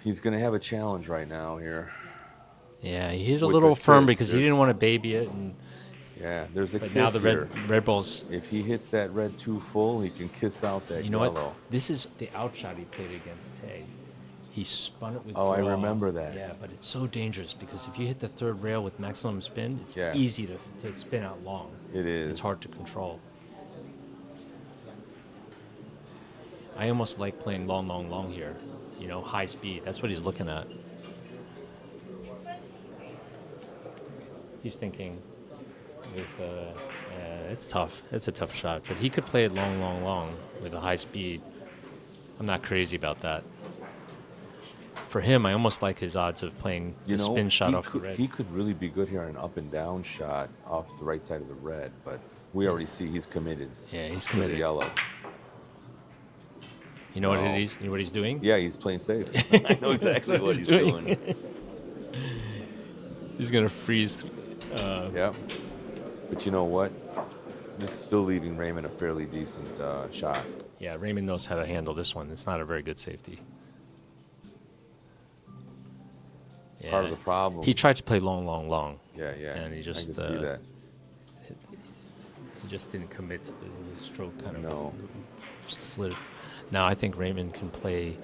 He's going to have a challenge right now here. Yeah, he hit a With little the firm kiss, because he there's- didn't want to baby it, and Yeah, there's a but kiss now the here. red ball's. If he hits that red too full, he can kiss out that You know yellow. what? This is the outshot he played against Tay. He spun it with Oh, I draw. remember that. Yeah, but it's so dangerous because if you hit the 3rd rail with maximum spin, it's Yeah. easy to spin out long. It is. It's hard to control. I almost like playing long here. High speed. That's what he's looking at. He's thinking with, it's tough. It's a tough shot, but he could play it long with a high speed. I'm not crazy about that. For him, I almost like his odds of playing the spin shot off the red. He could really be good here on an up and down shot off the right side of the red, but we already see he's committed. Yeah, he's to committed. the yellow. You know what it is? You know what he's doing? Yeah, he's playing safe. I know exactly what he's doing. He's gonna freeze. Yeah. But you know what? This is still leaving Raymond a fairly decent shot. Yeah, Raymond knows how to handle this one. It's not a very good safety. Yeah. Part of the problem. He tried to play long. Yeah. And he just I can see that. he just didn't commit to the stroke. Kind of No. slid. Now I think Raymond can play.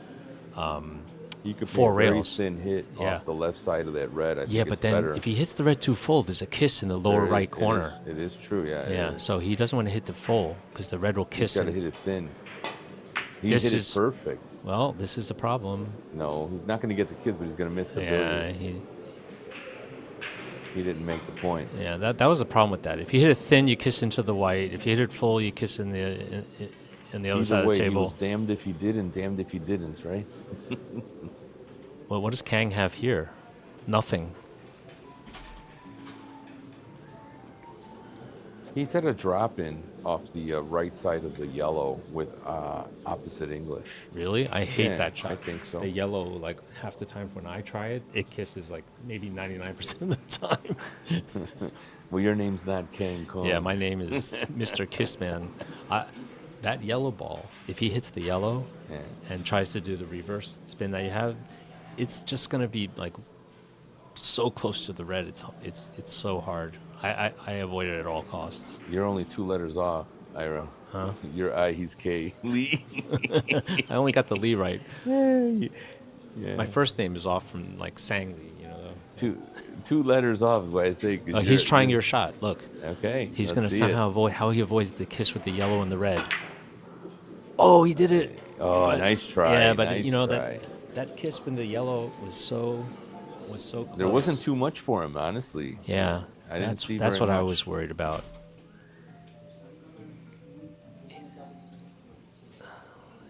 He could 4 be a very rails. thin hit Yeah. off the left side of that red. I think Yeah, it's but then better. if he hits the red too full, there's a kiss in the lower There right corner. It is true, yeah. it Yeah, is. so he doesn't want to hit the full because the red will He's kiss got to him. hit it thin. He This hit is- it perfect. Well, this is a problem. No, he's not going to get the kids, but he's going to miss the Yeah, birdie. He didn't make the point. yeah. That was a problem with that. If you hit it thin, you kiss into the white. If you hit it full, you kiss in the other side Either of way, the he table. was damned if he did and damned if he didn't, right? Well, what does Kang have here? nothing. He's had a drop in off the right side of the yellow with opposite English. Really? I hate Yeah, that shot. I think so. The yellow, like half the time when I try it, it kisses like maybe 99% of the time. Well, your name's not Kang. Yeah, my name is Mr. Kissman. That yellow ball, if he hits the yellow Yeah. and tries to do the reverse spin that you have, it's just going to be like so close to the red. It's so hard. I avoid it at all costs. You're only 2 letters off, Ira. Huh? You're I, he's K. Lee. I only got the Lee right. Yeah. My first name is off from like Sang Lee, you know. Two letters off is what I say. 'Cause He's trying your shot. Look. Okay. He's let's going to see somehow it. avoid how he avoids the kiss with the yellow and the red. Oh, he did it. Oh, But- nice try. Yeah, but nice you know try. that kiss with the yellow was so close. There wasn't too much for him, honestly. Yeah, I didn't see that's very what I much. was worried about.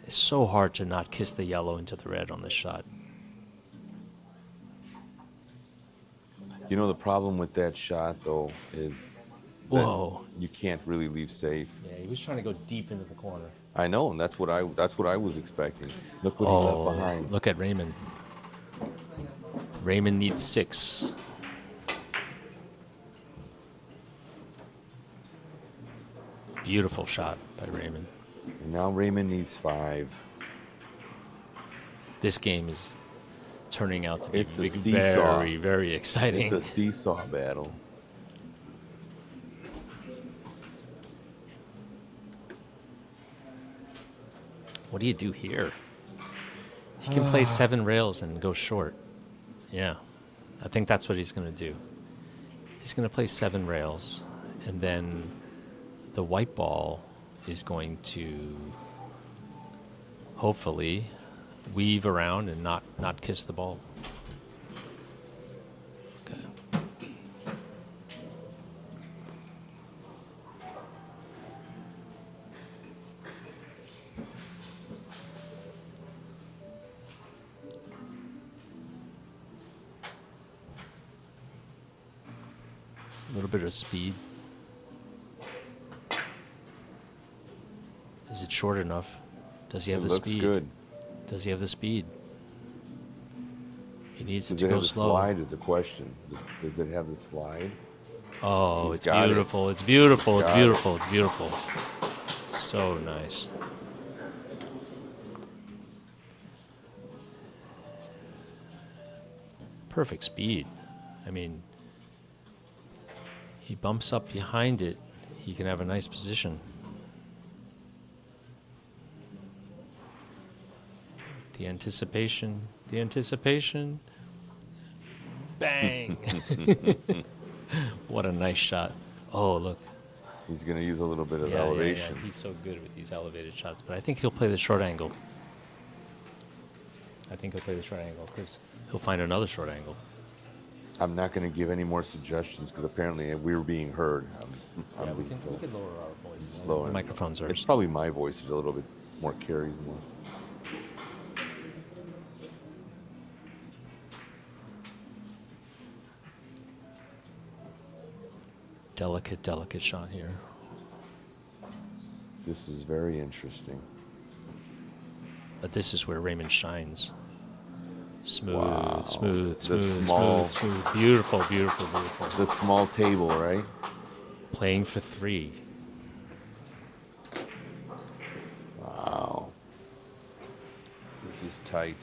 It's so hard to not kiss the yellow into the red on this shot. You know, the problem with that shot, though, is that Whoa. you can't really leave safe. Yeah, he was trying to go deep into the corner. I know, and that's what I was expecting. Look what he left behind. Look at Raymon. Raymon needs 6. Beautiful shot by Raymon. And now Raymond needs 5. This game is turning out to be It's a seesaw. very, very exciting. It's a seesaw battle. What do you do here? He can play 7 rails and go short. Yeah, I think that's what he's going to do. He's going to play 7 rails, and then the white ball is going to hopefully weave around and not kiss the ball. Okay. A little bit of speed. Is it short enough? Does he have It the looks speed? good. Does he have the speed? He needs it Does to it go have the slow. slide is the question. Does it have the slide? Oh, He's it's got it. beautiful. It's beautiful. He's It's got it. beautiful. It's beautiful. So nice. Perfect speed. I mean, he bumps up behind it. He can have a nice position. The anticipation. The anticipation. Bang! What a nice shot. Oh, look. He's going to use a little bit of Yeah, elevation. He's so good with these elevated shots, but I think he'll play the short angle. I think he'll play the short angle because he'll find another short angle. I'm not going to give any more suggestions because apparently we're being heard. I'm Yeah, we being can told. lower our voice. Just lower The it. microphones are. It's probably my voice is a little bit more carries more. Delicate shot here. This is very interesting. But this is where Raymond shines. Smooth, Wow. smooth, The smooth, small- smooth, smooth. Beautiful, beautiful, beautiful. The small table, right? Playing for 3. Wow. This is tight.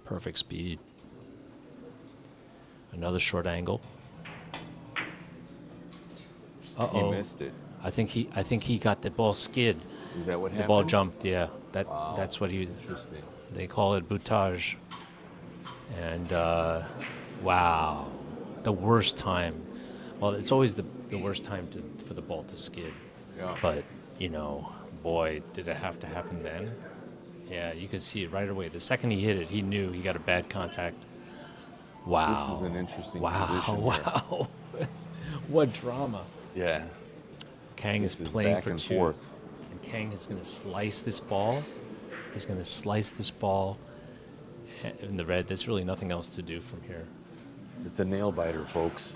Perfect speed. Another short angle. Uh-oh. He missed it. I think he got the ball skid. Is that what The happened? ball jumped, yeah. Wow. That's what he was. Interesting. They call it boutage. And wow, the worst time. Well, it's always the worst time for the ball to skid. Yeah. But boy, did it have to happen then? Yeah, you could see it right away. The second he hit it, he knew he got a bad contact. Wow. This is an interesting wow, position here. Wow. What drama. Yeah. Kang is This is playing back for and 2. forth. And Kang is going to slice this ball. He's going to slice this ball in the red. There's really nothing else to do from here. It's a nail biter, folks.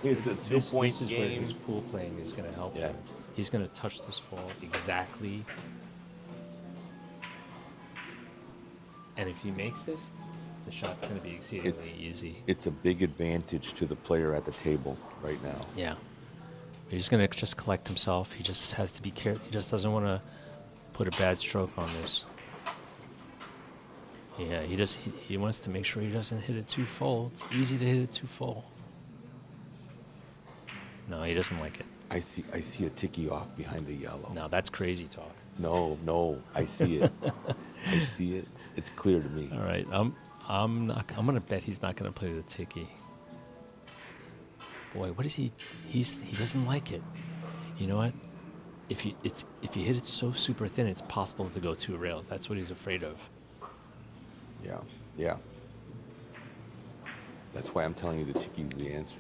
It's a 2-point This is where game. his pool playing is going to help Yeah. him. He's going to touch this ball exactly. And if he makes this, the shot's going to be exceedingly easy. It's a big advantage to the player at the table right now. Yeah. He's going to just collect himself. He just has to be careful. He just doesn't want to put a bad stroke on this. Yeah, he wants to make sure he doesn't hit it too full. It's easy to hit it too full. No, he doesn't like it. I see a ticky off behind the yellow. No, that's crazy talk. No, I see it. I see it. It's clear to me. All right, I'm going to bet he's not going to play the ticky. Boy, what is he? He doesn't like it. You know what? If you hit it so super thin, it's possible to go 2 rails. That's what he's afraid of. Yeah. That's why I'm telling you the ticky's the answer.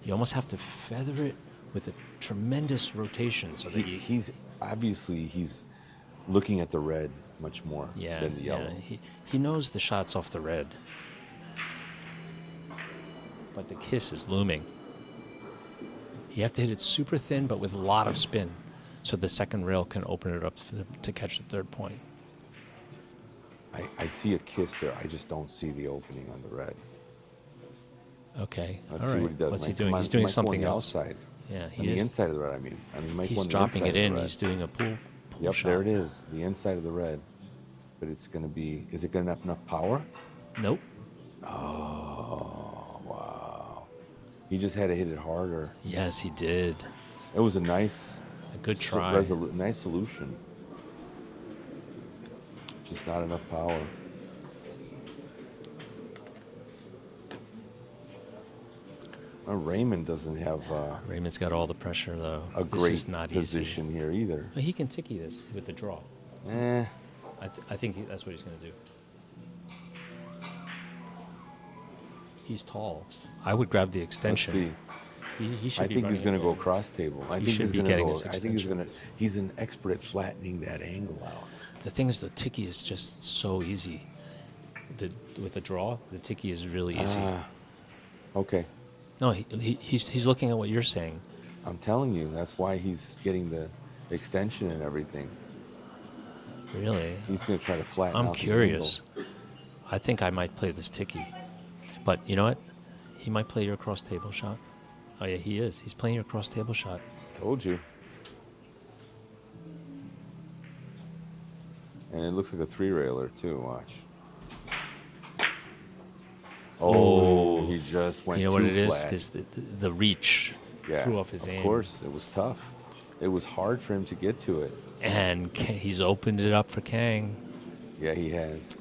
You almost have to feather it with a tremendous rotation so that He's looking at the red much more than the yellow. Yeah. He knows the shot's off the red. But the kiss is looming. You have to hit it super thin but with a lot of spin so the second rail can open it up to catch the 3rd point. I see a kiss there. I just don't see the opening on the red. Okay. Let's all see right. what he does. What's he doing? He's doing something else. Outside. Yeah, on the inside of the red, I mean. He's dropping it in. He's doing a pull Yep, shot. there it is. The inside of the red. But it's going to be... Is it going to have enough power? Nope. Oh, wow. He just had to hit it harder. Yes, he did. It was a good try. Nice solution. Just not enough power. Raymon doesn't have Raymon's got all the pressure, though. a This great is not position here either. Easy. He can ticky this with the draw. Eh, I think that's what he's going to do. He's tall. I would grab the let's extension. see. He should I be think he's running going to it. go cross table. I He think should he's be going to getting go. this I think he's extension. going to. He's an expert at flattening that angle out. The thing is, the ticky is just so easy. With the draw, the ticky is really easy. Okay. No, he's looking at what you're saying. I'm telling you, that's why he's getting the extension and everything. Really? He's going to try to flatten out I'm the curious. angle. I think I might play this ticky. But you know what? He might play your cross table shot. Oh, yeah, he is. He's playing your cross table shot. Told you. And it looks like a 3-railer, too. Watch. Oh, he just went You know too what it is? flat. Because the reach threw off his aim. Of course, it was tough. It was hard for him to get to it. And he's opened it up for Kang. Yeah, he has.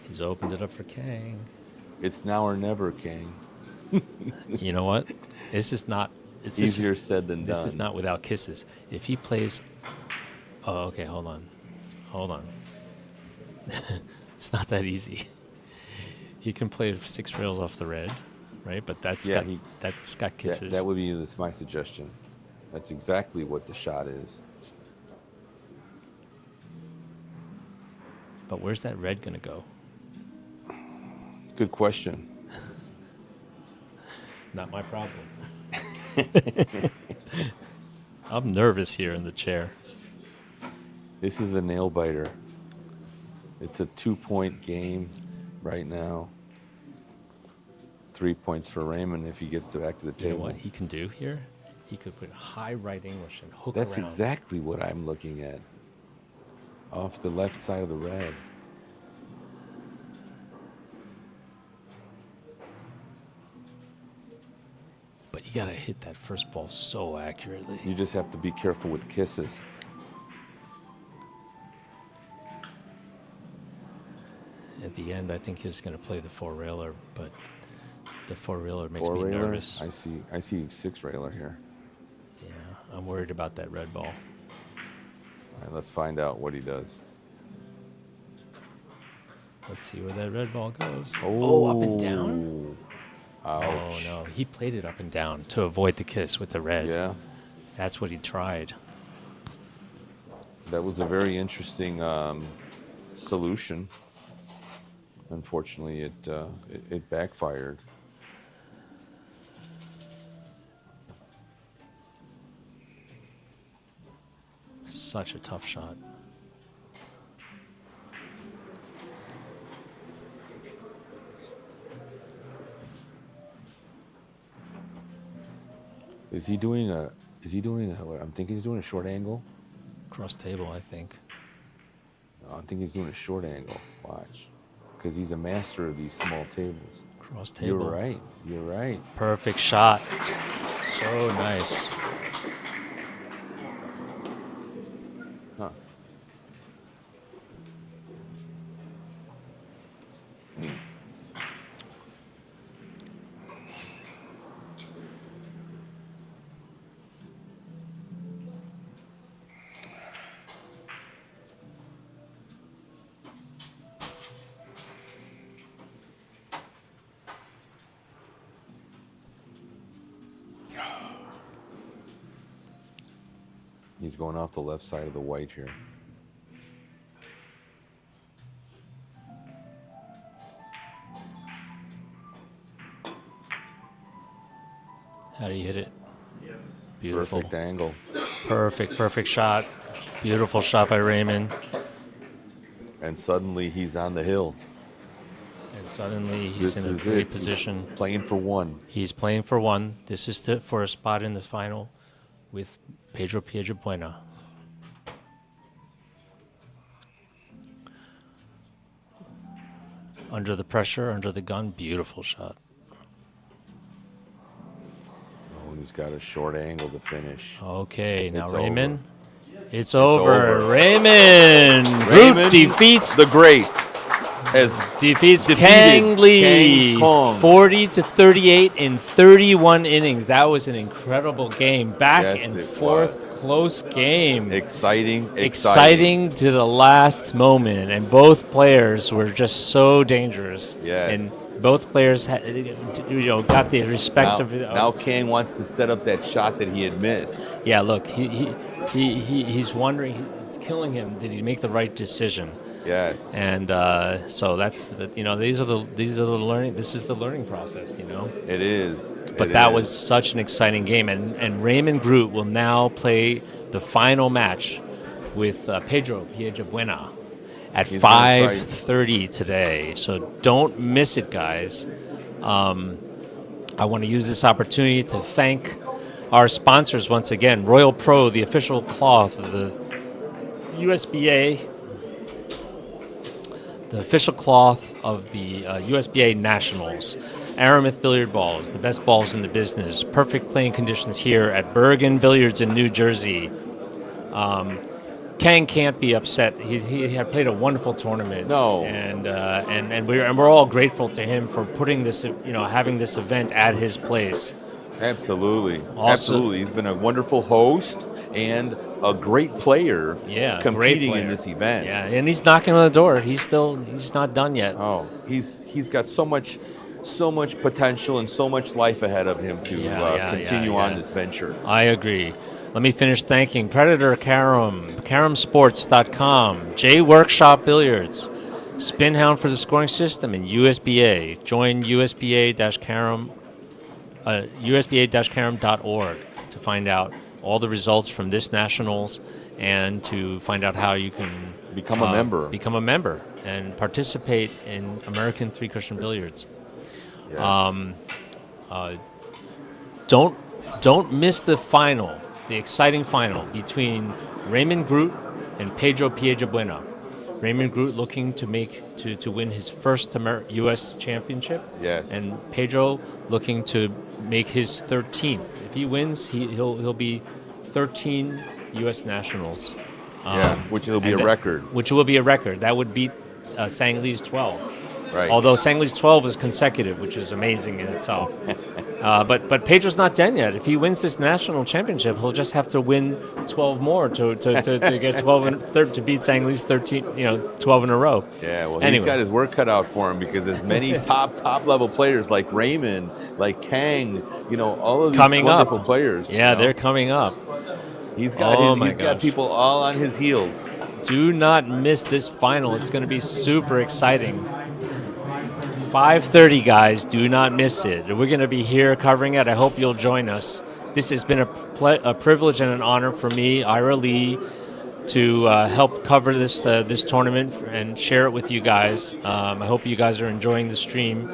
He's opened it up for Kang. It's now or never, Kang. You know what? This is not... Easier said than done. This is not without kisses. If he plays... Oh, okay, hold on. It's not that easy. He can play 6 rails off the red, right? But that's got kisses. That would be my suggestion. That's exactly what the shot is. But where's that red going to go? Good question. Not my problem. I'm nervous here in the chair. This is a nail biter. It's a 2-point game right now. 3 points for Raymon if he gets back to the You table. know what he can do here? He could put high right English and hook That's around. exactly what I'm looking at. Off the left side of the red. But you got to hit that first ball so accurately. You just have to be careful with kisses. At the end, I think he's going to play the 4-railer, but the 4-railer makes me 4-railer? nervous. I see 6-railer here. Yeah, I'm worried about that red ball. All right, let's find out what he does. Let's see where that red ball goes. Oh, up and down? Ouch. Oh, no. He played it up and down to avoid the kiss with the red. Yeah. That's what he tried. That was a very interesting solution. Unfortunately, it backfired. Such a tough shot. Is he doing a? I'm thinking he's doing a short angle. Cross table, I think. No, I think he's doing a short angle. Watch, because he's a master of these small tables. Cross table. You're right. You're right. Perfect shot. So nice. Huh. He's going off the left side of the white here. How do you hit it? Beautiful. Perfect angle. Perfect shot. Beautiful shot by Raymon. And suddenly he's on the hill. And suddenly he's in a great position. He's playing for one. He's playing for one. This is for a spot in the final with Pedro Piedrabuena. Under the pressure, under the gun, beautiful shot. Oh, he's got a short angle to finish. Okay, now It's Raymon. over. It's over. over. Raymon. Raymon Groot defeats the Great. defeats defeated Kang Lee, Kang. 40-38 in 31 innings. That was an incredible game. Back Yes, and it forth, was. close game. Exciting. To the last moment, and both players were just so dangerous. Yes. And both players got the respect of. Now Kang wants to set up that shot that he had missed. Yeah, look, he's wondering. It's killing him. Did he make the right decision? Yes. And so that's, these are the learning. This is the learning process, It is. But that was such an exciting game, and Raymon Groot will now play the final match with Pedro Piedrabuena at 5:30 today. So don't miss it, guys. I want to use this opportunity to thank our sponsors once again. Royal Pro, the official cloth of the USBA. The official cloth of the USBA Nationals. Aramith Billiard Balls, the best balls in the business. Perfect playing conditions here at Bergen Billiards in New Jersey. Kang can't be upset. He had played a wonderful tournament. No. And we're all grateful to him for putting this, having this event at his place. Absolutely. Also- Absolutely. He's been a wonderful host and a great player competing great player. in this event. Yeah, and he's knocking on the door. He's not done yet. Oh, he's got so much potential and so much life ahead of him to continue on this venture. I agree. Let me finish thanking Predator Carom, caromsports.com, J Workshop Billiards, Spinhound for the scoring system, and USBA. Join USBA-carom.org to find out all the results from this Nationals and to find out how you can Become a member and participate in American three-cushion billiards. Yes. Don't miss the final, the exciting final between Raymon Groot and Pedro Piedrabuena. Raymon Groot looking to win his first U.S. championship. Yes. And Pedro looking to make his 13th. If he wins, he'll be 13 U.S. Nationals. Which will be a record. Which will be a record. That would beat Sang Lee's 12. Right. Although Sang Lee's 12 is consecutive, which is amazing in itself. But Pedro's not done yet. If he wins this national championship, he'll just have to win 12 more to get 12 and to beat Sang Lee's 13, 12 in a row. Yeah, well, Anyway. he's got his work cut out for him because as many top level players like Raymon, like Kang, all of these Coming wonderful up. players. Yeah, they're coming up. Oh my he's got gosh. people all on his heels. Do not miss this final. It's going to be super exciting. 5:30, guys. Do not miss it. We're going to be here covering it. I hope you'll join us. This has been a privilege and an honor for me, Ira Lee, to help cover this tournament and share it with you guys. I hope you guys are enjoying the stream.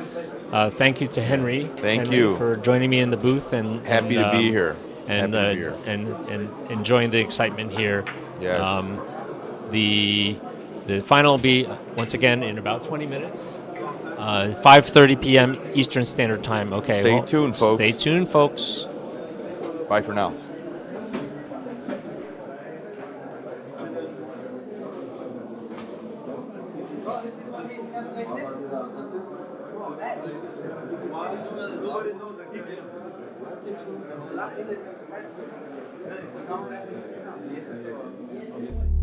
Thank you to Henry. Thank Henry, you. for joining me in the booth Happy to be here. and Happy to be here. and enjoying the excitement here. Yes. The final will be once again in about 20 minutes. 5:30 p.m. Eastern Standard Time. Okay. Stay tuned, folks. Stay tuned, folks. Bye for now. Nobody knows the